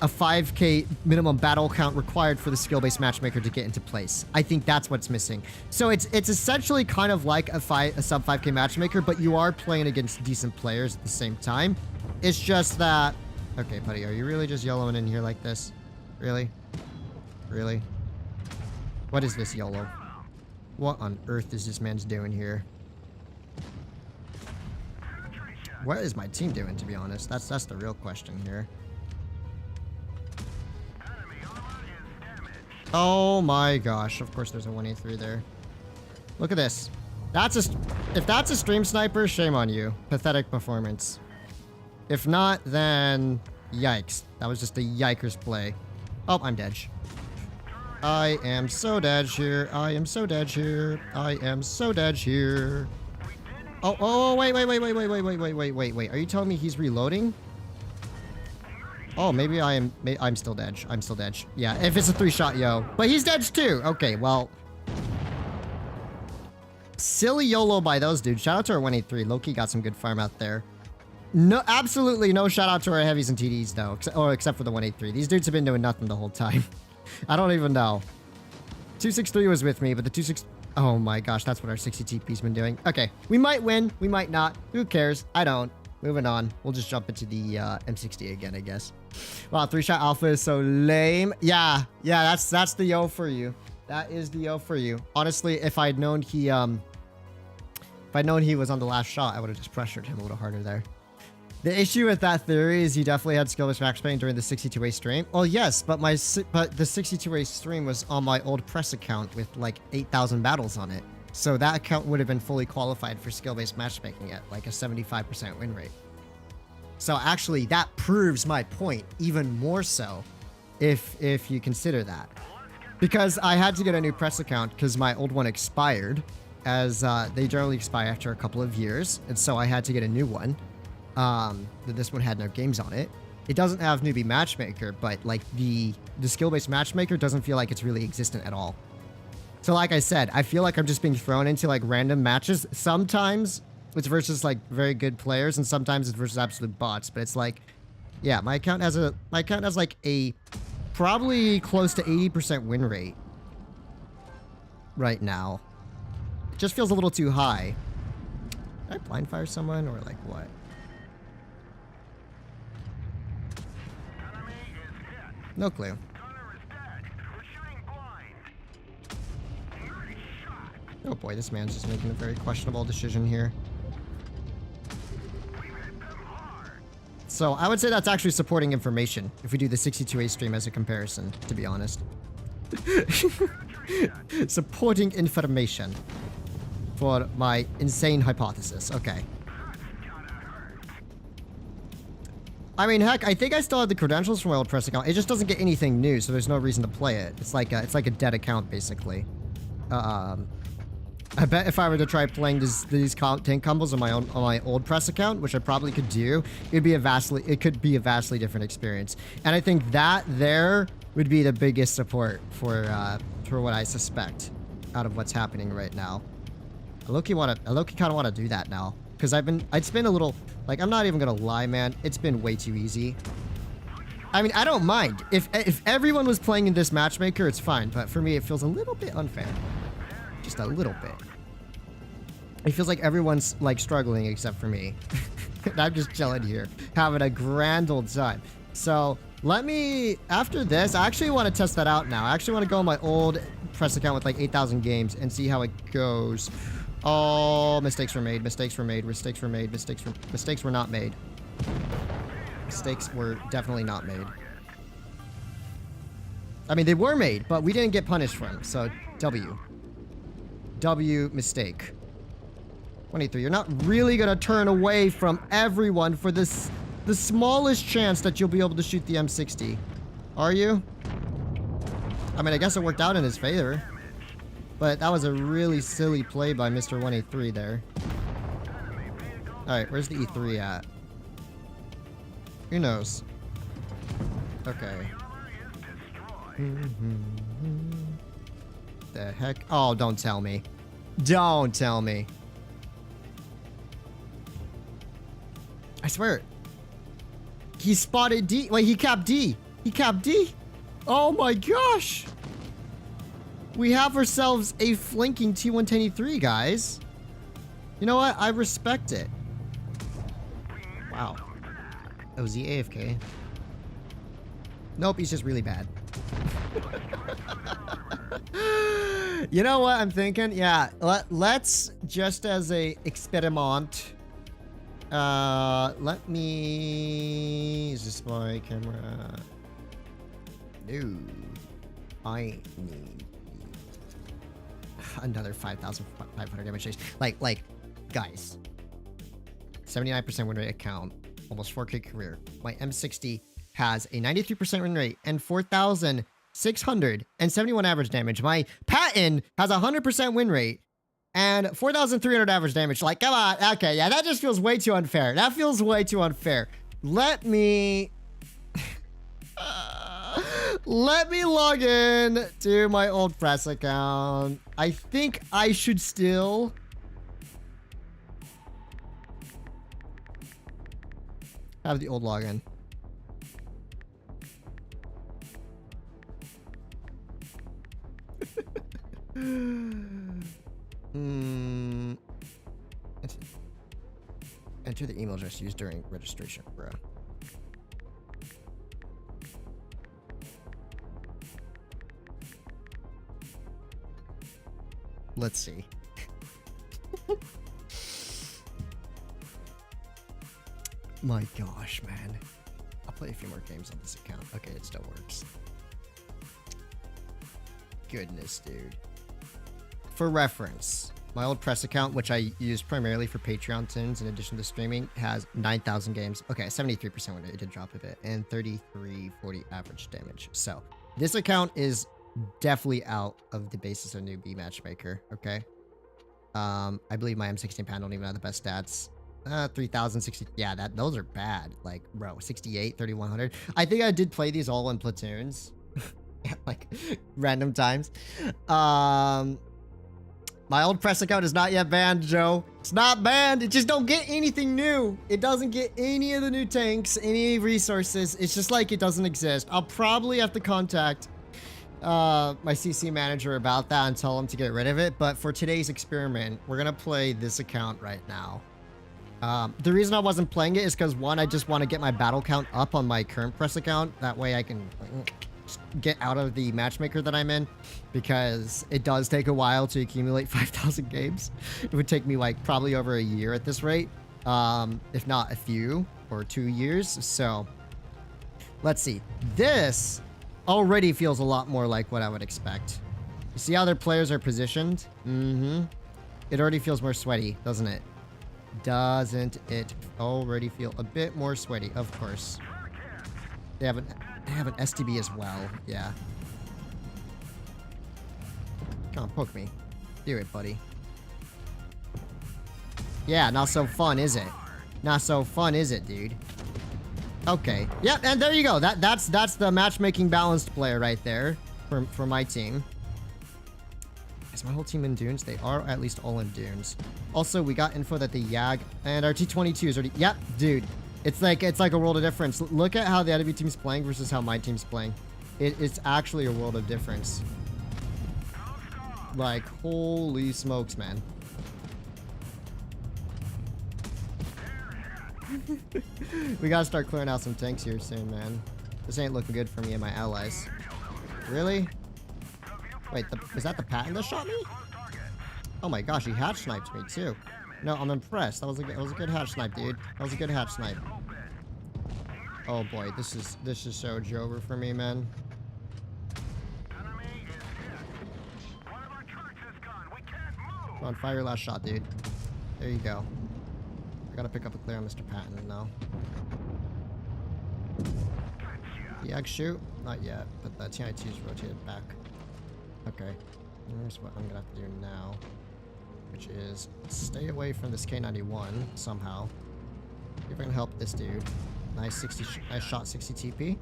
5k minimum battle count required for the skill-based matchmaker to get into place. I think that's what's missing. So it's essentially kind of like a sub 5k matchmaker, but you are playing against decent players at the same time. It's just that... Okay, buddy, are you really just YOLOing in here like this? Really? Really? What is this YOLO? What on earth is this man's doing here? What is my team doing, to be honest? That's the real question here. Oh my gosh. Of course there's a 183 there. Look at this. If that's a stream sniper, shame on you. Pathetic performance. If not, then yikes. That was just a yikers play. Oh, I'm dead. I am so dead here. I am so dead here. I am so dead here. Oh, wait. Are you telling me he's reloading? Oh, maybe I'm still dead. I'm still dead. Yeah, if it's a 3-shot, yo. But he's dead too. Okay, well. Silly YOLO by those dudes. Shout out to our 183. Loki got some good farm out there. No, absolutely no shout out to our heavies and TDs though. Except for the 183. These dudes have been doing nothing the whole time. I don't even know. 263 was with me, but the 26... Oh my gosh, that's what our 60 TP's been doing. Okay, we might win, we might not. Who cares? I don't. Moving on. We'll just jump into the M60 again, I guess. Wow, 3-shot alpha is so lame. Yeah, that's the yo for you. That is the yo for you. Honestly, if I'd known he was on the last shot, I would have just pressured him a little harder there. The issue with that theory is you definitely had skill-based matchmaking during the 62A stream. Well, yes, but the 62A stream was on my old press account with like 8,000 battles on it. So that account would have been fully qualified for skill-based matchmaking at like a 75% win rate. So actually, that proves my point even more so if you consider that. Because I had to get a new press account because my old one expired, as they generally expire after a couple of years. And so I had to get a new one. This one had no games on it. It doesn't have newbie matchmaker, but like the skill-based matchmaker doesn't feel like it's really existent at all. So like I said, I feel like I'm just being thrown into like random matches. Sometimes it's versus like very good players, and sometimes it's versus absolute bots. But it's like, yeah, my account has like a probably close to 80% win rate right now. It just feels a little too high. Did I blind fire someone or like what? No clue. Oh boy, this man's just making a very questionable decision here. So I would say that's actually supporting information if we do the 62A stream as a comparison, to be honest. Supporting information for my insane hypothesis. Okay. I mean, heck, I think I still have the credentials from my old press account. It just doesn't get anything new, so there's no reason to play it. It's like a dead account, basically. I bet if I were to try playing these tank combos on my old press account, which I probably could do, it could be a vastly different experience. And I think that there would be the biggest support for what I suspect out of what's happening right now. I low-key kind of want to do that now, because it's been a little, like, I'm not even gonna lie, man, it's been way too easy. I mean, I don't mind if everyone was playing in this matchmaker, it's fine, but for me it feels a little bit unfair. Just a little bit. It feels like everyone's like struggling except for me. And I'm just chilling here, having a grand old time. So let me, after this, I actually want to test that out now. I actually want to go on my old press account with like 8,000 games and see how it goes. Oh, mistakes were made, mistakes were made, mistakes were made, mistakes were not made. Mistakes were definitely not made. I mean, they were made, but we didn't get punished for them, so W. W, mistake. 23, you're not really gonna turn away from everyone for the smallest chance that you'll be able to shoot the M60. Are you? I mean, I guess it worked out in his favor. But that was a really silly play by Mr. 183 there. Alright, where's the E3 at? Who knows? Okay. The heck? Oh, don't tell me. Don't tell me. I swear. He spotted D. Wait, he capped D. He capped D. Oh my gosh. We have ourselves a flanking T110E3, guys. You know what? I respect it. Wow. Oh, is he AFK? Nope, he's just really bad. You know what I'm thinking? Yeah, let's just as a experiment. Let me... Is this my camera? No. I need another 5,500 damage chase. Like, guys. 79% win rate account. Almost 4K career. My M60 has a 93% win rate and 4,671 average damage. My Patton has a 100% win rate and 4,300 average damage. Like, come on. Okay, yeah, that just feels way too unfair. That feels way too unfair. Let me... let me log in to my old press account. I think I should still... have the old login. Enter the email address used during registration, bro. Let's see. My gosh, man. I'll play a few more games on this account. Okay, it still works. Goodness, dude. For reference, my old press account, which I use primarily for Patreon tunes in addition to streaming, has 9,000 games. Okay, 73% when it did drop a bit, and 3340 average damage. So this account is definitely out of the basis of newbie matchmaker. Okay. I believe my M60 and Patton don't even have the best stats. 3,060. Yeah, those are bad. Like, bro, 68, 3,100. I think I did play these all in platoons. At, like, random times. My old press account is not yet banned, Joe. It's not banned. It just don't get anything new. It doesn't get any of the new tanks, any resources. It's just like it doesn't exist. I'll probably have to contact my CC manager about that and tell him to get rid of it. But for today's experiment, we're gonna play this account right now. The reason I wasn't playing it is because, one, I just want to get my battle count up on my current press account. That way I can get out of the matchmaker that I'm in, because it does take a while to accumulate 5,000 games. It would take me like probably over a year at this rate, if not a few or 2 years. So let's see. This already feels a lot more like what I would expect. You see how their players are positioned? It already feels more sweaty, doesn't it? Doesn't it already feel a bit more sweaty? Of course. They have an STB as well. Yeah. Come on, poke me. Do it, buddy. Yeah, not so fun, is it? Not so fun, is it, dude? Okay. Yep, and there you go. That's the matchmaking balanced player right there for my team. Is my whole team in dunes? They are at least all in dunes. Also, we got info that the Yag and our T22 is already. Yep, dude. It's like a world of difference. Look at how the enemy team's playing versus how my team's playing. It's actually a world of difference. Like, holy smokes, man. We gotta start clearing out some tanks here soon, man. This ain't looking good for me and my allies. Really? Wait, is that the Patton that shot me? Oh my gosh, he hatch sniped me too. No, I'm impressed. That was a good hatch snipe, dude. That was a good hatch snipe. Oh boy, this is so Jover for me, man. Come on, fire your last shot, dude. There you go. I gotta pick up a clear on Mr. Patton now. The egg shoot? Not yet, but the T92's rotated back. Okay. Here's what I'm gonna have to do now. Which is stay away from this K91 somehow. See if I can help this dude. Nice shot, 60 TP.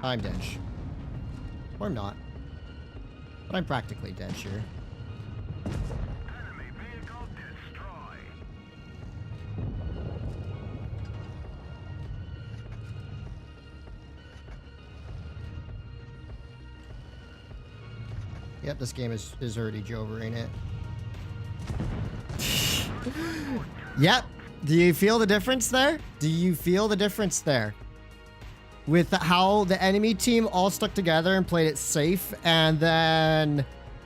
I'm dead. Or I'm not. But I'm practically dead, sure. Enemy vehicle destroyed. Yep, this game is already Jover, ain't it? Yep. Do you feel the difference there? Do you feel the difference there? With how the enemy team all stuck together and played it safe, and then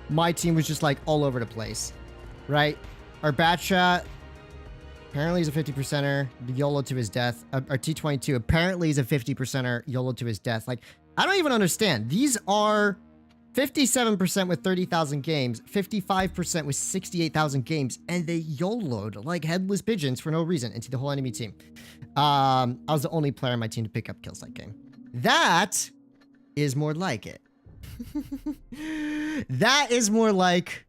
my team was just like all over the place, right? Our Batchat apparently is a 50%er, YOLO to his death. Our T22 apparently is a 50%er, YOLO to his death. Like, I don't even understand. These are 57% with 30,000 games, 55% with 68,000 games, and they YOLO'd like headless pigeons for no reason into the whole enemy team. I was the only player on my team to pick up kills that game. That is more like it. That is more like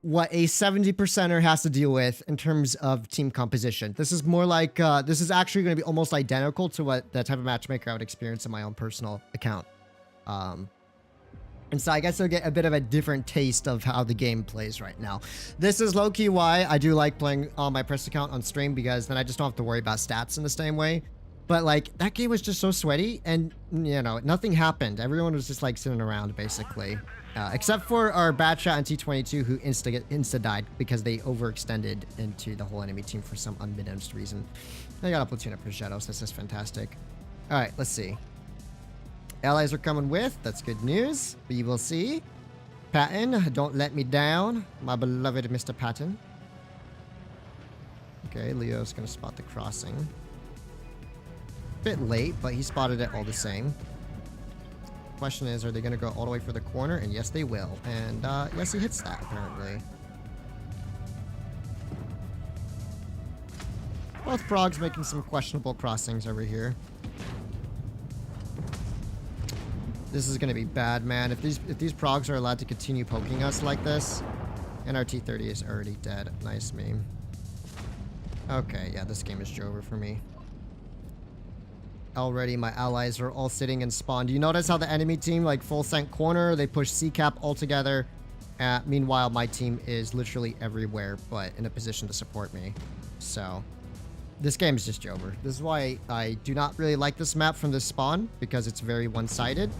what a 70%er has to deal with in terms of team composition. This is more like, this is actually going to be almost identical to what the type of matchmaker I would experience in my own personal account. And so I guess I'll get a bit of a different taste of how the game plays right now. This is low-key why I do like playing on my press account on stream, because then I just don't have to worry about stats in the same way. But like, that game was just so sweaty, and you know, nothing happened. Everyone was just like sitting around basically. Except for our Batchat and T22 who insta died because they overextended into the whole enemy team for some unbeknownst reason. I got a platoon of Prosciuttos. This is fantastic. Alright, let's see. Allies are coming with. That's good news. We will see. Patton, don't let me down. My beloved Mr. Patton. Okay, Leo's going to spot the crossing. Bit late, but he spotted it all the same. Question is, are they going to go all the way for the corner? And yes, they will. And yes, he hits that, apparently. Both frogs making some questionable crossings over here. This is gonna be bad, man. If these progs are allowed to continue poking us like this, and our T30 is already dead. Nice meme. Okay, yeah, this game is Jover for me. Already, my allies are all sitting in spawn. Do you notice how the enemy team, like, full sent corner? They push C-cap all together. Meanwhile, my team is literally everywhere, but in a position to support me. So, this game is just Jover. This is why I do not really like this map from this spawn, because it's very one-sided.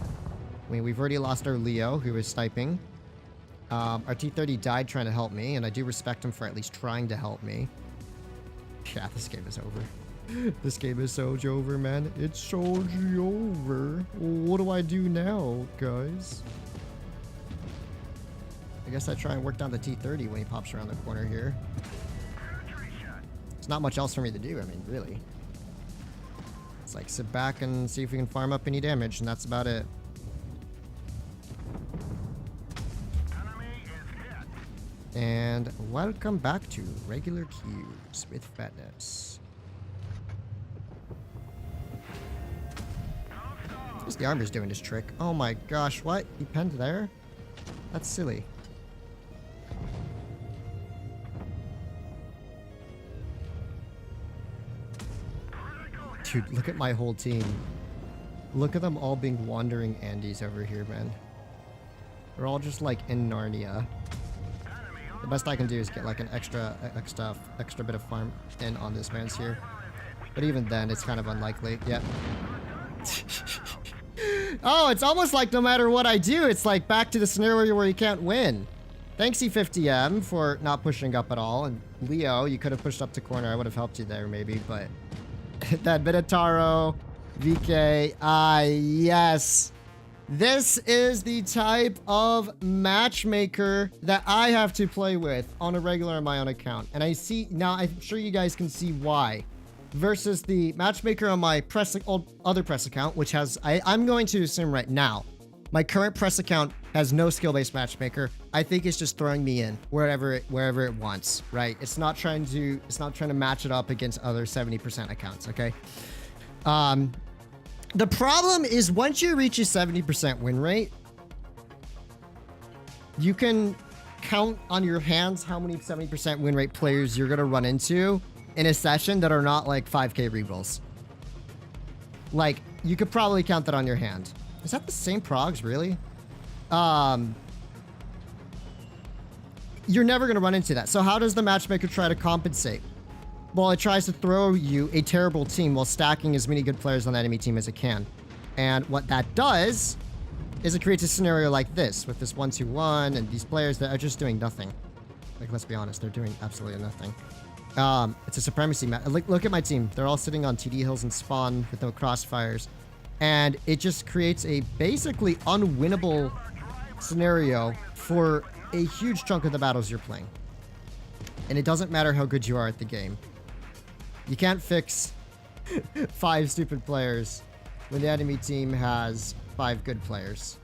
I mean, we've already lost our Leo, who is sniping. Our T30 died trying to help me, and I do respect him for at least trying to help me. Yeah, this game is over. This game is so Jover, man. It's so Jover. What do I do now, guys? I guess I try and work down the T30 when he pops around the corner here. There's not much else for me to do, I mean, really. It's like sit back and see if we can farm up any damage, and that's about it. And welcome back to regular queues with Fatness. Just the armor's doing his trick. Oh my gosh, what? He penned there? That's silly. Dude, look at my whole team. Look at them all being wandering Andes over here, man. They're all just like in Narnia. The best I can do is get like an extra bit of farm in on this man's here. But even then, it's kind of unlikely. Yep. Oh, it's almost like no matter what I do, it's like back to the scenario where you can't win. Thanks, E50M, for not pushing up at all. And Leo, you could have pushed up to corner. I would have helped you there maybe, but... that Minotauro, VK, yes. This is the type of matchmaker that I have to play with on a regular on my own account. And I see, now I'm sure you guys can see why. Versus the matchmaker on my other press account, which has, I'm going to assume right now, my current press account has no skill-based matchmaker. I think it's just throwing me in wherever it wants, right? It's not trying to match it up against other 70% accounts, okay? The problem is once you reach a 70% win rate, you can count on your hands how many 70% win rate players you're gonna run into in a session that are not like 5k rerolls. Like, you could probably count that on your hand. Is that the same progs, really? You're never gonna run into that. So how does the matchmaker try to compensate? Well, it tries to throw you a terrible team while stacking as many good players on the enemy team as it can. And what that does is it creates a scenario like this, with this 1-2-1 and these players that are just doing nothing. Like, let's be honest, they're doing absolutely nothing. It's a supremacy match. Look at my team. They're all sitting on TD hills and spawn with no crossfires. And it just creates a basically unwinnable scenario for a huge chunk of the battles you're playing. And it doesn't matter how good you are at the game. You can't fix 5 stupid players when the enemy team has 5 good players.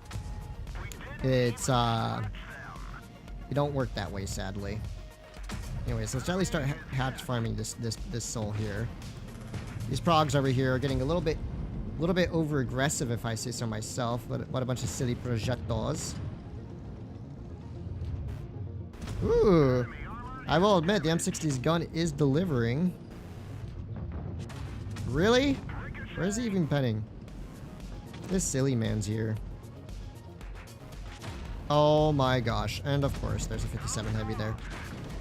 It's, it don't work that way, sadly. Anyways, let's gently start hatch farming this soul here. These progs over here are getting a little bit over aggressive, if I say so myself. What a bunch of silly projectos. Ooh, I will admit the M60's gun is delivering. Really? Where is he even penning? This silly man's here. Oh my gosh. And of course, there's a 57 heavy there.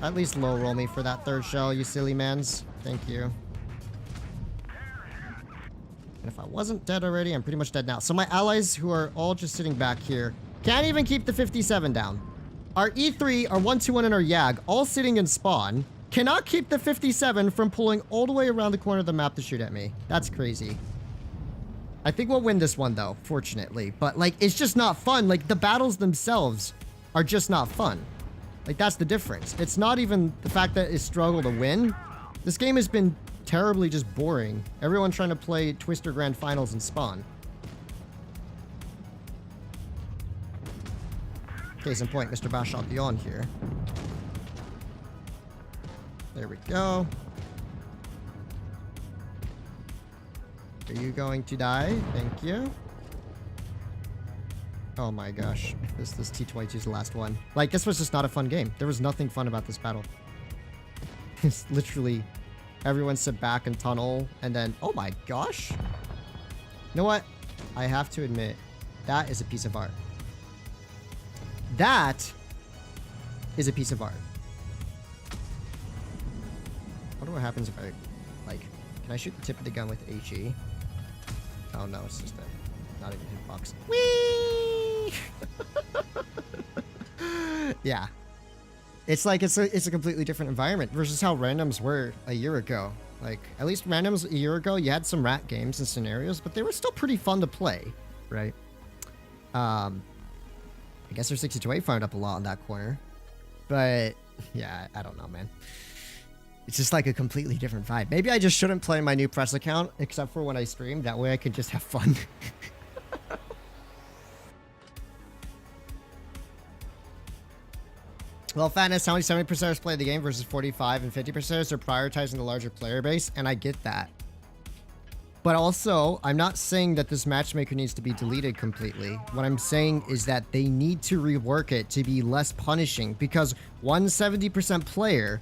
At least low roll me for that 3rd shell, you silly mans. Thank you. And if I wasn't dead already, I'm pretty much dead now. So my allies, who are all just sitting back here, can't even keep the 57 down. Our E3, our 1-2-1, and our Yag, all sitting in spawn, cannot keep the 57 from pulling all the way around the corner of the map to shoot at me. That's crazy. I think we'll win this one, though, fortunately. But, like, it's just not fun. Like, the battles themselves are just not fun. Like, that's the difference. It's not even the fact that it's struggle to win. This game has been terribly just boring. Everyone trying to play Twister Grand Finals and Spawn. Case in point, Mr. Bashal Dion here. There we go. Are you going to die? Thank you. Oh my gosh. This T22 is the last one. Like, this was just not a fun game. There was nothing fun about this battle. It's literally everyone sit back and tunnel, and then, oh my gosh. You know what? I have to admit, that is a piece of art. That is a piece of art. I wonder what happens if I, like, can I shoot the tip of the gun with HE? Oh no, it's just a, not even a hitbox. Whee! Yeah. It's like, it's a completely different environment versus how randoms were a year ago. Like, at least randoms a year ago, you had some rat games and scenarios, but they were still pretty fun to play, right? I guess their 62A farmed up a lot in that corner. But, yeah, I don't know, man. It's just like a completely different vibe. Maybe I just shouldn't play my new press account, except for when I stream. That way I could just have fun. Well, Fatness, how many 70%ers play the game versus 45 and 50%ers are prioritizing the larger player base, and I get that. But also, I'm not saying that this matchmaker needs to be deleted completely. What I'm saying is that they need to rework it to be less punishing, because one 70% player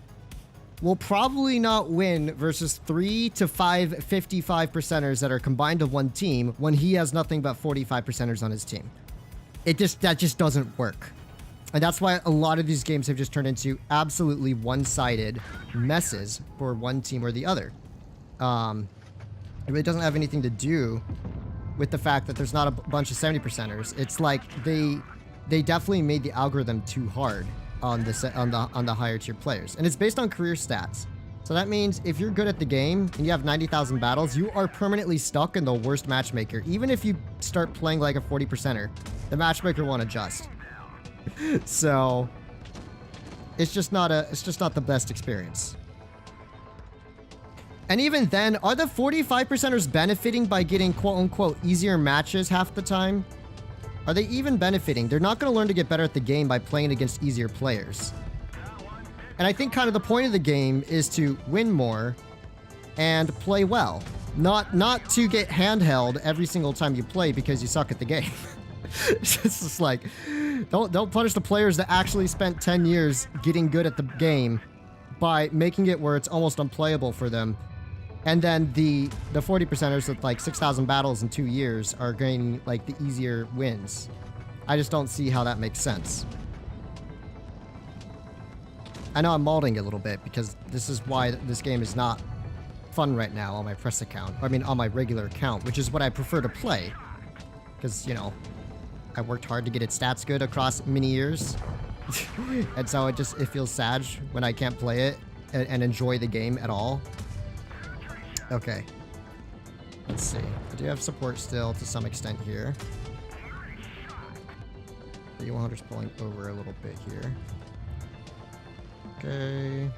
will probably not win versus 3 to 5 55%ers that are combined to one team when he has nothing but 45%ers on his team. That just doesn't work. And that's why a lot of these games have just turned into absolutely one-sided messes for one team or the other. It really doesn't have anything to do with the fact that there's not a bunch of 70%ers. It's like they definitely made the algorithm too hard on the higher tier players, and it's based on career stats. So that means if you're good at the game and you have 90,000 battles, you are permanently stuck in the worst matchmaker. Even if you start playing like a 40%er, the matchmaker won't adjust. So it's just not the best experience. And even then, are the 45%ers benefiting by getting quote-unquote easier matches half the time? Are they even benefiting? They're not going to learn to get better at the game by playing against easier players. And I think kind of the point of the game is to win more and play well. Not to get handheld every single time you play because you suck at the game. It's just like, don't punish the players that actually spent 10 years getting good at the game by making it where it's almost unplayable for them. And then the 40%ers with like 6,000 battles in 2 years are gaining like the easier wins. I just don't see how that makes sense. I know I'm malding a little bit because this is why this game is not fun right now on my press account. I mean, on my regular account, which is what I prefer to play. Because, you know, I worked hard to get its stats good across many years. And so it feels sad when I can't play it and enjoy the game at all. Okay. Let's see. I do have support still to some extent here. The E100's pulling over a little bit here. Okay.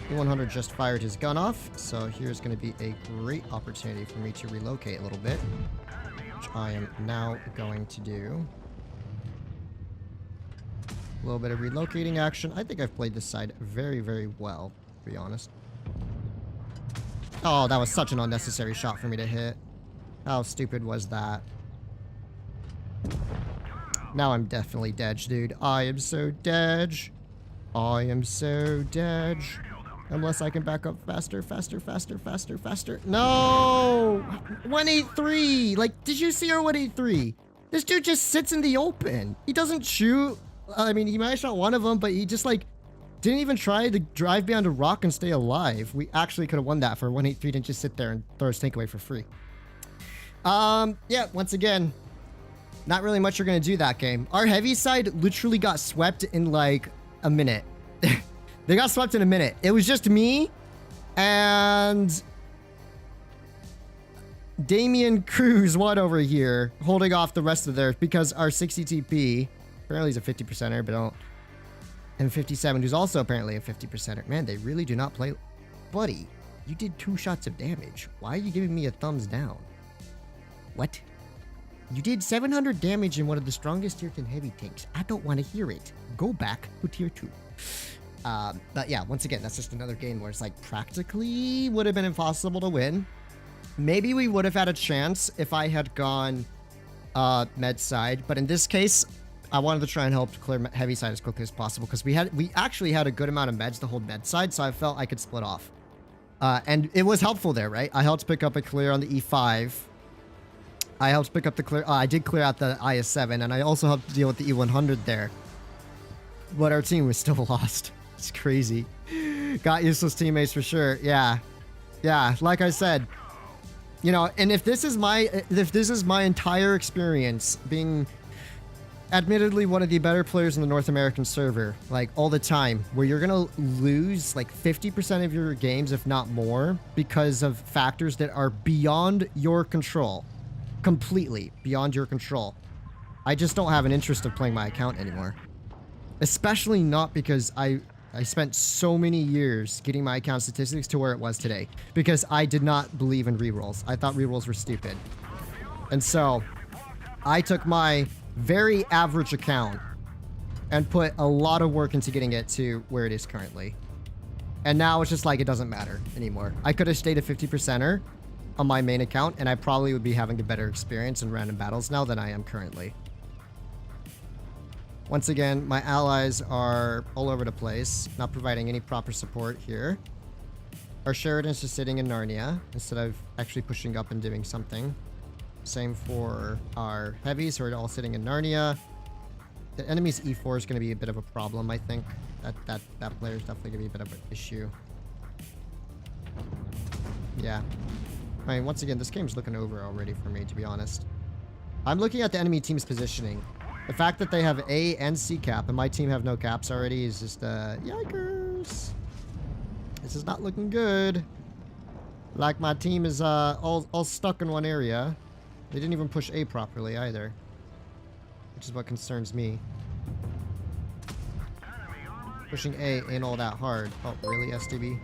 E100 just fired his gun off, so here's going to be a great opportunity for me to relocate a little bit, which I am now going to do. A little bit of relocating action. I think I've played this side very, very well, to be honest. Oh, that was such an unnecessary shot for me to hit. How stupid was that? Now I'm definitely dead, dude. I am so dead. I am so dead. Unless I can back up faster, faster, faster, faster, faster. No! 183! Like, did you see our 183? This dude just sits in the open. He doesn't shoot. I mean, he might have shot one of them, but he just, like, didn't even try to drive behind a rock and stay alive. We actually could have won that for 183. Didn't just sit there and throw his tank away for free. Yeah, once again, not really much you're going to do that game. Our heavy side literally got swept in, like, a minute. They got swept in a minute. It was just me and Damian Cruz, what over here, holding off the rest of theirs because our 60 TP, apparently he's a 50%er, but don't. And 57, who's also apparently a 50%er. Man, they really do not play. Buddy, you did 2 shots of damage. Why are you giving me a thumbs down? What? You did 700 damage in one of the strongest tier 10 heavy tanks. I don't want to hear it. Go back to tier 2. But yeah, once again, that's just another game where it's like practically would have been impossible to win. Maybe we would have had a chance if I had gone med side, but in this case, I wanted to try and help clear heavy side as quickly as possible because we actually had a good amount of meds to hold med side, so I felt I could split off. And it was helpful there, right? I helped pick up a clear on the E5. I helped pick up the clear. I did clear out the IS-7, and I also helped deal with the E100 there. But our team was still lost. It's crazy. Got useless teammates for sure. Yeah. Yeah, like I said, you know, and if this is my entire experience being admittedly one of the better players in the North American server, like all the time, where you're going to lose like 50% of your games, if not more, because of factors that are beyond your control. Completely beyond your control. I just don't have an interest of playing my account anymore. Especially not because I spent so many years getting my account statistics to where it was today. Because I did not believe in rerolls. I thought rerolls were stupid. And so, I took my very average account and put a lot of work into getting it to where it is currently. And now it's just like, it doesn't matter anymore. I could have stayed a 50%er on my main account, and I probably would be having a better experience in random battles now than I am currently. Once again, my allies are all over the place, not providing any proper support here. Our Sheridan's just sitting in Narnia instead of actually pushing up and doing something. Same for our heavies who are all sitting in Narnia. The enemy's E4 is going to be a bit of a problem, I think. That player is definitely going to be a bit of an issue. Yeah. I mean, once again, this game's looking over already for me, to be honest. I'm looking at the enemy team's positioning. The fact that they have A and C cap and my team have no caps already is just, yikers. This is not looking good. Like my team is all stuck in one area. They didn't even push A properly either, which is what concerns me. Pushing A ain't all that hard. Oh, really, STB?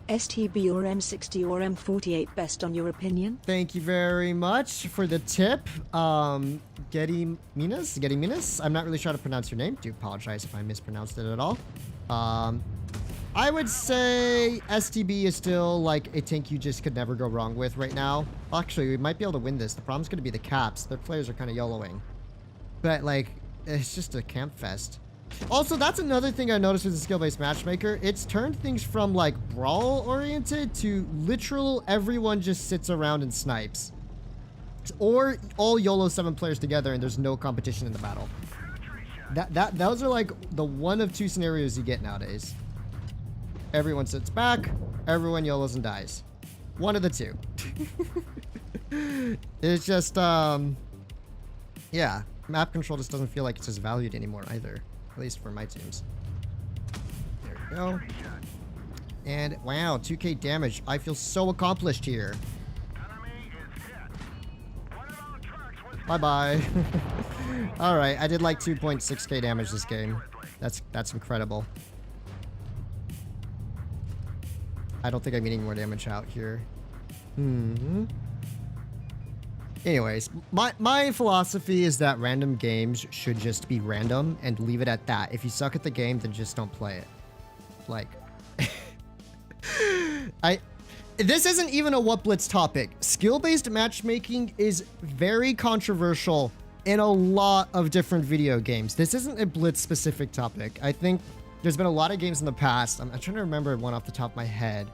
STB or M60 or M48 best on your opinion? Thank you very much for the tip. Getty Minas? I'm not really sure how to pronounce your name. Do apologize if I mispronounced it at all. I would say STB is still like a tank you just could never go wrong with right now. Actually, we might be able to win this. The problem's going to be the caps. Their players are kind of yellowing. But like, it's just a camp fest. Also, that's another thing I noticed with the skill-based matchmaker. It's turned things from like brawl-oriented to literal everyone just sits around and snipes. Or all YOLO 7 players together and there's no competition in the battle. Those are like the one of two scenarios you get nowadays. Everyone sits back, everyone YOLOs and dies. One of the two. It's just, yeah. Map control just doesn't feel like it's as valued anymore either. At least for my teams. There we go. And wow, 2k damage. I feel so accomplished here. Bye-bye. Alright, I did like 2.6k damage this game. That's incredible. I don't think I'm getting more damage out here. Anyways, my philosophy is that random games should just be random and leave it at that. If you suck at the game, then just don't play it. Like, this isn't even a WoT Blitz topic. Skill-based matchmaking is very controversial in a lot of different video games. This isn't a Blitz-specific topic. I think there's been a lot of games in the past. I'm trying to remember one off the top of my head.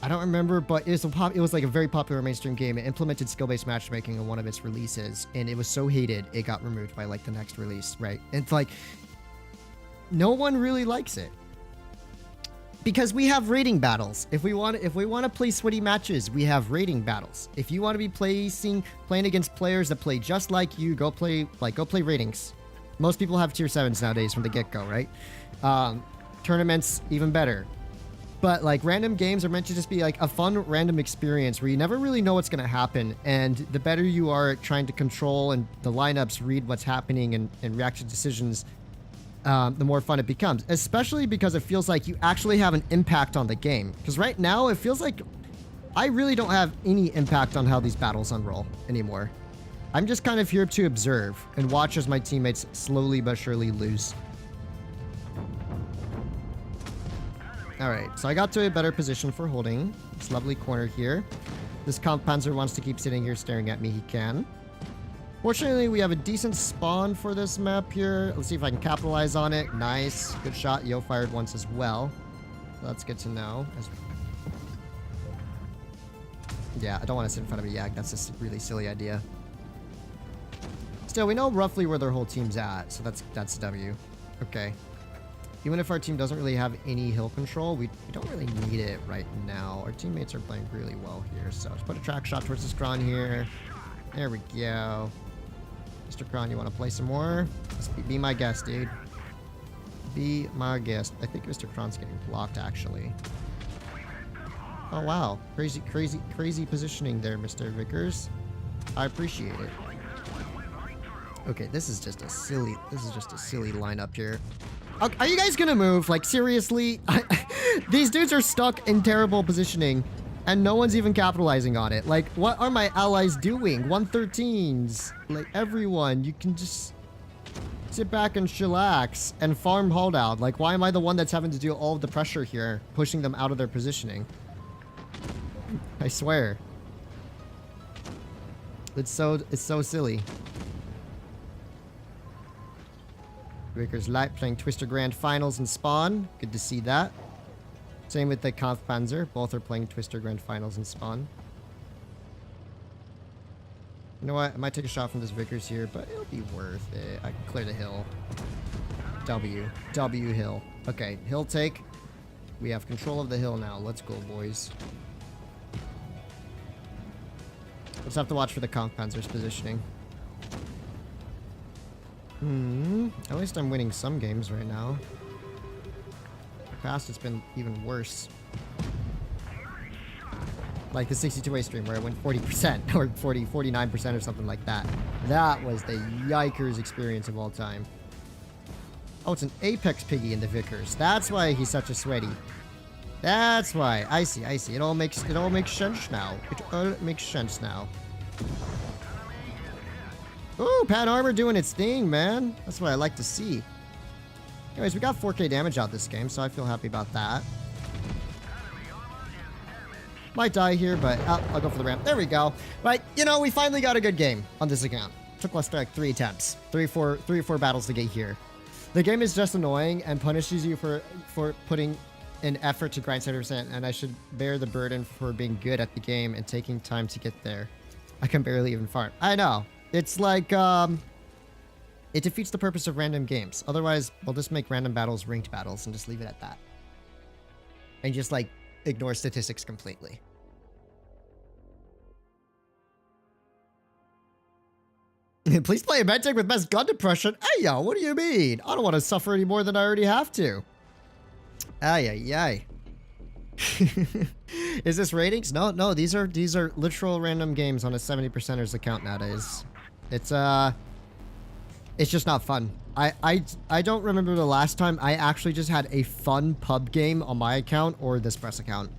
I don't remember, but it was like a very popular mainstream game. It implemented skill-based matchmaking in one of its releases, and it was so hated, it got removed by like the next release, right? And it's like, no one really likes it. Because we have rating battles. If we want to play sweaty matches, we have rating battles. If you want to be playing against players that play just like you, go play ratings. Most people have tier 7s nowadays from the get-go, right? Tournaments, even better. But like random games are meant to just be like a fun random experience where you never really know what's going to happen. And the better you are at trying to control and the lineups read what's happening and react to decisions, the more fun it becomes. Especially because it feels like you actually have an impact on the game. Because right now it feels like I really don't have any impact on how these battles unroll anymore. I'm just kind of here to observe and watch as my teammates slowly but surely lose. Alright, so I got to a better position for holding this lovely corner here. This Kampfpanzer wants to keep sitting here staring at me. He can. Fortunately, we have a decent spawn for this map here. Let's see if I can capitalize on it. Nice. Good shot. Yo fired once as well. That's good to know. Yeah, I don't want to sit in front of a Yak. That's just a really silly idea. Still, we know roughly where their whole team's at, so that's W. Okay. Even if our team doesn't really have any hill control, we don't really need it right now. Our teammates are playing really well here, so let's put a track shot towards this Kron here. There we go. Mr. Kron, you want to play some more? Be my guest, dude. Be my guest. I think Mr. Kron's getting blocked, actually. Oh, wow. Crazy positioning there, Mr. Vickers. I appreciate it. Okay, this is just a silly lineup here. Are you guys gonna move? Like, seriously? These dudes are stuck in terrible positioning, and no one's even capitalizing on it. Like, what are my allies doing? 113s. Like, everyone, you can just... Sit back and chillax and farm holdout. Like, why am I the one that's having to do all of the pressure here, pushing them out of their positioning? I swear. It's so silly. Breakers Light playing Twister Grand Finals in Spawn. Good to see that. Same with the Kampfpanzer. Both are playing Twister Grand Finals in Spawn. You know what? I might take a shot from this Vickers here, but it'll be worth it. I can clear the hill. W hill. Okay, hill take. We have control of the hill now. Let's go, boys. Let's have to watch for the Kampfpanzer's positioning. At least I'm winning some games right now. In the past, it's been even worse. Like the 62A stream where I went 40% or 49% or something like that. That was the yikers experience of all time. Oh, it's an Apex Piggy in the Vickers. That's why he's such a sweaty. That's why. I see. It all makes sense now. It all makes sense now. Ooh, Pat Armor doing its thing, man. That's what I like to see. Anyways, we got 4K damage out this game, so I feel happy about that. Might die here, but I'll go for the ramp. There we go. Right, you know, we finally got a good game on this account. Took less than like 3 attempts. 3 or 4 battles to get here. The game is just annoying and punishes you for putting an effort to grind 70%, and I should bear the burden for being good at the game and taking time to get there. I can barely even farm. I know. It's like, it defeats the purpose of random games. Otherwise, we'll just make random battles ranked battles and just leave it at that. And just, like, ignore statistics completely. Please play a medtech with best gun depression. Hey, yo, what do you mean? I don't want to suffer any more than I already have to. Ay, ay, ay. Is this ratings? No, these are literal random games on a 70%ers account nowadays. It's just not fun. I don't remember the last time I actually just had a fun pub game on my account or this press account.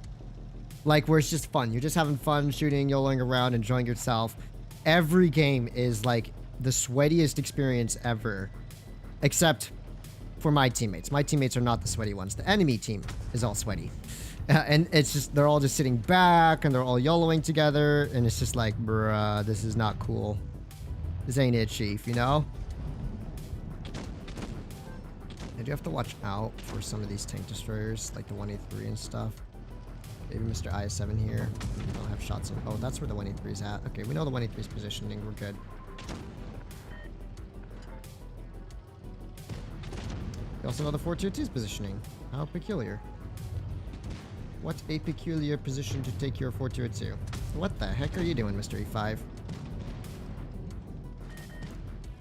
Like, where it's just fun. You're just having fun, shooting, YOLOing around, enjoying yourself. Every game is like the sweatiest experience ever. Except for my teammates. My teammates are not the sweaty ones. The enemy team is all sweaty. And it's just, they're all just sitting back and they're all YOLOing together. And it's just like, bruh, this is not cool. This ain't it, Chief, you know? I do have to watch out for some of these tank destroyers, like the 183 and stuff. Maybe Mr. IS-7 here. I'll have shots on. Oh, that's where the 183 is at. Okay, we know the 183 is positioning. We're good. We also know the 422 is positioning. How peculiar. What a peculiar position to take your 422. What the heck are you doing, Mr. E5?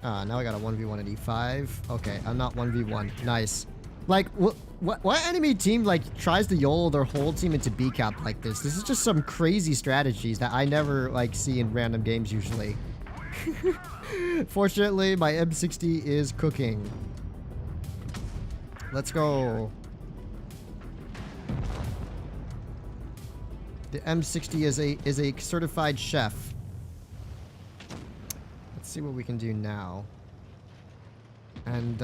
Ah, now I got a 1v1 at E5. Okay, I'm not 1v1. Nice. Like, what enemy team, like, tries to YOLO their whole team into B-cap like this? This is just some crazy strategies that I never, like, see in random games usually. Fortunately, my M60 is cooking. Let's go. The M60 is a certified chef. Let's see what we can do now. And,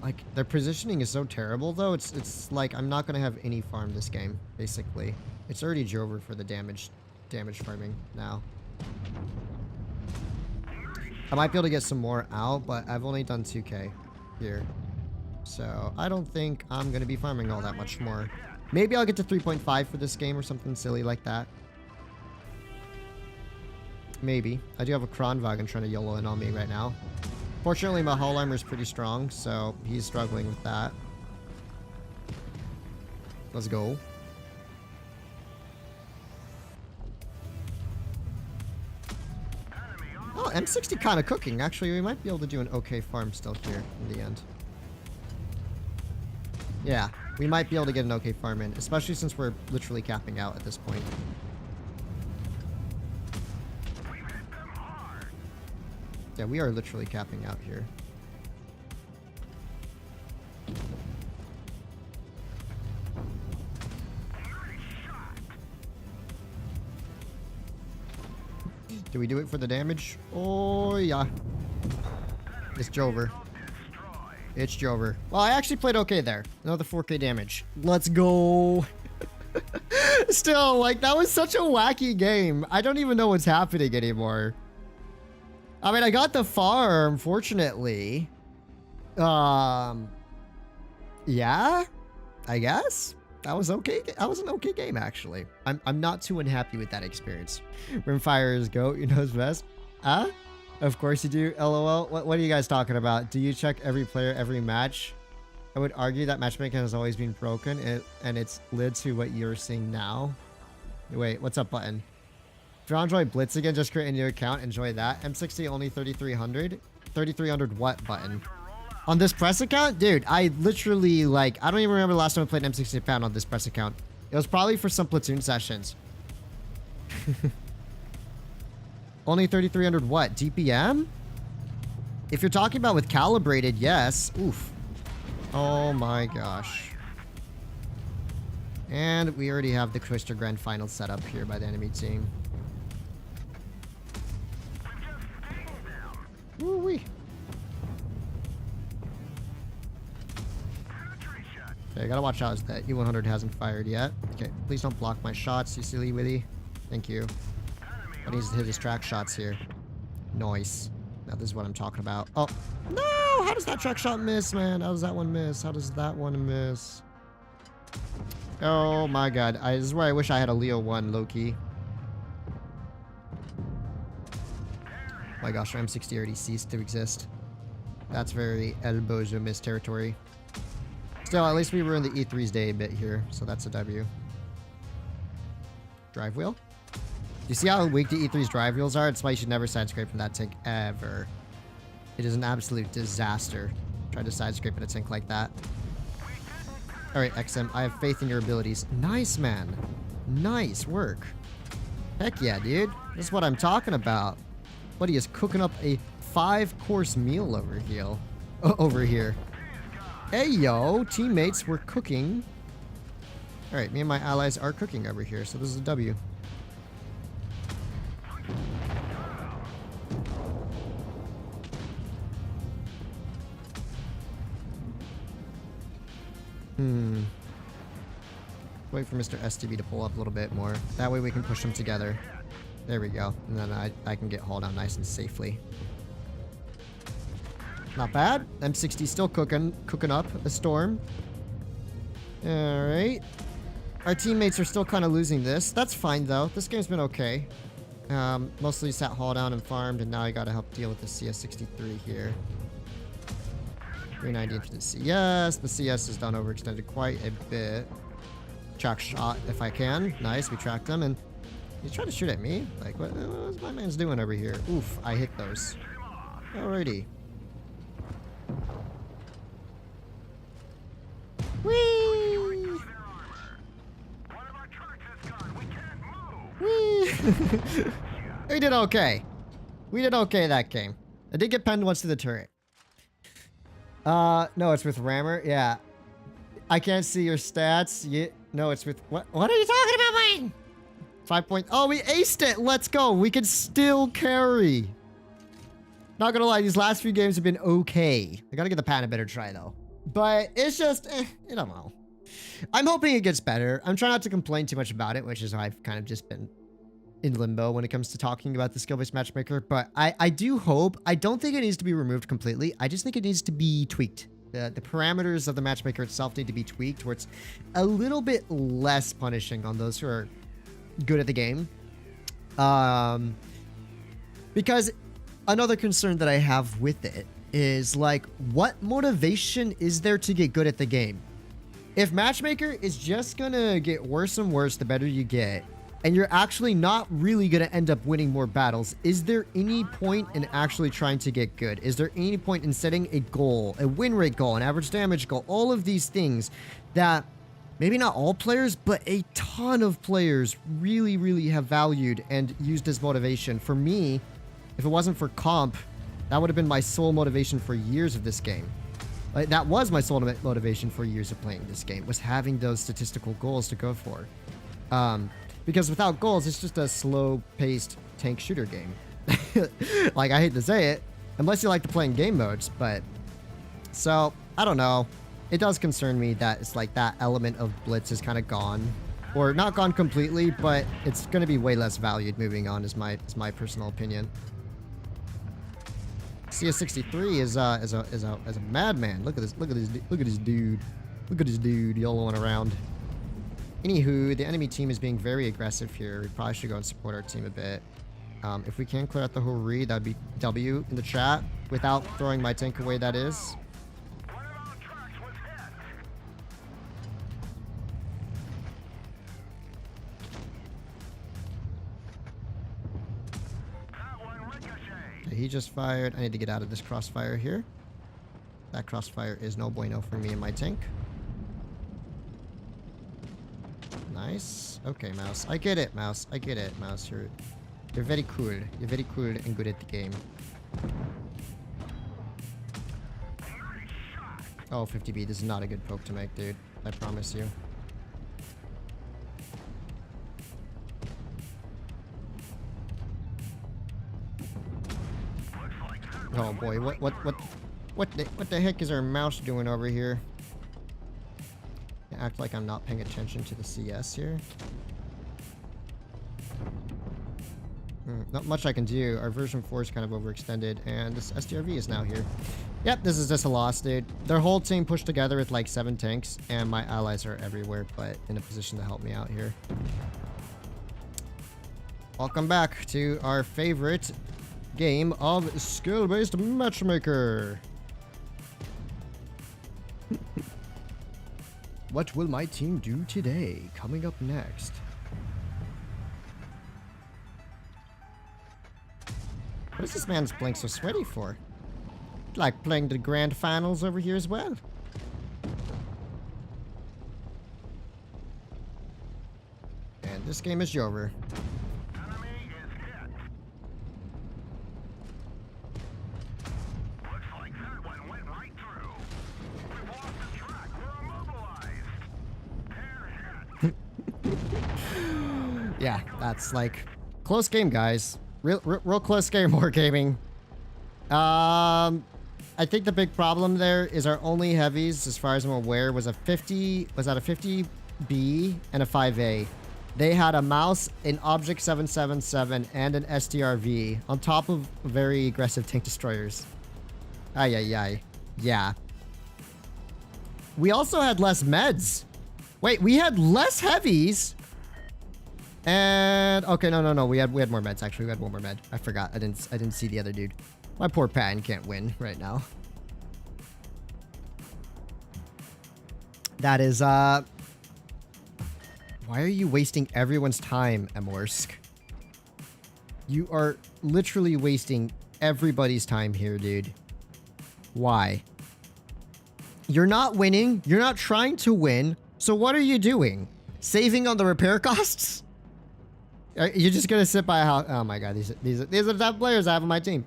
like, their positioning is so terrible, though. It's like, I'm not gonna have any farm this game, basically. It's already Jover for the damage farming now. I might be able to get some more out, but I've only done 2k here. So, I don't think I'm gonna be farming all that much more. Maybe I'll get to 3.5 for this game or something silly like that. Maybe. I do have a Kronwagen trying to YOLO in on me right now. Fortunately, my hull armor is pretty strong, so he's struggling with that. Let's go. Oh, M60 kind of cooking. Actually, we might be able to do an okay farm still here in the end. Yeah, we might be able to get an okay farm in, especially since we're literally capping out at this point. Yeah, we are literally capping out here. Do we do it for the damage? Oh, yeah. It's Jover. It's Jover. Well, I actually played okay there. Another 4K damage. Let's go. Still, like, that was such a wacky game. I don't even know what's happening anymore. I mean, I got the farm, fortunately. Yeah, I guess. That was okay. That was an okay game, actually. I'm not too unhappy with that experience. Rimfire is GOAT, you knows best. Huh? Of course you do, LOL. What are you guys talking about? Do you check every player every match? I would argue that matchmaking has always been broken, and it's led to what you're seeing now. Wait, what's up, button? If you want to enjoy Blitz again, just create a new account. Enjoy that. M60 only 3,300. 3,300 what button? On this press account? Dude, I literally, like, I don't even remember the last time I played M60 Patton on this press account. It was probably for some platoon sessions. Only 3,300 what? DPM? If you're talking about with calibrated, yes. Oof. Oh my gosh. And we already have the Twister Grand Final set up here by the enemy team. Woo-wee. Okay, I gotta watch out that E100 hasn't fired yet. Okay, please don't block my shots, you silly witty. Thank you. I need to hit his track shots here. Nice. Now this is what I'm talking about. Oh, no! How does that track shot miss, man? How does that one miss? How does that one miss? Oh my god. This is where I wish I had a Leo 1, low-key. Oh my gosh, our M60 already ceased to exist. That's very El Bozo miss territory. Still, at least we were in the E3's day a bit here, so that's a W. Drive wheel? You see how weak the E3's drive wheels are? It's why you should never side scrape from that tank ever. It is an absolute disaster. Try to side scrape in a tank like that. Alright, XM, I have faith in your abilities. Nice, man. Nice work. Heck yeah, dude. This is what I'm talking about. Buddy is cooking up a 5-course meal over here. Hey, yo, teammates, we're cooking. Alright, me and my allies are cooking over here, so this is a W. Wait for Mr. STB to pull up a little bit more. That way we can push them together. There we go. And then I can get hauled out nice and safely. Not bad. M60 still cooking up a storm. Alright. Our teammates are still kind of losing this. That's fine, though. This game's been okay. Mostly sat haul down and farmed, and now I gotta help deal with the CS63 here. 390 into the CS. The CS is done overextended quite a bit. Track shot if I can. Nice, we tracked him, and he's trying to shoot at me. Like, what's my man's doing over here? Oof, I hit those. Alrighty. Whee! Whee! We did okay. We did okay that game. I did get penned once to the turret. No, it's with Rammer. Yeah. I can't see your stats. No, it's with... What are you talking about, Wayne? 5 point... Oh, we aced it. Let's go. We can still carry. Not gonna lie, these last few games have been okay. I gotta get the Patton a better try, though. But it's just... I don't know. I'm hoping it gets better. I'm trying not to complain too much about it, which is why I've kind of just been in limbo when it comes to talking about the skill-based matchmaker. But I do hope... I don't think it needs to be removed completely. I just think it needs to be tweaked. The parameters of the matchmaker itself need to be tweaked where it's a little bit less punishing on those who are good at the game. Because another concern that I have with it is, like, what motivation is there to get good at the game? If matchmaker is just gonna get worse and worse the better you get, and you're actually not really going to end up winning more battles, is there any point in actually trying to get good? Is there any point in setting a goal, a win rate goal, an average damage goal, all of these things that maybe not all players, but a ton of players really, really have valued and used as motivation? For me, if it wasn't for comp, that would have been my sole motivation for years of this game. Like, that was my sole motivation for years of playing this game, was having those statistical goals to go for. Because without goals, it's just a slow-paced tank shooter game. Like, I hate to say it, unless you like to play in game modes, but... So, I don't know. It does concern me that it's like that element of Blitz is kind of gone. Or not gone completely, but it's going to be way less valued moving on is my personal opinion. CS63 is a madman. Look at this dude. Look at this dude YOLOing around. Anywho, the enemy team is being very aggressive here. We probably should go and support our team a bit. If we can clear out the whole read, that'd be W in the chat. Without throwing my tank away, that is. Okay, he just fired. I need to get out of this crossfire here. That crossfire is no bueno for me and my tank. Nice. Okay, Mouse. I get it, Mouse. I get it, Mouse. You're very cool. You're very cool and good at the game. Oh, 50B. This is not a good poke to make, dude. I promise you. Oh boy, what the heck is our mouse doing over here? I act like I'm not paying attention to the CS here. Not much I can do. Our version 4 is kind of overextended, and this STRV is now here. Yep, this is just a loss, dude. Their whole team pushed together with like 7 tanks, and my allies are everywhere, but in a position to help me out here. Welcome back to our favorite game of skill-based matchmaker. What will my team do today? Coming up next. What is this man's playing so sweaty for? Like playing the grand finals over here as well. And this game is over. Enemy is hit. Looks like that one went right through. We've lost the track. We're immobilized. Pair hit. Yeah, that's like close game, guys. Real close game, Wargaming. I think the big problem there is our only heavies, as far as I'm aware, was a 50. Was that a 50B and a 5A? They had a mouse, an Object 777, and an STRV on top of very aggressive tank destroyers. Ay ay ay. Yeah. We also had less meds. Wait, we had less heavies. And okay, no. We had more meds actually. We had one more med. I forgot. I didn't see the other dude. My poor Patton can't win right now. That is why are you wasting everyone's time, Amorsk? You are literally wasting everybody's time here, dude. Why? You're not winning. You're not trying to win. So what are you doing? Saving on the repair costs? You're just gonna sit by a house. Oh my god, these are the top players I have on my team.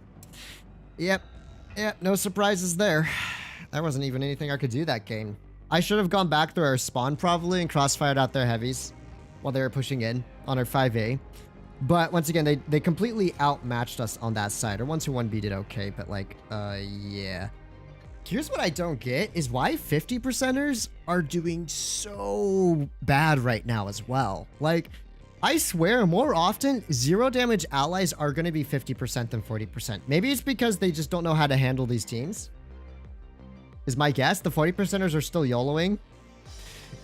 Yep, no surprises there. There wasn't even anything I could do that game. I should have gone back through our spawn probably and crossfired out their heavies while they were pushing in on our 5A. But once again, they completely outmatched us on that side. Our 1-2-1B did okay, but like, yeah. Here's what I don't get is why 50%ers are doing so bad right now as well. Like, I swear, more often, 0 damage allies are going to be 50% than 40%. Maybe it's because they just don't know how to handle these teams. Is my guess. The 40%ers are still YOLOing.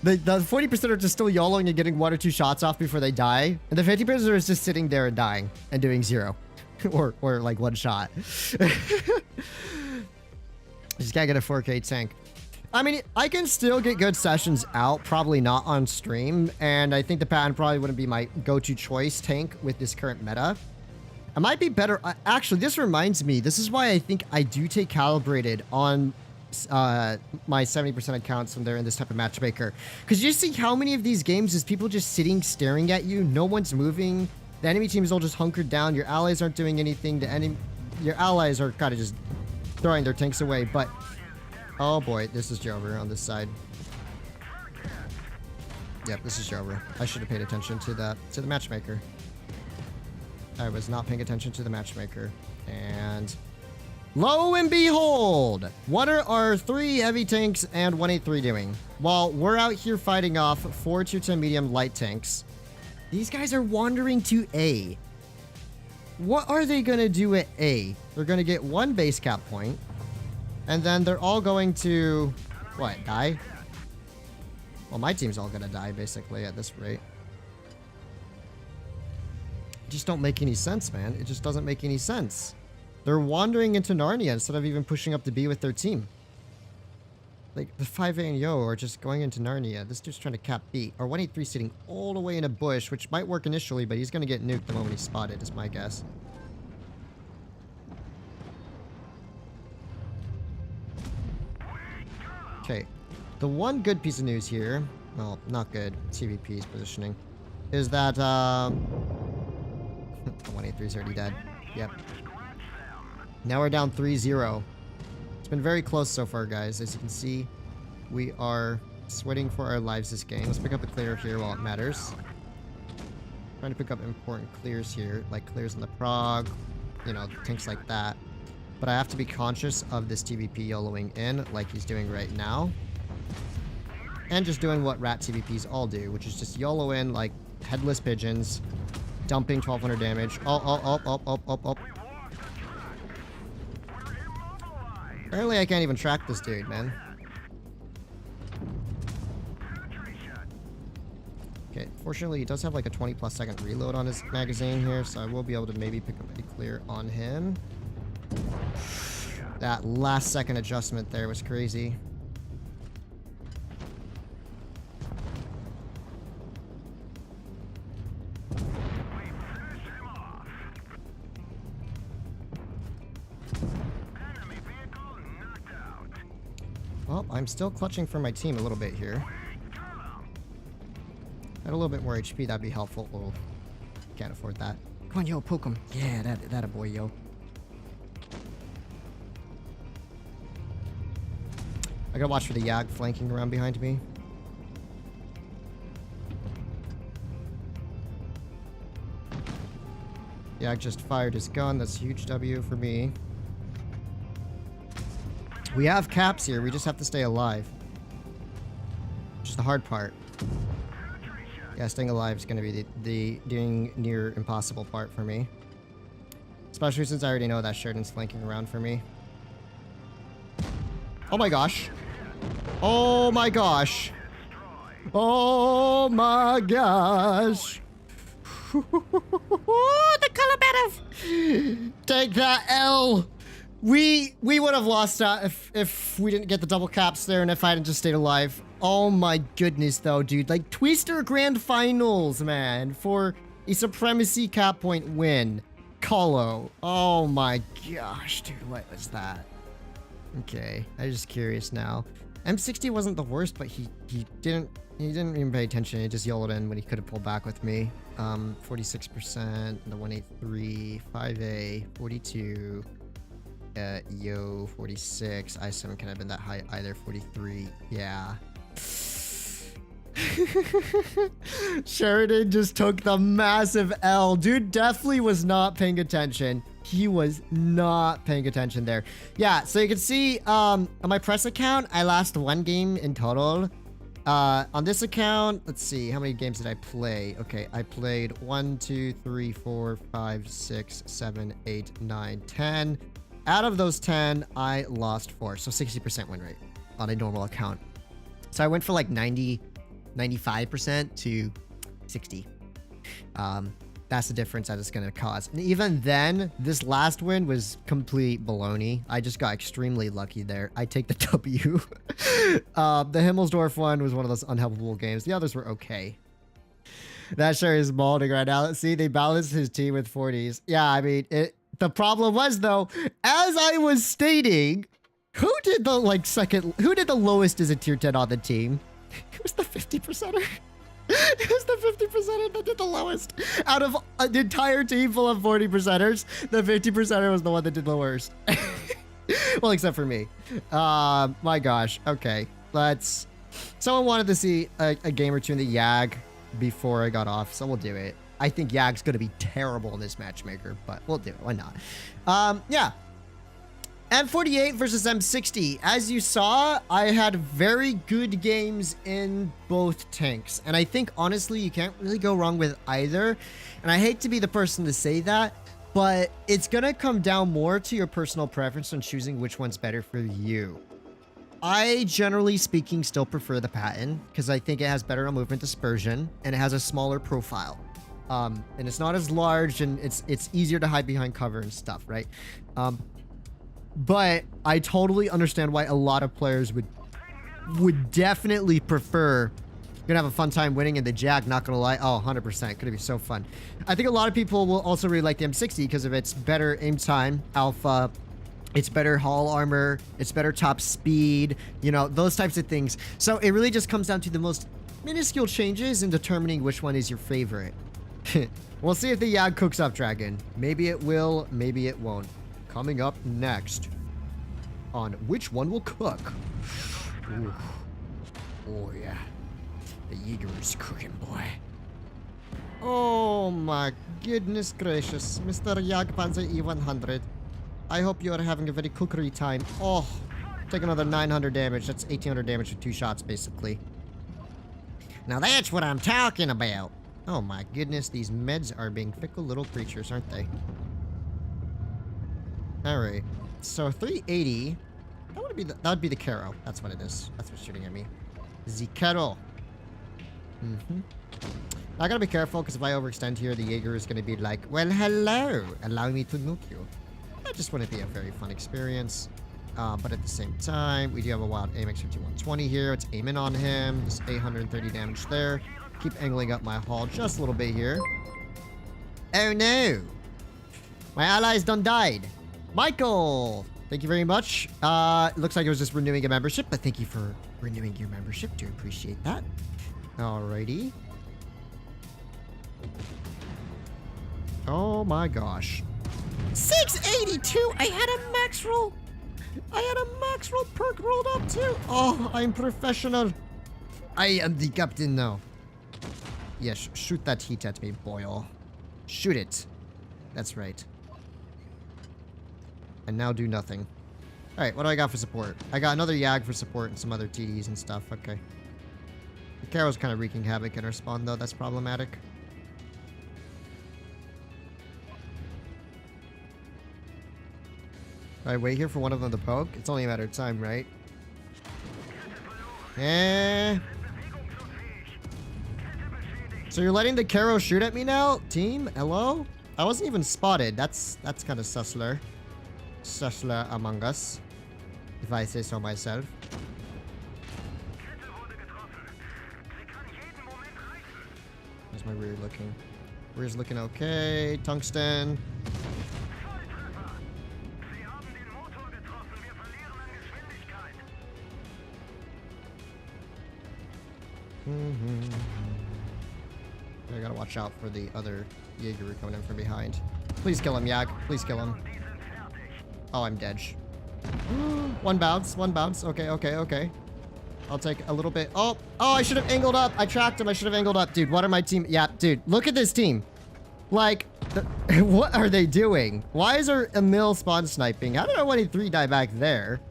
The 40% are just still YOLOing and getting 1 or 2 shots off before they die. And the 50% are just sitting there and dying and doing 0. or like 1 shot. Just gotta get a 4K tank. I mean, I can still get good sessions out, probably not on stream, and I think the Patton probably wouldn't be my go-to choice tank with this current meta. I might be better. Actually, this reminds me, this is why I think I do take calibrated on my 70% accounts when they're in this type of matchmaker. Because you see how many of these games is people just sitting, staring at you, no one's moving, the enemy team is all just hunkered down, your allies aren't doing anything, your allies are kind of just throwing their tanks away, but oh boy, this is Jover on this side. Yep, this is Jover. I should have paid attention to the matchmaker. I was not paying attention to the matchmaker. And Lo and behold, what are our 3 heavy tanks and 183 doing? While we're out here fighting off 4 210 medium light tanks, these guys are wandering to A. What are they going to do at A? They're going to get 1 base cap point, and then they're all going to, what, die? Well, my team's all going to die, basically, at this rate. It just don't make any sense, man. It just doesn't make any sense. They're wandering into Narnia instead of even pushing up to B with their team. Like, the 5A and Yo are just going into Narnia. This dude's trying to cap B. Or 183 sitting all the way in a bush, which might work initially, but he's going to get nuked the moment he's spotted, is my guess. Okay. The one good piece of news here, well, not good, CVP's positioning, is that, the 183's already dead. Yep. Now we're down 3-0. It's been very close so far, guys. As you can see, we are sweating for our lives this game. Let's pick up a clear here while it matters. Trying to pick up important clears here, like clears on the prog, you know, tanks like that. But I have to be conscious of this TVP YOLOing in, like he's doing right now. And just doing what rat TVPs all do, which is just YOLO in like headless pigeons, dumping 1200 damage. Oh. Apparently I can't even track this dude, man. Okay, fortunately he does have like a 20+ second reload on his magazine here, so I will be able to maybe pick up a clear on him. That last second adjustment there was crazy. Well, I'm still clutching for my team a little bit here. Had a little bit more HP, that'd be helpful. Oh, can't afford that. Come on, Yo, poke him. Yeah, that a boy, Yo. I gotta watch for the Yag flanking around behind me. Yag just fired his gun. That's a huge W for me. We have caps here. We just have to stay alive. Which is the hard part. Yeah, staying alive is going to be the near impossible part for me. Especially since I already know that Sheridan's flanking around for me. Oh my gosh. Oh my gosh. Oh my gosh. The Calabative. Take that L. We would have lost that if we didn't get the double caps there and if I hadn't just stayed alive. Oh my goodness though, dude. Like Twister Grand Finals, man, for a Supremacy cap point win. Colo. Oh my gosh, dude, what was that? Okay, I'm just curious now. M60 wasn't the worst, but he didn't even pay attention. He just yelled in when he could have pulled back with me. 46%, the 183, 5A, 42. Yo, 46. I7 could have been that high either. 43. Yeah. Sheridan just took the massive L. Dude definitely was not paying attention. He was not paying attention there. Yeah, so you can see on my press account, I lost 1 game in total. On this account, let's see, how many games did I play? Okay, I played 1, 2, 3, 4, 5, 6, 7, 8, 9, 10. Out of those 10, I lost 4. So 60% win rate on a normal account. So I went for like 95% to 60. That's the difference that it's going to cause. And even then, this last win was complete baloney. I just got extremely lucky there. I take the W. The Himmelsdorf one was one of those unhelpable games. The others were okay. That sure is balding right now. Let's see, they balanced his team with 40s. Yeah, I mean, the problem was, though, as I was stating, who did the lowest as a tier 10 on the team? It was the 50%er. It was the 50%er that did the lowest. Out of an entire team full of 40%ers, the 50%er was the one that did the worst. Well, except for me. My gosh. Okay, let's... Someone wanted to see a game or two in the Yag before I got off, so we'll do it. I think Yag's going to be terrible in this matchmaker, but we'll do it. Why not? Yeah. M48 versus M60. As you saw, I had very good games in both tanks. And I think, honestly, you can't really go wrong with either. And I hate to be the person to say that, but it's going to come down more to your personal preference on choosing which one's better for you. I, generally speaking, still prefer the Patton because I think it has better movement dispersion and it has a smaller profile. And it's not as large and it's easier to hide behind cover and stuff, right? But I totally understand why a lot of players would definitely prefer. You're gonna have a fun time winning in the Jag, not gonna lie. Oh, 100%. Gonna be so fun. I think a lot of people will also really like the M60 because of its better aim time, alpha, it's better hull armor, it's better top speed, you know, those types of things. So it really just comes down to the most minuscule changes in determining which one is your favorite. We'll see if the Jag cooks up, Dragon. Maybe it will, maybe it won't. Coming up next on which one will cook. Ooh. Oh yeah, the Jaeger is cooking, boy. Oh my goodness gracious, Mr. Jagdpanzer E100. I hope you are having a very cookery time. Oh, take another 900 damage. That's 1800 damage with 2 shots, basically. Now that's what I'm talking about. Oh my goodness, these meds are being fickle little creatures, aren't they? Alright, so 380, that would be the Caro. That's what it is. That's what's shooting at me. The Caro. I gotta be careful, because if I overextend here, the Jaeger is gonna be like, well, hello, allow me to nuke you. I just want to be a very fun experience. But at the same time, we do have a wild M60 120 here. It's aiming on him. There's 830 damage there. Keep angling up my hull just a little bit here. Oh no! My allies done died. Michael! Thank you very much. Looks like it was just renewing a membership, but thank you for renewing your membership. Do appreciate that. Alrighty. Oh my gosh. 682! I had a max roll! I had a max roll perk rolled up too! Oh, I'm professional. I am the captain now. Yes, shoot that heat at me, boyo. Shoot it. That's right. And now do nothing. Alright, what do I got for support? I got another Yag for support and some other TDs and stuff. Okay. The Caro's kind of wreaking havoc in our spawn, though. That's problematic. Alright, wait here for one of them to poke. It's only a matter of time, right? So you're letting the Caro shoot at me now? Team? Hello? I wasn't even spotted. That's kind of sussler. Sussler among us, if I say so myself. How's my rear looking? Rear's looking okay. Tungsten. I gotta watch out for the other Jaeger coming in from behind. Please kill him, Yag. Please kill him. Oh, I'm dead. One bounce. One bounce. Okay, okay, okay. I'll take a little bit. Oh, I should have angled up. I tracked him. I should have angled up. Dude, what are my team? Yeah, dude, look at this team. Like, what are they doing? Why is there a mill spawn sniping? How did our 183 die back there?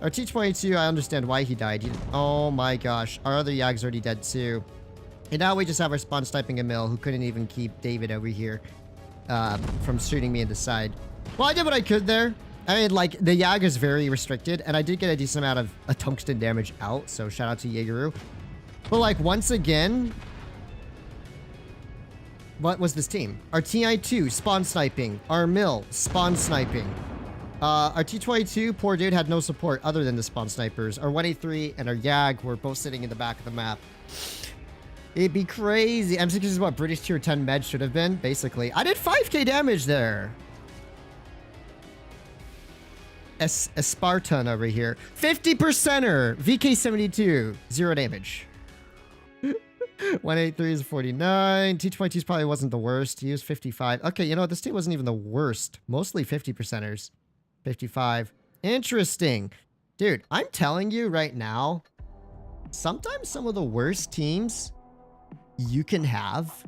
Our T-22, I understand why he died. Oh my gosh. Our other Yag's already dead too. And now we just have our spawn sniping a mill who couldn't even keep David over here from shooting me in the side. Well, I did what I could there. I mean, like, the Yag is very restricted, and I did get a decent amount of tungsten damage out, so shout out to Jaegeru. But, like, once again, what was this team? Our TI-2, spawn sniping. Our mill, spawn sniping. Our T-22, poor dude, had no support other than the spawn snipers. Our 183 and our Yag were both sitting in the back of the map. It'd be crazy. M60 is what British tier 10 med should have been, basically. I did 5k damage there. A Spartan over here. 50%er. VK72. 0 damage. 183 is 49. T-22 probably wasn't the worst. He was 55. Okay, you know what? This team wasn't even the worst. Mostly 50%ers. 55. Interesting. Dude, I'm telling you right now, sometimes some of the worst teams you can have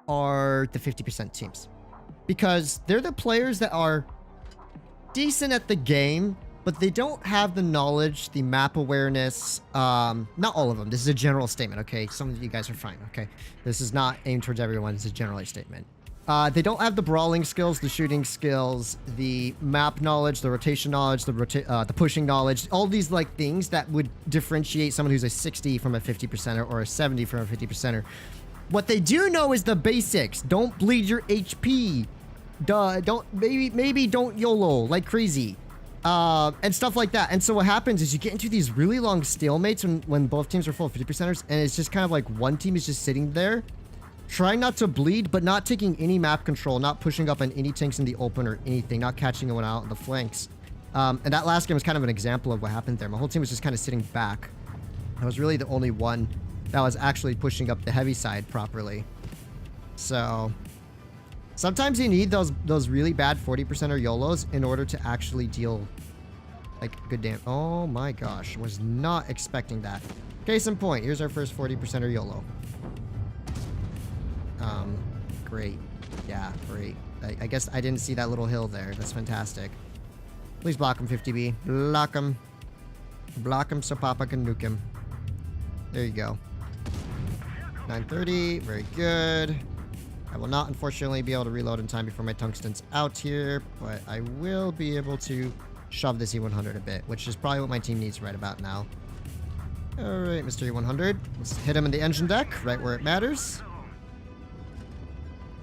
are the 50% teams. Because they're the players that are decent at the game, but they don't have the knowledge, the map awareness. Not all of them. This is a general statement, okay? Some of you guys are fine, okay? This is not aimed towards everyone. It's a general statement. They don't have the brawling skills, the shooting skills, the map knowledge, the rotation knowledge, the pushing knowledge, all these like things that would differentiate someone who's a 60 from a 50%er or a 70 from a 50%er. What they do know is the basics. Don't bleed your HP. Maybe don't YOLO like crazy. And stuff like that. And so what happens is you get into these really long stalemates when both teams are full of 50%ers, and it's just kind of like one team is just sitting there trying not to bleed, but not taking any map control, not pushing up on any tanks in the open or anything, not catching anyone out on the flanks. And that last game was kind of an example of what happened there. My whole team was just kind of sitting back. I was really the only one that was actually pushing up the heavy side properly. So sometimes you need those really bad 40%er YOLOs in order to actually deal like good damn. Oh my gosh, was not expecting that. Case in point, here's our first 40%er YOLO. Great. Yeah, great. I guess I didn't see that little hill there. That's fantastic. Please block him, 50B. Block him. Block him so Papa can nuke him. There you go. 930. Very good. I will not, unfortunately, be able to reload in time before my tungsten's out here, but I will be able to shove this E100 a bit, which is probably what my team needs right about now. Alright, Mr. E100. Let's hit him in the engine deck, right where it matters.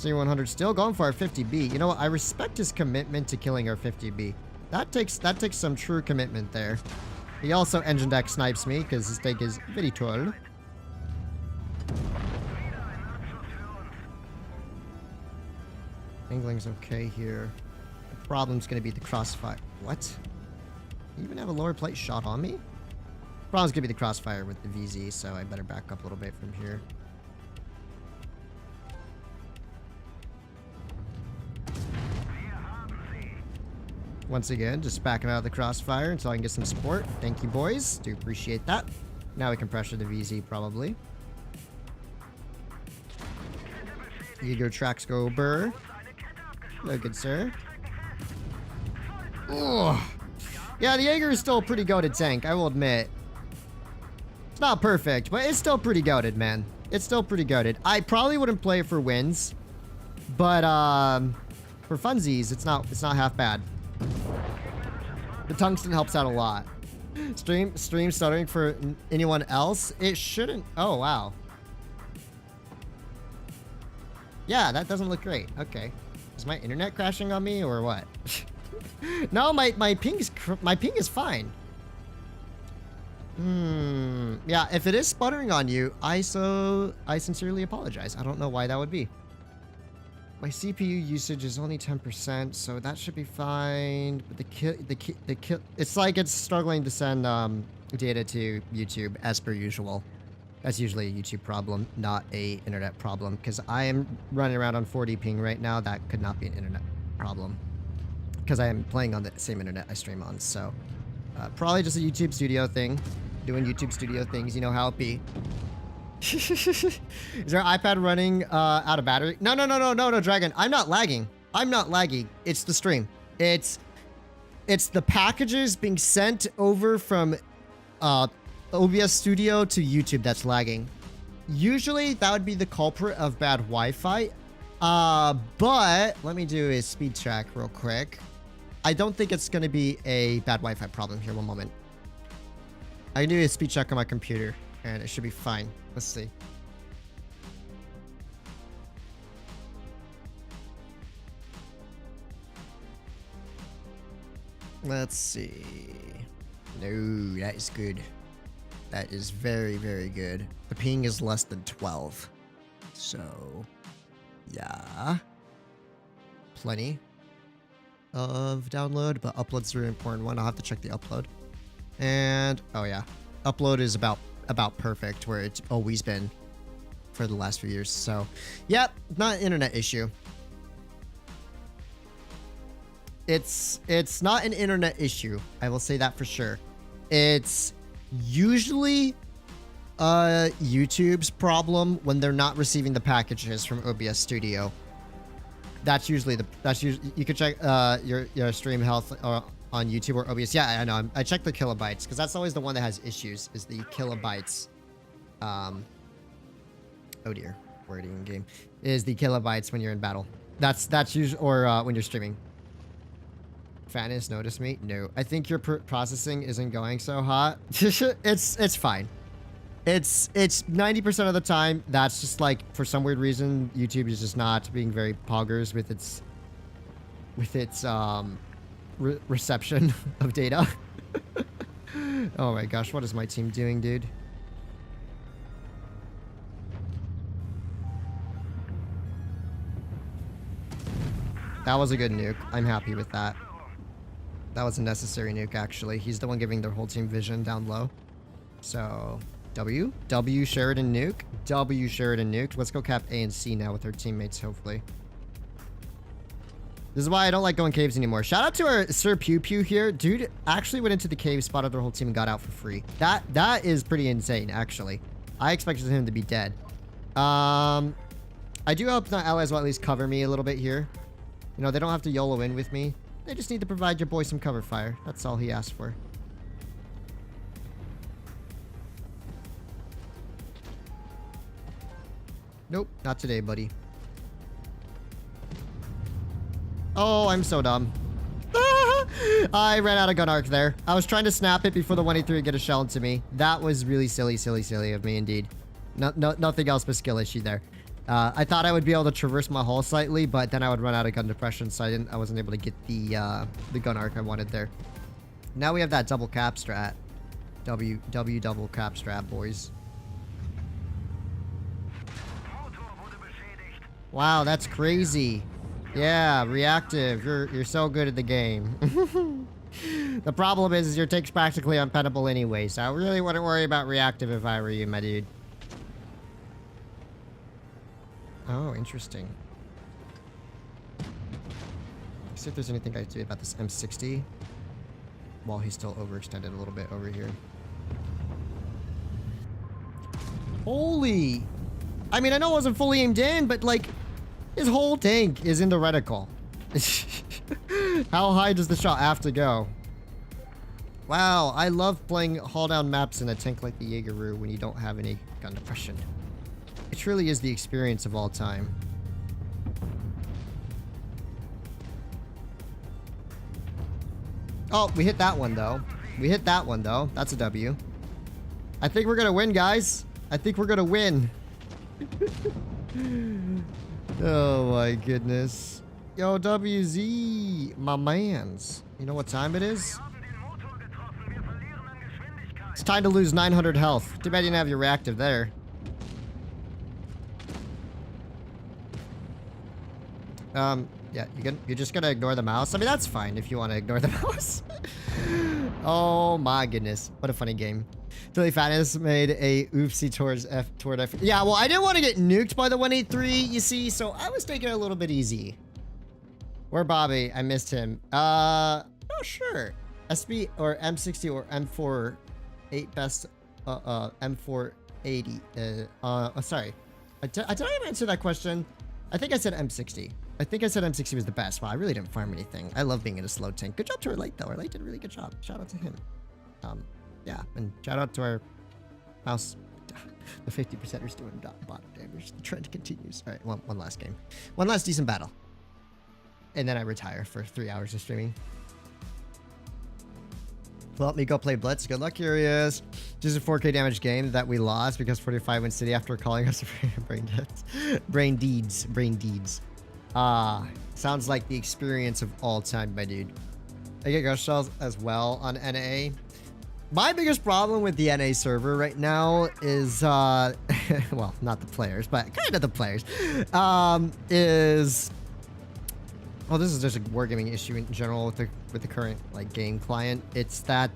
E100 still going for our 50B. You know what? I respect his commitment to killing our 50B. That takes some true commitment there. He also engine deck snipes me because his take is very tall. Angling's okay here. The problem's going to be the crossfire. What? You even have a lower plate shot on me? Problem's going to be the crossfire with the VZ, so I better back up a little bit from here. Once again, just backing out of the crossfire until I can get some support. Thank you, boys. Do appreciate that. Now we can pressure the VZ, probably. Ego tracks go burr. Hello, good sir. Ugh. Yeah, the Jaeger is still a pretty goated tank, I will admit. It's not perfect, but it's still pretty goated, man. It's still pretty goated. I probably wouldn't play it for wins, but for funsies, it's not half bad. The tungsten helps out a lot. Stream stuttering for anyone else? It shouldn't. Oh, wow. Yeah, that doesn't look great. Okay. Is my internet crashing on me or what? No, my ping is fine. Yeah, if it is sputtering on you, I sincerely apologize. I don't know why that would be. My CPU usage is only 10%, so that should be fine. But the kill, it's like it's struggling to send data to YouTube as per usual. That's usually a YouTube problem, not a internet problem, because I am running around on 40 ping right now. That could not be an internet problem, because I am playing on the same internet I stream on. So probably just a YouTube studio thing, doing YouTube studio things. You know how it be. Is our iPad running out of battery? No, Dragon. I'm not lagging. I'm not lagging. It's the stream. It's the packages being sent over from OBS Studio to YouTube that's lagging. Usually that would be the culprit of bad Wi-Fi. But let me do a speed check real quick. I don't think it's going to be a bad Wi-Fi problem here. One moment. I can do a speed check on my computer and it should be fine. Let's see. Let's see. No, that is good. That is very, very good. The ping is less than 12. So, yeah. Plenty of download, but upload's a really important one. I'll have to check the upload. And, oh yeah. Upload is about perfect, where it's always been for the last few years. So, yep, not an internet issue. It's not an internet issue. I will say that for sure. It's usually YouTube's problem when they're not receiving the packages from OBS Studio. That's usually you could check your stream health on YouTube or OBS. Yeah, I know. I check the kilobytes because that's always the one that has issues. Is the kilobytes. Oh dear, wording in game is the kilobytes when you're in battle. That's usually or when you're streaming. Fatness, notice me? No, I think your processing isn't going so hot. It's fine. It's 90% of the time. That's just like for some weird reason YouTube is just not being very poggers with its reception of data. Oh my gosh, what is my team doing, dude? That was a good nuke. I'm happy with that. That was a necessary nuke, actually. He's the one giving their whole team vision down low. So, W Sheridan nuke. W Sheridan nuked. Let's go cap A and C now with our teammates, hopefully. This is why I don't like going caves anymore. Shout out to our Sir Pew Pew here. Dude actually went into the cave, spotted their whole team, and got out for free. That is pretty insane, actually. I expected him to be dead. I do hope that allies will at least cover me a little bit here. You know, they don't have to YOLO in with me. They just need to provide your boy some cover fire. That's all he asked for. Nope, not today, buddy. Oh, I'm so dumb. I ran out of gun arc there. I was trying to snap it before the 183 get a shell into me. That was really silly of me indeed. Nothing else but skill issue there. I thought I would be able to traverse my hull slightly, but then I would run out of gun depression, so I wasn't able to get the gun arc I wanted there. Now we have that double cap strat. W double cap strat, boys. Wow, that's crazy. Yeah, reactive. You're so good at the game. The problem is your take's practically unpenetrable anyway, so I really wouldn't worry about reactive if I were you, my dude. Oh, interesting. Let's see if there's anything I can do about this M60 while he's still overextended a little bit over here. Holy! I mean, I know it wasn't fully aimed in, but like, his whole tank is in the reticle. How high does the shot have to go? Wow, I love playing haul down maps in a tank like the Jaegeru when you don't have any gun depression. It truly is the experience of all time. Oh, we hit that one though. We hit that one though. That's a W. I think we're gonna win, guys. I think we're gonna win. Oh my goodness. Yo, WZ, my mans. You know what time it is? It's time to lose 900 health. Too bad you didn't have your reactive there. Yeah, you're just gonna ignore the mouse? I mean, that's fine if you want to ignore the mouse. Oh my goodness. What a funny game. Philly Fatness made a oopsie toward F. Yeah, well, I didn't want to get nuked by the 183, you see, so I was taking it a little bit easy. Where Bobby? I missed him. Oh, sure. SB or M60 or M48 best, M480. Sorry. Did I even answer that question? I think I said M60. I think I said M60 was the best. Wow, I really didn't farm anything. I love being in a slow tank. Good job to our Light, though. Our Light did a really good job. Shout out to him. Yeah, and shout out to our mouse. The 50%ers doing bot damage. The trend continues. All right, one last game. One last decent battle. And then I retire for 3 hours of streaming. Well, let me go play Blitz. Good luck, Curious. Just a 4K damage game that we lost because 45 went city after calling us brain deeds. Sounds like the experience of all time, my dude. I get ghost shells as well on NA. My biggest problem with the NA server right now is, well, not the players, but kind of the players, is, well, this is just a wargaming issue in general with the current, like, game client. It's that,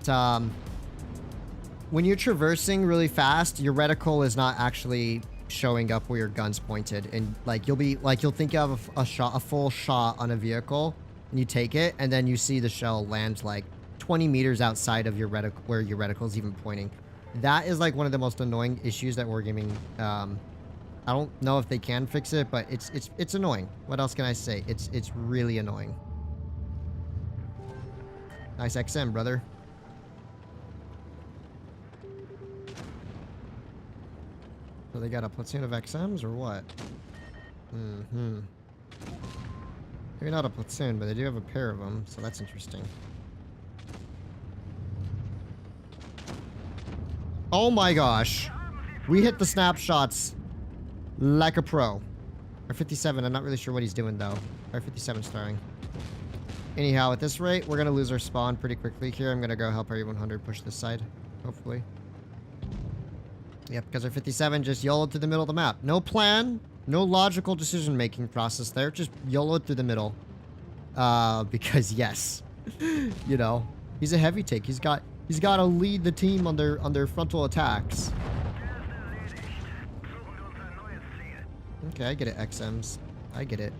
when you're traversing really fast, your reticle is not actually showing up where your gun's pointed, and like you'll think you have a full shot on a vehicle, and you take it, and then you see the shell land like 20 meters outside of your reticle, where your reticle is even pointing. That is like one of the most annoying issues that wargaming I don't know if they can fix it, but it's annoying. What else can I say? It's really annoying. Nice XM, brother. So they got a platoon of XMs or what? Mm-hmm. Maybe not a platoon, but they do have a pair of them, so that's interesting. Oh my gosh. We hit the snapshots like a pro. Our 57, I'm not really sure what he's doing though. Our 57's throwing. Anyhow, at this rate, we're gonna lose our spawn pretty quickly here. I'm gonna go help our E100 push this side, hopefully. Yep, because our 57 just YOLO'd through the middle of the map. No plan, no logical decision-making process there. Just YOLO'd through the middle. Because yes, you know, he's a heavy take. He's got to lead the team on their frontal attacks. Okay, I get it, XMs. I get it.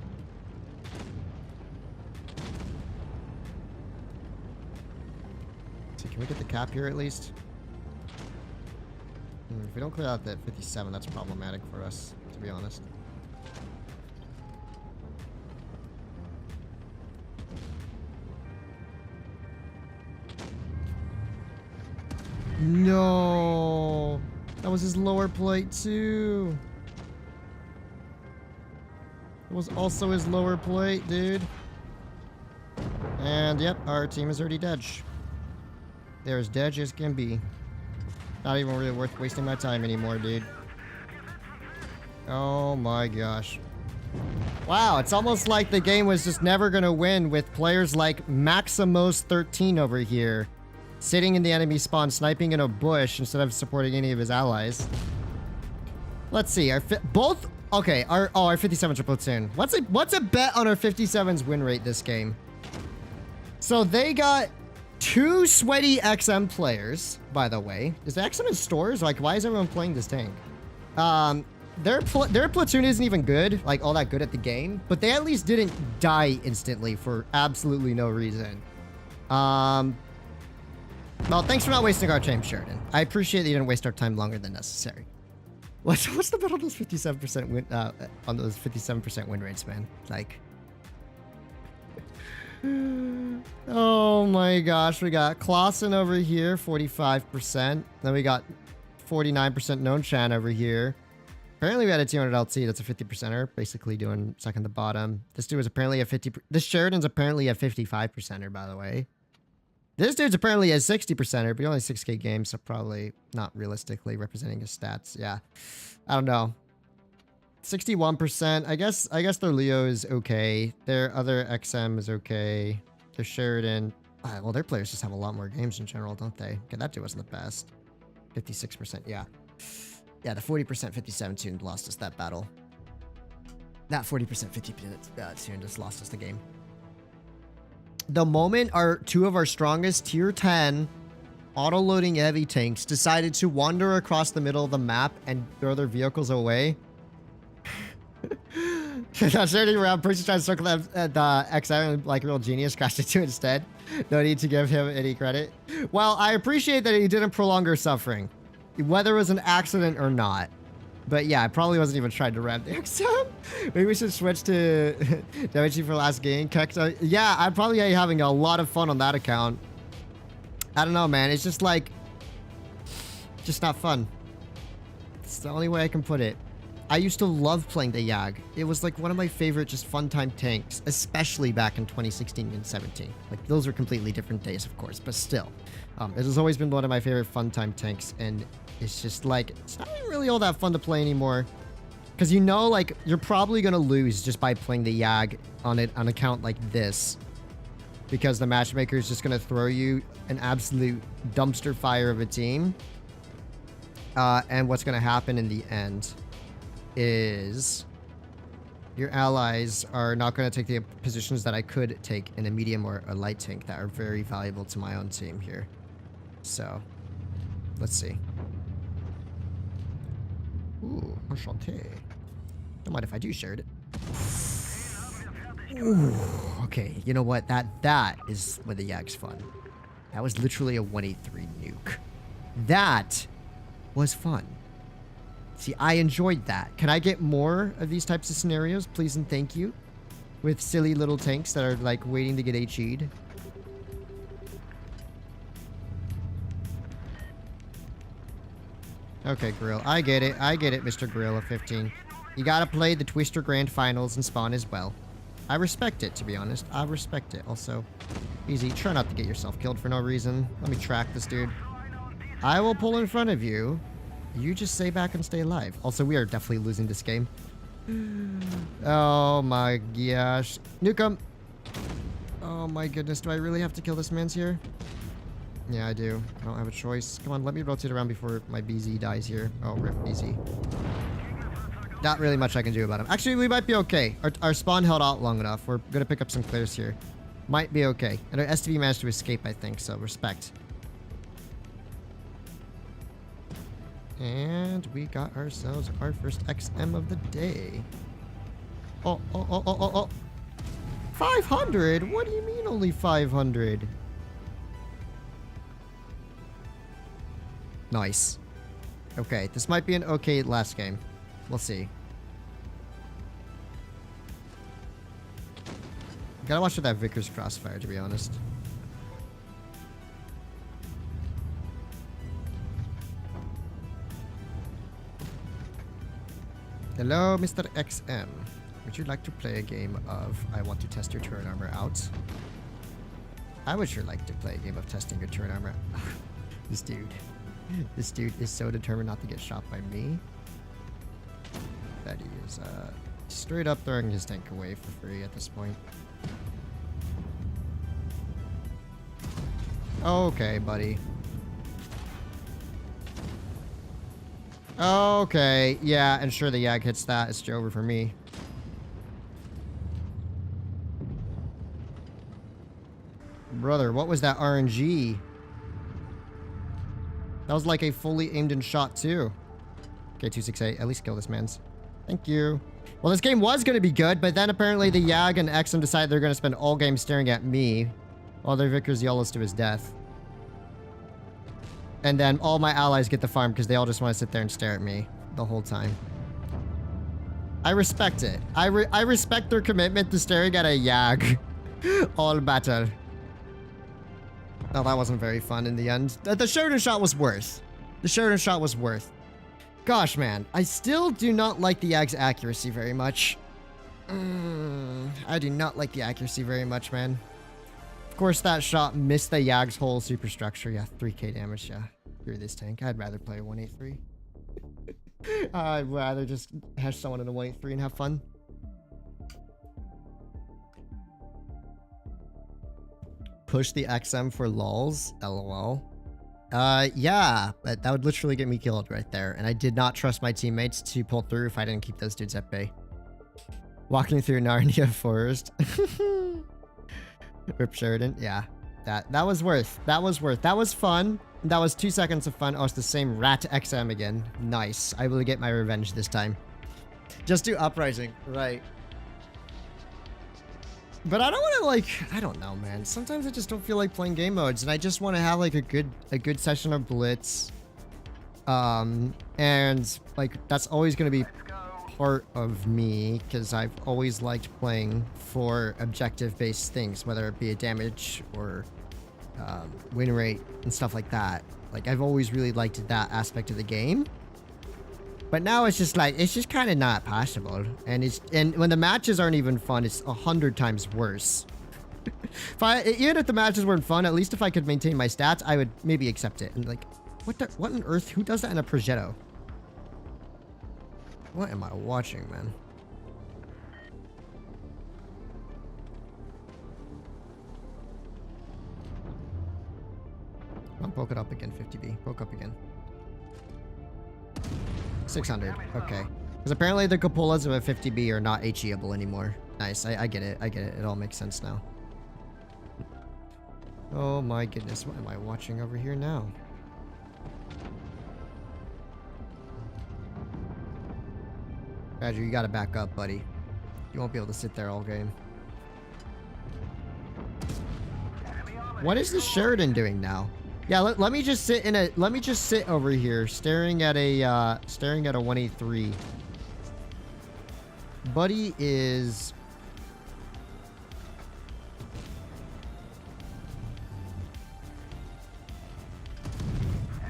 So can we get the cap here at least? If we don't clear out that 57, that's problematic for us, to be honest. No, that was his lower plate too. It was also his lower plate, dude. And yep, our team is already dead. They're as dead as can be. Not even really worth wasting my time anymore, dude. Oh my gosh. Wow, it's almost like the game was just never gonna win with players like Maximos13 over here, sitting in the enemy spawn, sniping in a bush instead of supporting any of his allies. Let's see, our 57's a platoon. What's a bet on our 57's win rate this game? So they got 2 sweaty XM players, by the way. Is the XM in stores? Like, why is everyone playing this tank? Their platoon isn't even good, like all that good at the game, but they at least didn't die instantly for absolutely no reason. Well, thanks for not wasting our time, Sheridan. I appreciate that you didn't waste our time longer than necessary. What's the bet on those 57% win on those 57% win rates, man? Like, oh my gosh, we got Clausen over here, 45%. Then we got 49% known Chan over here. Apparently we had a 200 LT. That's a 50%er, basically doing second to bottom. This dude was apparently a 50. This Sheridan's apparently a 55%er, by the way. This dude's apparently a 60%er, but only 6K games, so probably not realistically representing his stats. Yeah, I don't know. 61%. I guess their Leo is okay. Their other XM is okay. Their Sheridan. Well, their players just have a lot more games in general, don't they? Okay, that dude wasn't the best. 56%. Yeah. Yeah, the 40% 57 tune lost us that battle. That 40% 50% tune just lost us the game. The moment two of our strongest tier 10 auto-loading heavy tanks decided to wander across the middle of the map and throw their vehicles away. Turning around, person trying to circle the XM like real genius, crashed into it instead. No need to give him any credit. Well, I appreciate that he didn't prolong our suffering, whether it was an accident or not. But yeah, I probably wasn't even trying to ram the XM. Maybe we should switch to WG for last game. Yeah, I'm probably having a lot of fun on that account. I don't know, man. It's just like, just not fun. It's the only way I can put it. I used to love playing the Yag. It was like one of my favorite just fun time tanks, especially back in 2016 and 17. Like those are completely different days, of course, but still. It has always been one of my favorite fun time tanks, and it's just like, it's not even really all that fun to play anymore. Because you know, like, you're probably going to lose just by playing the Yag on an account like this. Because the matchmaker is just going to throw you an absolute dumpster fire of a team. And what's going to happen in the end is your allies are not going to take the positions that I could take in a medium or a light tank that are very valuable to my own team here. So, let's see. Ooh, enchanté. Don't mind if I do share it. Ooh, okay, you know what? That is where the Yag's fun. That was literally a 183 nuke. That was fun. See, I enjoyed that. Can I get more of these types of scenarios, please and thank you? With silly little tanks that are, like, waiting to get HE'd. Okay, Grill. I get it. I get it, Mr. Gorilla 15. You gotta play the Twister Grand Finals and spawn as well. I respect it, to be honest. I respect it. Also, easy. Try not to get yourself killed for no reason. Let me track this dude. I will pull in front of you. You just stay back and stay alive. Also, we are definitely losing this game. Oh my gosh. Nuke him. Oh my goodness. Do I really have to kill this man's here? Yeah, I do. I don't have a choice. Come on, let me rotate around before my BZ dies here. Oh, rip BZ. Not really much I can do about him. Actually, we might be okay. Our spawn held out long enough. We're gonna pick up some clears here. Might be okay. And our STV managed to escape, I think, so respect. And we got ourselves our first XM of the day. Oh. 500? What do you mean only 500? Nice. Okay, this might be an okay last game. We'll see. Gotta watch for that Vickers crossfire, to be honest. Hello, Mr. XM. Would you like to play a game of I want to test your turret armor out? I would sure like to play a game of testing your turret armor. This dude is so determined not to get shot by me that he is straight up throwing his tank away for free at this point. Okay, buddy. Okay, yeah, and sure the Yag hits that. It's over for me. Brother, what was that RNG? That was like a fully aimed in shot too. Okay, 268. At least kill this man's. Thank you. Well, this game was going to be good, but then apparently the Yag and XM decided they're going to spend all game staring at me while their Vickers YOLOs to his death. And then all my allies get the farm because they all just want to sit there and stare at me the whole time. I respect it. I respect their commitment to staring at a Yag all battle. Oh, that wasn't very fun in the end. The Sheridan shot was worth. The Sheridan shot was worth. Gosh, man. I still do not like the Yag's accuracy very much. I do not like the accuracy very much, man. Of course, that shot missed the Yag's whole superstructure. Yeah, 3k damage, yeah. Through this tank. I'd rather play a 183. I'd rather just hash someone in a 183 and have fun. Push the XM for lols, lol. Yeah, but that would literally get me killed right there. And I did not trust my teammates to pull through if I didn't keep those dudes at bay. Walking through Narnia Forest. Rip Sheridan, yeah. That was worth. That was worth. That was fun. That was 2 seconds of fun. Oh, it's the same rat XM again. Nice. I will get my revenge this time. Just do Uprising. Right. But I don't want to, like, I don't know, man. Sometimes I just don't feel like playing game modes, and I just want to have, like, a good session of Blitz. And, like, that's always going to be part of me, because I've always liked playing for objective-based things, whether it be a damage or win rate and stuff like that. Like, I've always really liked that aspect of the game. But now it's just like, it's just kind of not possible. And when the matches aren't even fun, it's 100 times worse. Even if the matches weren't fun, at least if I could maintain my stats, I would maybe accept it. And like, what on earth? Who does that in a Progetto? What am I watching, man? Come on, poke it up again, 50B. Poke up again. 600. Okay. Because apparently the cupolas of a 50B are not HE-able anymore. Nice. I get it. I get it. It all makes sense now. Oh my goodness. What am I watching over here now? Badger, you gotta back up, buddy. You won't be able to sit there all game. What is the Sheridan doing now? Yeah, let me just sit in a, let me just sit over here staring at a 183. Buddy is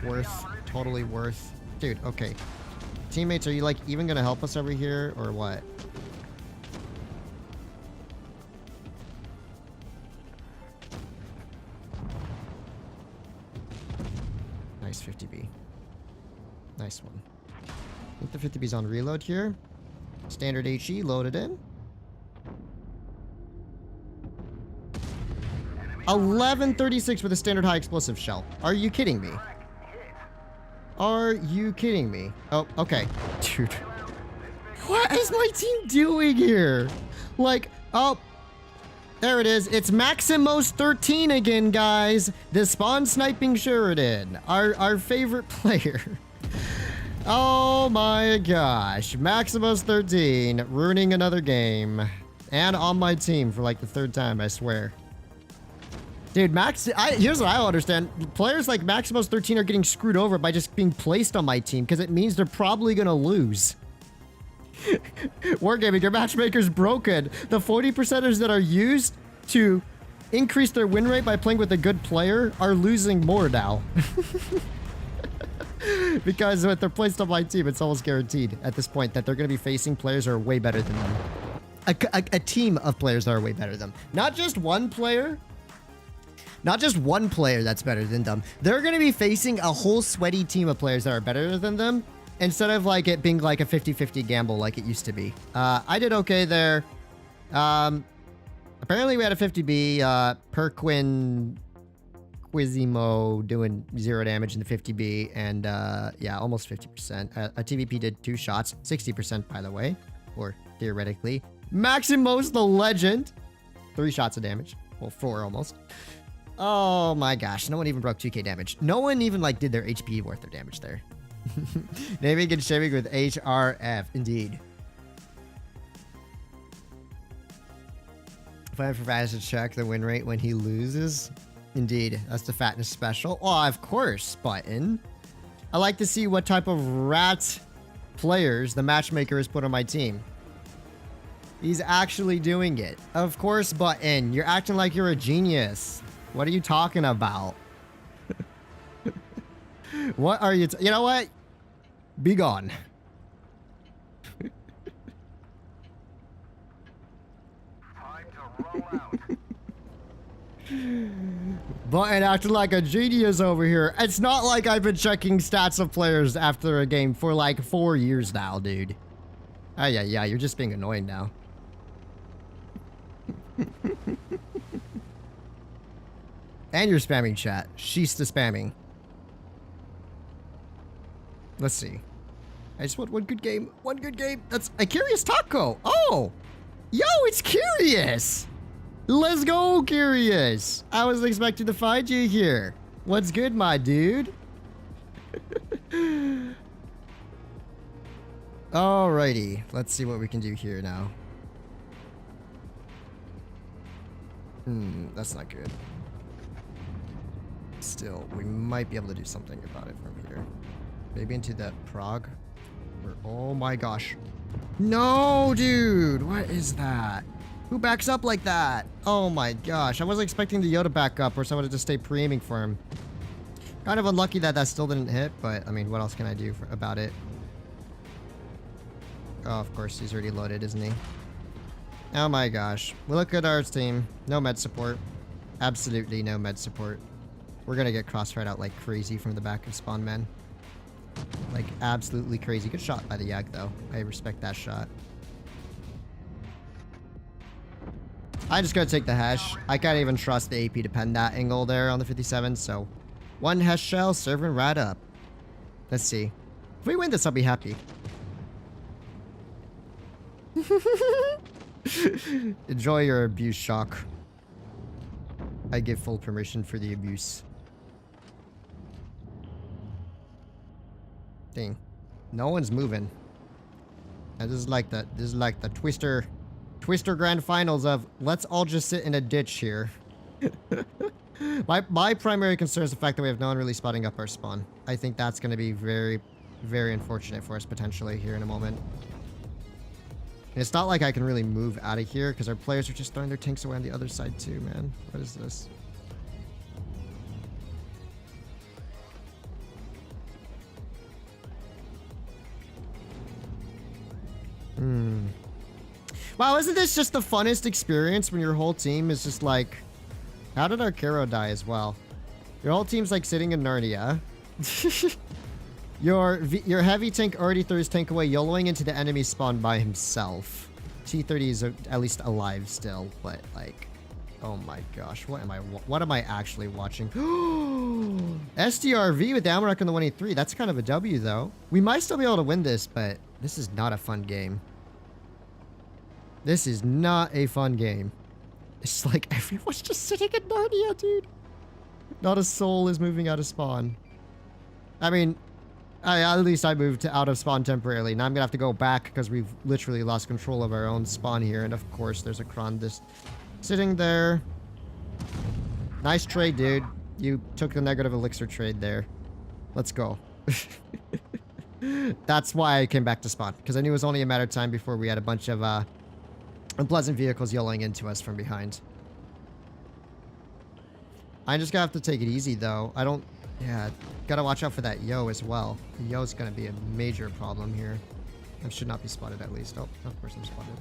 worth, totally worth. Dude, okay. Teammates, are you like even gonna help us over here or what? Nice 50B. Nice one. I think the 50B's on reload here. Standard HE loaded in. 1136 with a standard high explosive shell. Are you kidding me? Are you kidding me? Oh, okay. Dude. What is my team doing here? Like, oh. There it is. It's Maximos 13 again, guys. The spawn sniping Sheridan. Our favorite player. Oh my gosh. Maximos 13 ruining another game. And on my team for like the third time, I swear. Dude, here's what I don't understand. Players like Maximos 13 are getting screwed over by just being placed on my team because it means they're probably going to lose. Wargaming, your matchmaker's broken. The 40%ers that are used to increase their win rate by playing with a good player are losing more now. Because if they're placed on my team, it's almost guaranteed at this point that they're going to be facing players that are way better than them. A team of players that are way better than them. Not just one player. Not just one player that's better than them. They're going to be facing a whole sweaty team of players that are better than them. Instead of like it being like a 50-50 gamble like it used to be. I did okay there. Apparently we had a 50B. Perquin Quizimo doing 0 damage in the 50B. And yeah, almost 50%. A TVP did 2 shots. 60% by the way. Or theoretically. Maximos the legend. 3 shots of damage. Well, 4 almost. Oh my gosh. No one even broke 2k damage. No one even like did their HP worth of damage there. Naming and shaming with HRF, indeed. Plan for Fatness to check the win rate when he loses. Indeed, that's the Fatness special. Oh, of course, Button. I like to see what type of rat players the matchmaker has put on my team. He's actually doing it. Of course, Button. You're acting like you're a genius. What are you talking about? What are you... You know what? Be gone. Time to roll out. Button acting like a genius over here. It's not like I've been checking stats of players after a game for like 4 years now, dude. Oh, yeah, you're just being annoying now. And you're spamming chat. She's the spamming. Let's see. I just want one good game. One good game. That's a Curious Taco. Oh! Yo, it's Curious! Let's go, Curious! I wasn't expecting to find you here. What's good, my dude? Alrighty. Let's see what we can do here now. That's not good. Still, we might be able to do something about it from here. Maybe into that Prague. Or, oh my gosh. No, dude. What is that? Who backs up like that? Oh my gosh. I wasn't expecting the Yoda back up or someone to just stay pre-aiming for him. Kind of unlucky that that still didn't hit, but I mean, what else can I do about it? Oh, of course, he's already loaded, isn't he? Oh my gosh. Well, look at our team. No med support. Absolutely no med support. We're gonna get crossfired out like crazy from the back of spawn, man. Like, absolutely crazy. Good shot by the Yag, though. I respect that shot. I just gotta take the hash. I can't even trust the AP to pen that angle there on the 57, so... One hash shell, serving right up. Let's see. If we win this, I'll be happy. Enjoy your abuse, Shock. I give full permission for the abuse. Dang. No one's moving. And this is like the Twister Grand Finals of let's all just sit in a ditch here. My primary concern is the fact that we have no one really spotting up our spawn. I think that's going to be very, very unfortunate for us potentially here in a moment. And it's not like I can really move out of here because our players are just throwing their tanks away on the other side too, man. What is this? Wow, isn't this just the funnest experience when your whole team is just like... How did our Caro die as well? Your whole team's like sitting in Narnia. Your heavy tank already threw his tank away, YOLOing into the enemy spawn by himself. T30 is at least alive still, but like... Oh my gosh, what am I actually watching? SDRV with the ammo rack on the 183. That's kind of a W though. We might still be able to win this, but this is not a fun game. This is not a fun game. It's like everyone's just sitting in Narnia, dude. Not a soul is moving out of spawn. I mean, at least I moved out of spawn temporarily. Now I'm gonna have to go back because we've literally lost control of our own spawn here. And of course, there's a Kron just sitting there. Nice trade, dude. You took the negative elixir trade there. Let's go. That's why I came back to spawn, because I knew it was only a matter of time before we had a bunch of unpleasant vehicles yelling into us from behind. I'm just gonna have to take it easy though. Yeah, gotta watch out for that Yo as well. The Yo's gonna be a major problem here. I should not be spotted at least. Oh, of course I'm spotted.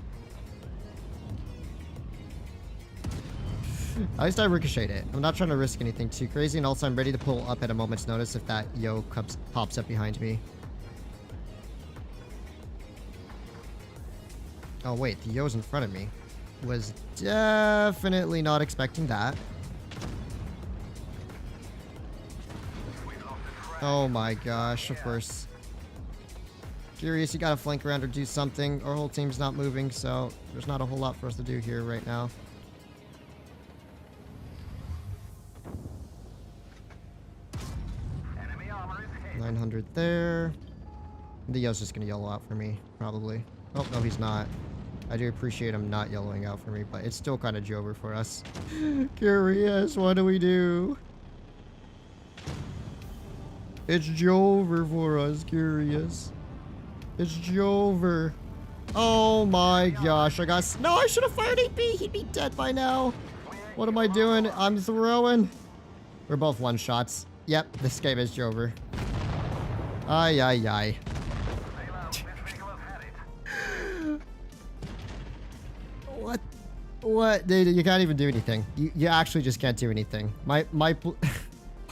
At least I ricocheted it. I'm not trying to risk anything too crazy, and also I'm ready to pull up at a moment's notice if that Yo pops up behind me. Oh wait, the Yo's in front of me. Was definitely not expecting that. Oh my gosh, of course. Curious, you gotta flank around or do something. Our whole team's not moving, so there's not a whole lot for us to do here right now. Enemy armor is hit. 900 there. The Yo's just gonna yellow out for me, probably. Oh, no, he's not. I do appreciate him not yellowing out for me, but it's still kind of Jover for us. Curious, what do we do? It's Jover for us, Curious. It's Jover. Oh my gosh, No, I should have fired AP! He'd be dead by now. What am I doing? I'm throwing. We're both one shots. Yep, this game is Jover. Ay, ay, ay. What? Dude, you can't even do anything. You actually just can't do anything. Why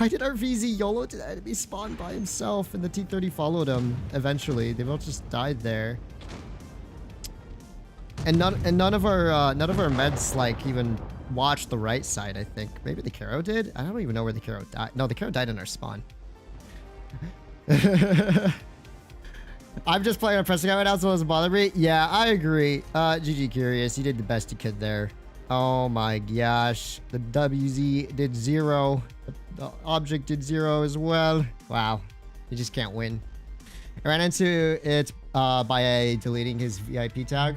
did our VZ YOLO to the enemy spawn by himself and the T30 followed him eventually? They both just died there. And none of our meds like even watched the right side, I think. Maybe the Caro did? I don't even know where the Caro died. No, the Caro died in our spawn. I'm just playing on pressing out right now, so it doesn't bother me. Yeah, I agree. GG Curious, you did the best you could there. Oh my gosh. The WZ did 0. The object did 0 as well. Wow. You just can't win. I ran into it by deleting his VIP tag.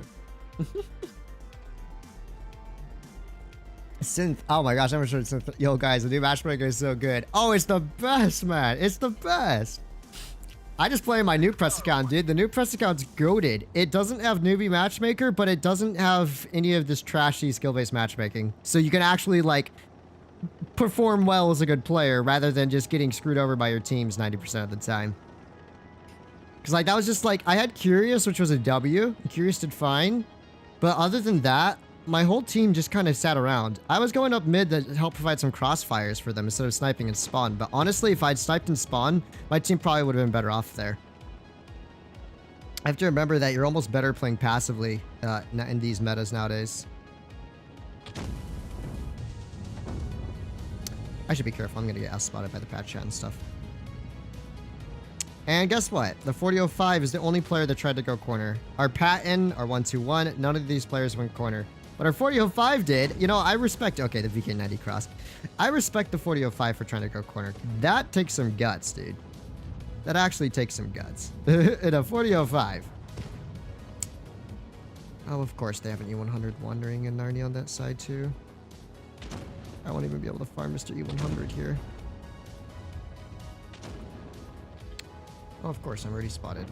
Synth. Oh my gosh, I'm sure it's Synth. Yo guys, the new matchmaker is so good. Oh, it's the best, man. It's the best. I just play my new press account, dude. The new press account's goated. It doesn't have newbie matchmaker, but it doesn't have any of this trashy skill-based matchmaking. So you can actually, like, perform well as a good player rather than just getting screwed over by your teams 90% of the time. Because, like, that was just, like, I had Curious, which was a W. Curious did fine. But other than that, my whole team just kind of sat around. I was going up mid to help provide some crossfires for them instead of sniping in spawn. But honestly, if I'd sniped in spawn, my team probably would have been better off there. I have to remember that you're almost better playing passively in these metas nowadays. I should be careful. I'm going to get out-spotted by the patch chat and stuff. And guess what? The 4005 is the only player that tried to go corner. Our Patton, our 121, none of these players went corner. But our 4005 did. You know, I respect... Okay, the VK90 cross. I respect the 4005 for trying to go corner. That takes some guts, dude. That actually takes some guts. In a 4005. Oh, of course, they have an E100 wandering in Narnia on that side, too. I won't even be able to farm Mr. E100 here. Oh, of course, I'm already spotted.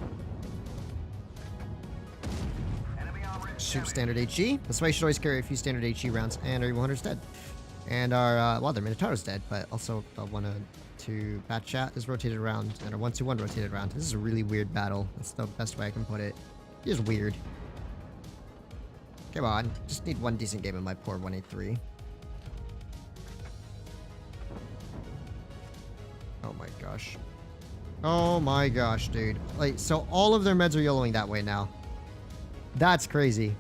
Enemy armor Shoot standard HE. That's why you should always carry a few standard HE rounds, and our E100's dead. And our, well, their Minotauro's dead, but also the 1-2 bat chat is rotated around, and our 1-2-1 rotated around. This is a really weird battle. That's the best way I can put it. It is weird. Come on. Just need one decent game in my poor 183. Oh my gosh. Oh my gosh, dude. Like, so all of their meds are yellowing that way now. That's crazy.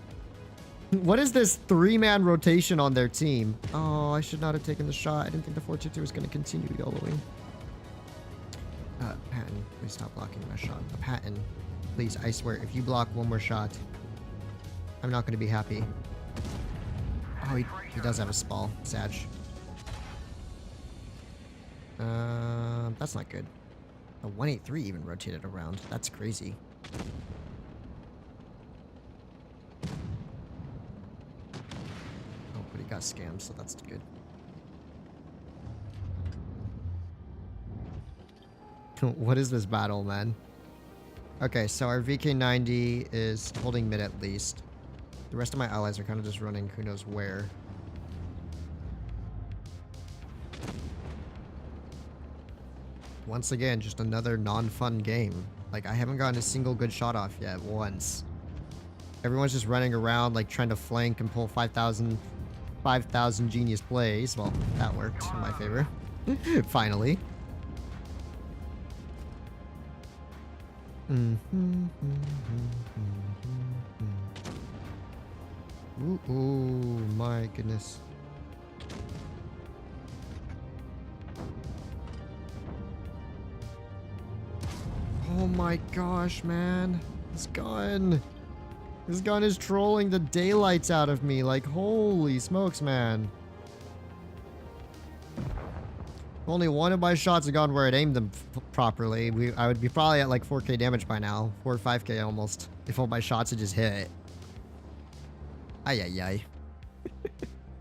What is this 3-man rotation on their team? Oh, I should not have taken the shot. I didn't think the 422 was going to continue yellowing. Patton, please stop blocking my shot. Patton, please, I swear, if you block one more shot, I'm not going to be happy. Oh, he does have a spall. Sag. That's not good. The 183 even rotated around. That's crazy. Oh, but he got scammed, so that's good. What is this battle, man? Okay, so our VK90 is holding mid at least. The rest of my allies are kind of just running who knows where. Once again, just another non-fun game. Like, I haven't gotten a single good shot off yet, once. Everyone's just running around, like, trying to flank and pull 5,000 genius plays. Well, that worked in my favor. Finally. Ooh, my goodness. Oh my gosh, man. This gun. This gun is trolling the daylights out of me. Like, holy smokes, man. Only one of my shots have gone where it aimed them properly. I would be probably at like 4k damage by now. 4 or 5k almost. If all my shots had just hit. Ay, ay,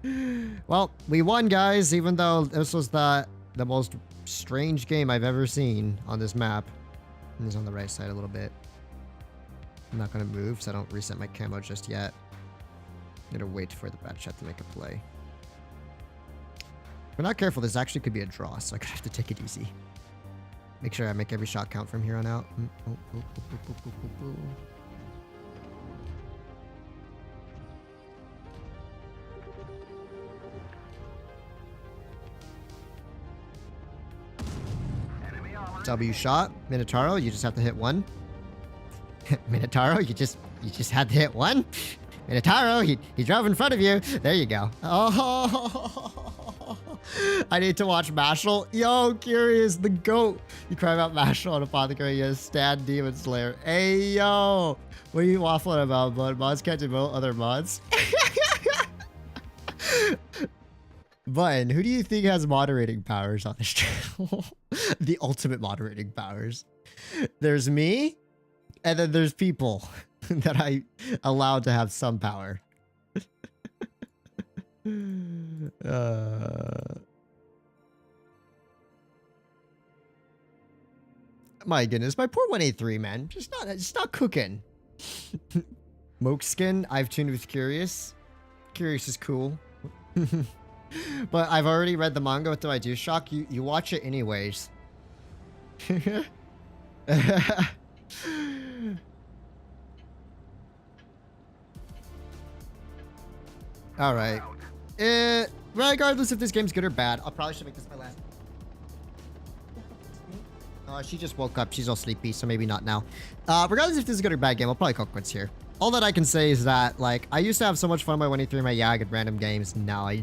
ay. Well, we won, guys, even though this was the most strange game I've ever seen on this map. And he's on the right side a little bit. I'm not going to move, so I don't reset my camo just yet. I'm going to wait for the bad shot to make a play. If we're not careful, this actually could be a draw, so I'm going to have to take it easy. Make sure I make every shot count from here on out. W shot. Minotauro, you just have to hit one. Minotauro, you just had to hit one. Minotauro, he drove in front of you. There you go. Oh, I need to watch Mashal. Yo, Curious, the GOAT. You cry about Mashal on Apothecary, you stand Demon Slayer. Hey, yo. What are you waffling about, bud? Mods can't demote other mods. Button, who do you think has moderating powers on this channel? The ultimate moderating powers. There's me, and then there's people that I allowed to have some power. My goodness, my poor 183, man. Just not cooking. Mokeskin, I've tuned with Curious. Curious is cool. But I've already read the manga. What do I do? Shock, you watch it anyways. All right. Regardless if this game's good or bad, I'll probably should make this my last. She just woke up. She's all sleepy, so maybe not now. Regardless if this is a good or bad game, I'll probably call quits here. All that I can say is that, like, I used to have so much fun by 183 in my YAG at random games. Now I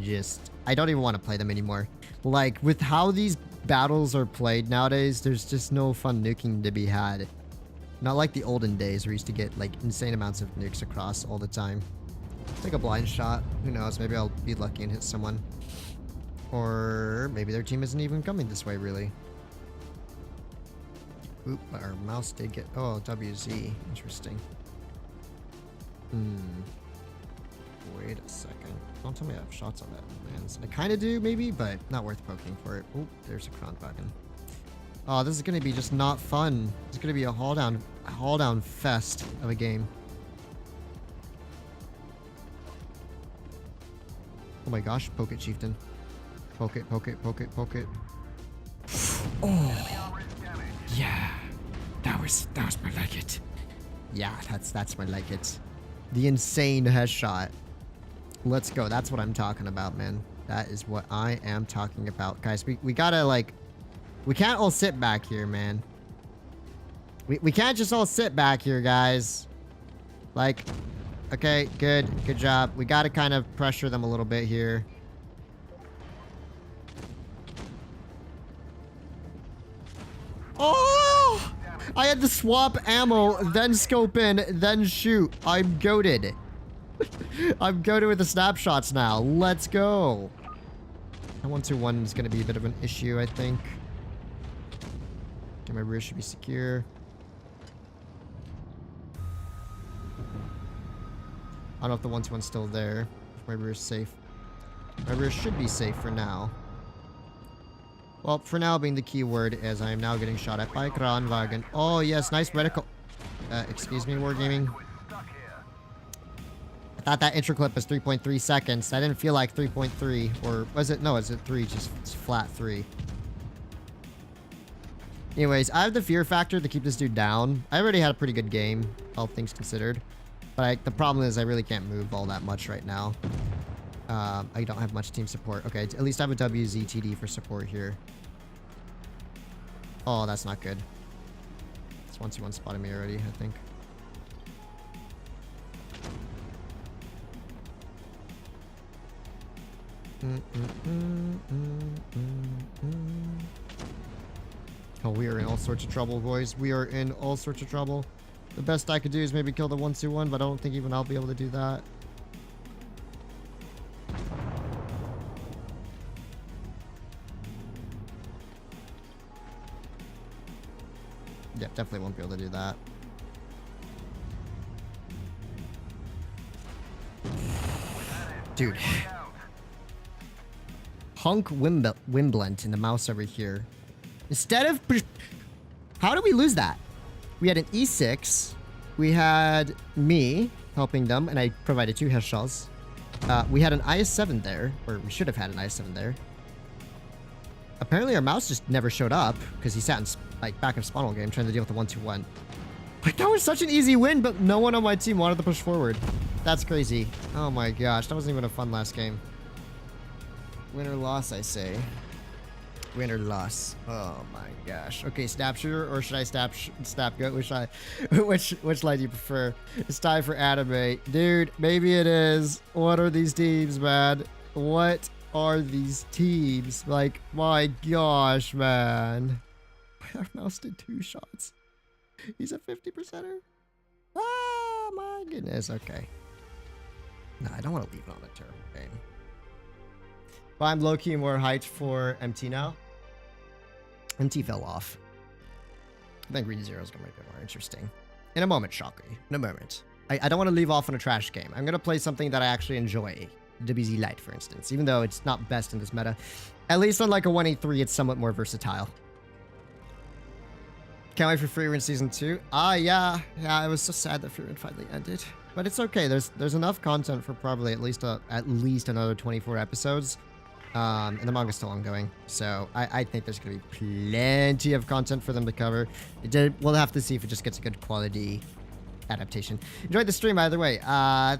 don't even want to play them anymore. Like, with how these battles are played nowadays, there's just no fun nuking to be had. Not like the olden days where we used to get, like, insane amounts of nukes across all the time. Take a blind shot. Who knows? Maybe I'll be lucky and hit someone. Or maybe their team isn't even coming this way, really. Oop, our mouse did get... Oh, WZ. Interesting. wait a second. Don't tell me I have shots on that lands. I kind of do, maybe, but not worth poking for it. Oh, there's a Kronwagen. Oh, this is going to be just not fun. It's going to be a haul down fest of a game. Oh my gosh, poke it, Chieftain. Poke it, poke it, poke it, poke it. Oh, yeah. That was my like it. Yeah, that's my like it. The insane headshot. Let's go. That's what I'm talking about, man. That is what I am talking about. Guys, we gotta, like... We can't all sit back here, man. We can't just all sit back here, guys. Like... Okay, good. Good job. We gotta kind of pressure them a little bit here. Oh! I had to swap ammo, then scope in, then shoot. I'm goated. I'm goated with the snapshots now. Let's go. That 1-2-1 is going to be a bit of an issue, I think. Okay, my rear should be secure. I don't know if the 1-2-1's still there. If my rear is safe. My rear should be safe for now. Well, for now being the key word, as I am now getting shot at by Kranwagen. Oh, yes, nice reticle. Excuse me, Wargaming. I thought that intro clip was 3.3 seconds. That didn't feel like 3.3. Or was it? No, is it 3? Just flat 3. Anyways, I have the fear factor to keep this dude down. I already had a pretty good game, all things considered. But the problem is I really can't move all that much right now. I don't have much team support. Okay, at least I have a WZTD for support here. Oh, that's not good. It's 1-2-1 spotting me already, I think. Oh, we are in all sorts of trouble, boys. We are in all sorts of trouble. The best I could do is maybe kill the 1-2-1, but I don't think even I'll be able to do that. Yeah, definitely won't be able to do that. Dude. Hunk Wimblent in the mouse over here. Instead of... How did we lose that? We had an E6. We had me helping them, and I provided 2 headshots. We had an IS-7 there, or we should have had an IS-7 there. Apparently our mouse just never showed up, because he sat in like back of spawn all game trying to deal with the 1-2-1. Like, that was such an easy win, but no one on my team wanted to push forward. That's crazy. Oh my gosh, that wasn't even a fun last game. Win or loss, I say. Win or loss. Oh my gosh. Okay, snap shooter, or should I snap goat? Which line do you prefer? It's time for anime. Dude, maybe it is. What are these teams, man? What are these teams? Like, my gosh, man. Our mouse did 2 shots. He's a 50%er. Ah, my goodness. Okay. No, I don't want to leave it on a terrible game. But I'm low-key more hyped for MT now. MT fell off. I think Green Zero is going to make it more interesting. In a moment, Shockley. In a moment. I don't want to leave off on a trash game. I'm going to play something that I actually enjoy. WZ Lite, for instance. Even though it's not best in this meta. At least on like a 183, it's somewhat more versatile. Can't wait for Freerun Season 2. Yeah, it was so sad that Freerun finally ended. But it's okay. There's enough content for probably at least another 24 episodes. And the manga's still ongoing. So I think there's going to be plenty of content for them to cover. We'll have to see if it just gets a good quality adaptation. Enjoyed the stream, either way.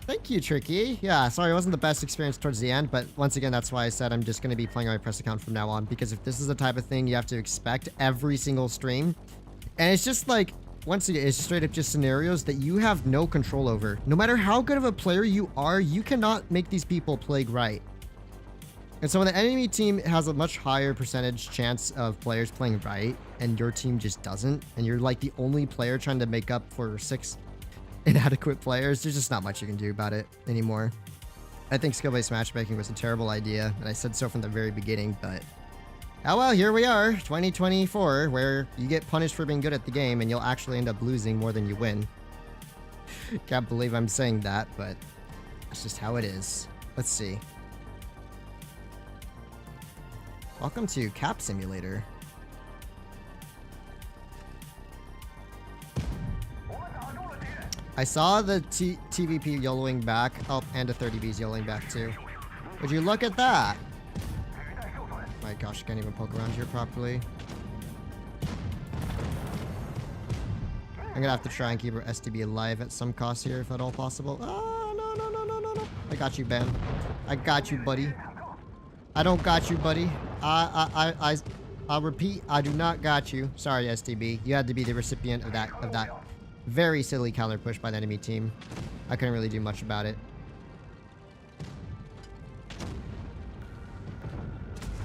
Thank you, Tricky. Yeah, sorry, it wasn't the best experience towards the end, but once again, that's why I said I'm just going to be playing on my press account from now on, because if this is the type of thing you have to expect every single stream, and it's just like, once again, it's straight up just scenarios that you have no control over. No matter how good of a player you are, you cannot make these people play right. And so when the enemy team has a much higher percentage chance of players playing right, and your team just doesn't, and you're like the only player trying to make up for 6 inadequate players, there's just not much you can do about it anymore. I think skill-based matchmaking was a terrible idea, and I said so from the very beginning, but... Oh well, here we are, 2024, where you get punished for being good at the game, and you'll actually end up losing more than you win. Can't believe I'm saying that, but... It's just how it is. Let's see. Welcome to Cap Simulator. I saw the TVP yellowing back. Oh, and a 30B's yellowing back too. Would you look at that? My gosh, I can't even poke around here properly. I'm gonna have to try and keep our STB alive at some cost here, if at all possible. Oh, no, no, no, no, no, no. I got you, Ben. I got you, buddy. I don't got you, buddy. I'll repeat, I do not got you. Sorry, STB. You had to be the recipient of that very silly counter push by the enemy team. I couldn't really do much about it.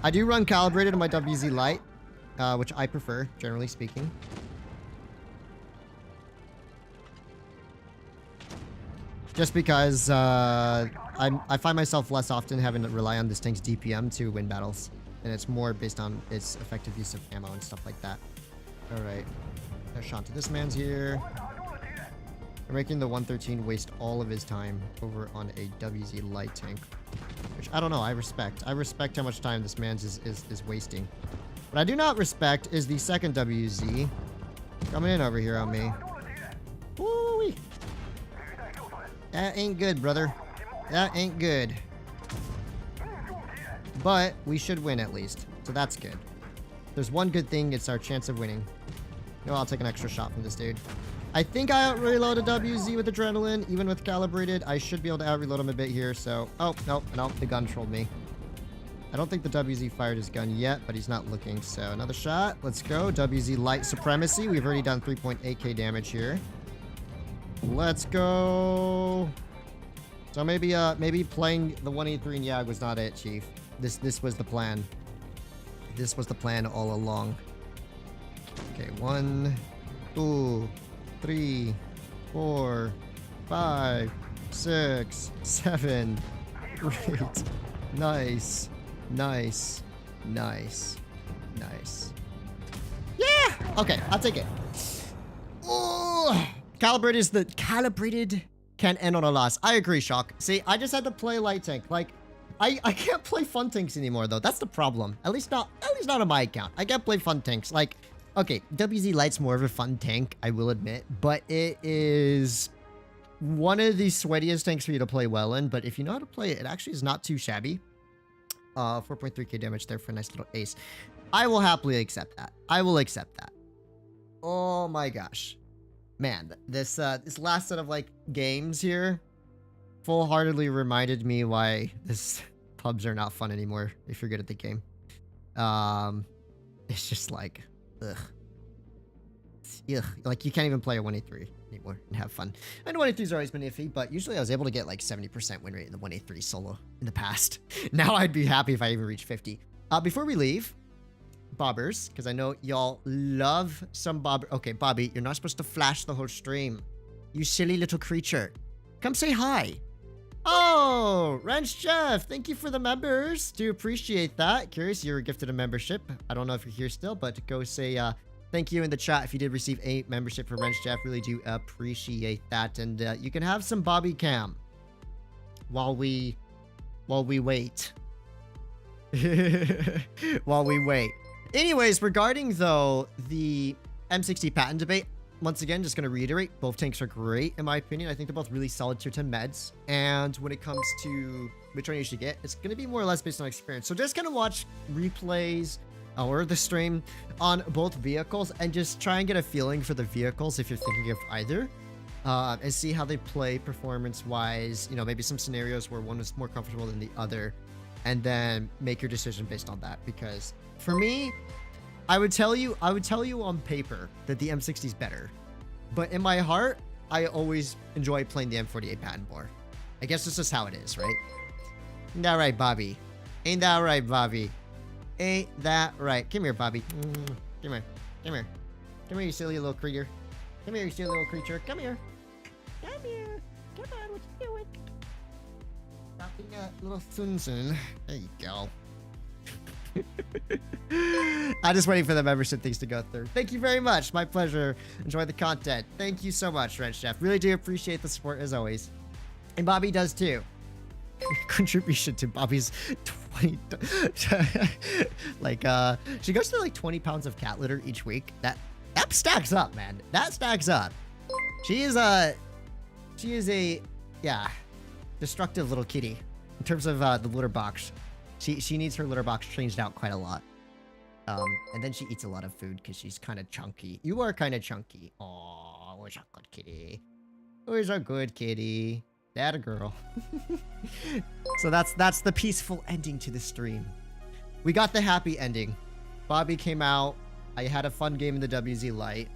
I do run calibrated on my WZ Lite, which I prefer, generally speaking. Just because I find myself less often having to rely on this tank's DPM to win battles. And it's more based on its effective use of ammo and stuff like that. Alright. A shot to this man's here. We're making the 113 waste all of his time over on a WZ Lite tank. Which, I don't know, I respect. I respect how much time this man's is wasting. What I do not respect is the second WZ coming in over here on me. Woo-wee. That ain't good, brother. That ain't good. But we should win at least. So that's good. There's one good thing, it's our chance of winning. No, I'll take an extra shot from this dude. I think I out-reload a WZ with adrenaline. Even with calibrated, I should be able to out-reload him a bit here. So, oh, nope, nope, the gun trolled me. I don't think the WZ fired his gun yet, but he's not looking. So another shot. Let's go. WZ Light Supremacy. We've already done 3.8k damage here. Let's go. So maybe playing the 183 in Yag was not it, Chief. This was the plan. This was the plan all along. Okay, 1, 2, 3, 4, 5, 6, 7. Great. Nice. Nice. Nice. Nice. Yeah! Okay, I'll take it. Oh! Calibrated can end on a loss. I agree, Shock. See, I just had to play light tank. Like, I can't play fun tanks anymore though. That's the problem. At least not on my account. I can't play fun tanks. Like, okay, WZ Light's more of a fun tank, I will admit, but it is one of the sweatiest tanks for you to play well in. But if you know how to play it, it actually is not too shabby. 4.3k damage there for a nice little ace. I will happily accept that. I will accept that. Oh my gosh. Man, this last set of like games here full-heartedly reminded me why pubs are not fun anymore if you're good at the game. It's just like, ugh. Ugh. Like, you can't even play a 183 anymore and have fun. And 183's always been iffy, but usually I was able to get like 70% win rate in the 183 solo in the past. Now I'd be happy if I even reached 50. Before we leave, bobbers, because I know y'all love some bobber. Okay, Bobby, you're not supposed to flash the whole stream. You silly little creature. Come say hi. Oh, Wrench Jeff, thank you for the members. Do appreciate that. Curious, you were gifted a membership. I don't know if you're here still, but go say thank you in the chat if you did receive a membership for Wrench Jeff. Really do appreciate that. And you can have some Bobby Cam while we wait. While we wait. Anyways, regarding though the M60 Patton debate, once again, just going to reiterate, both tanks are great, in my opinion. I think they're both really solid tier 10 meds. And when it comes to which one you should get, it's going to be more or less based on experience. So just kind of watch replays or the stream on both vehicles and just try and get a feeling for the vehicles if you're thinking of either. And see how they play performance-wise. You know, maybe some scenarios where one is more comfortable than the other. And then make your decision based on that. Because for me, I would tell you on paper that the M60 is better, but in my heart, I always enjoy playing the M48 Patton more. I guess this is how it is, right? Ain't that right, Bobby? Ain't that right, Bobby? Ain't that right? Come here, Bobby. Come here. Come here. Come here, you silly little creature. Come here, you silly little creature. Come here. Come here. Come on, what you doing? Stop being a little soon. There you go. I'm just waiting for the membership things to go through. Thank you very much. My pleasure. Enjoy the content. Thank you so much, Wrench Chef. Really do appreciate the support as always. And Bobby does too. contribution to Bobby's 20 like she goes through like 20 pounds of cat litter each week. That stacks up, man. That stacks up. She is a yeah, destructive little kitty in terms of the litter box. She needs her litter box changed out quite a lot. And then she eats a lot of food because she's kind of chunky. You are kind of chunky. Oh, where's a good kitty? Where's a good kitty? That a girl. So that's the peaceful ending to the stream. We got the happy ending. Bobby came out. I had a fun game in the WZ Lite.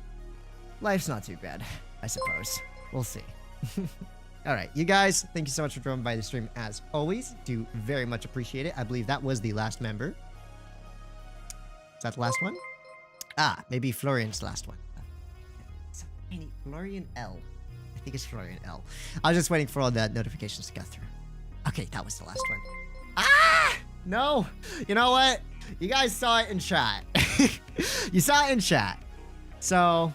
Life's not too bad, I suppose. We'll see. All right, you guys, thank you so much for dropping by the stream as always. Do very much appreciate it. I believe that was the last member. Is that the last one? Ah, maybe Florian's last one. Florian L. I think it's Florian L. I was just waiting for all the notifications to go through. Okay, that was the last one. Ah! No! You know what? You guys saw it in chat. You saw it in chat. So,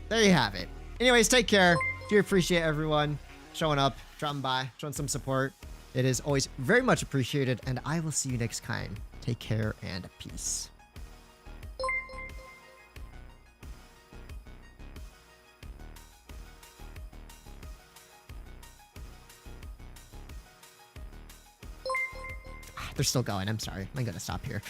there you have it. Anyways, take care. Do appreciate everyone showing up, dropping by, showing some support. It is always very much appreciated, and I will see you next time. Take care and peace. They're still going. I'm sorry. I'm gonna stop here.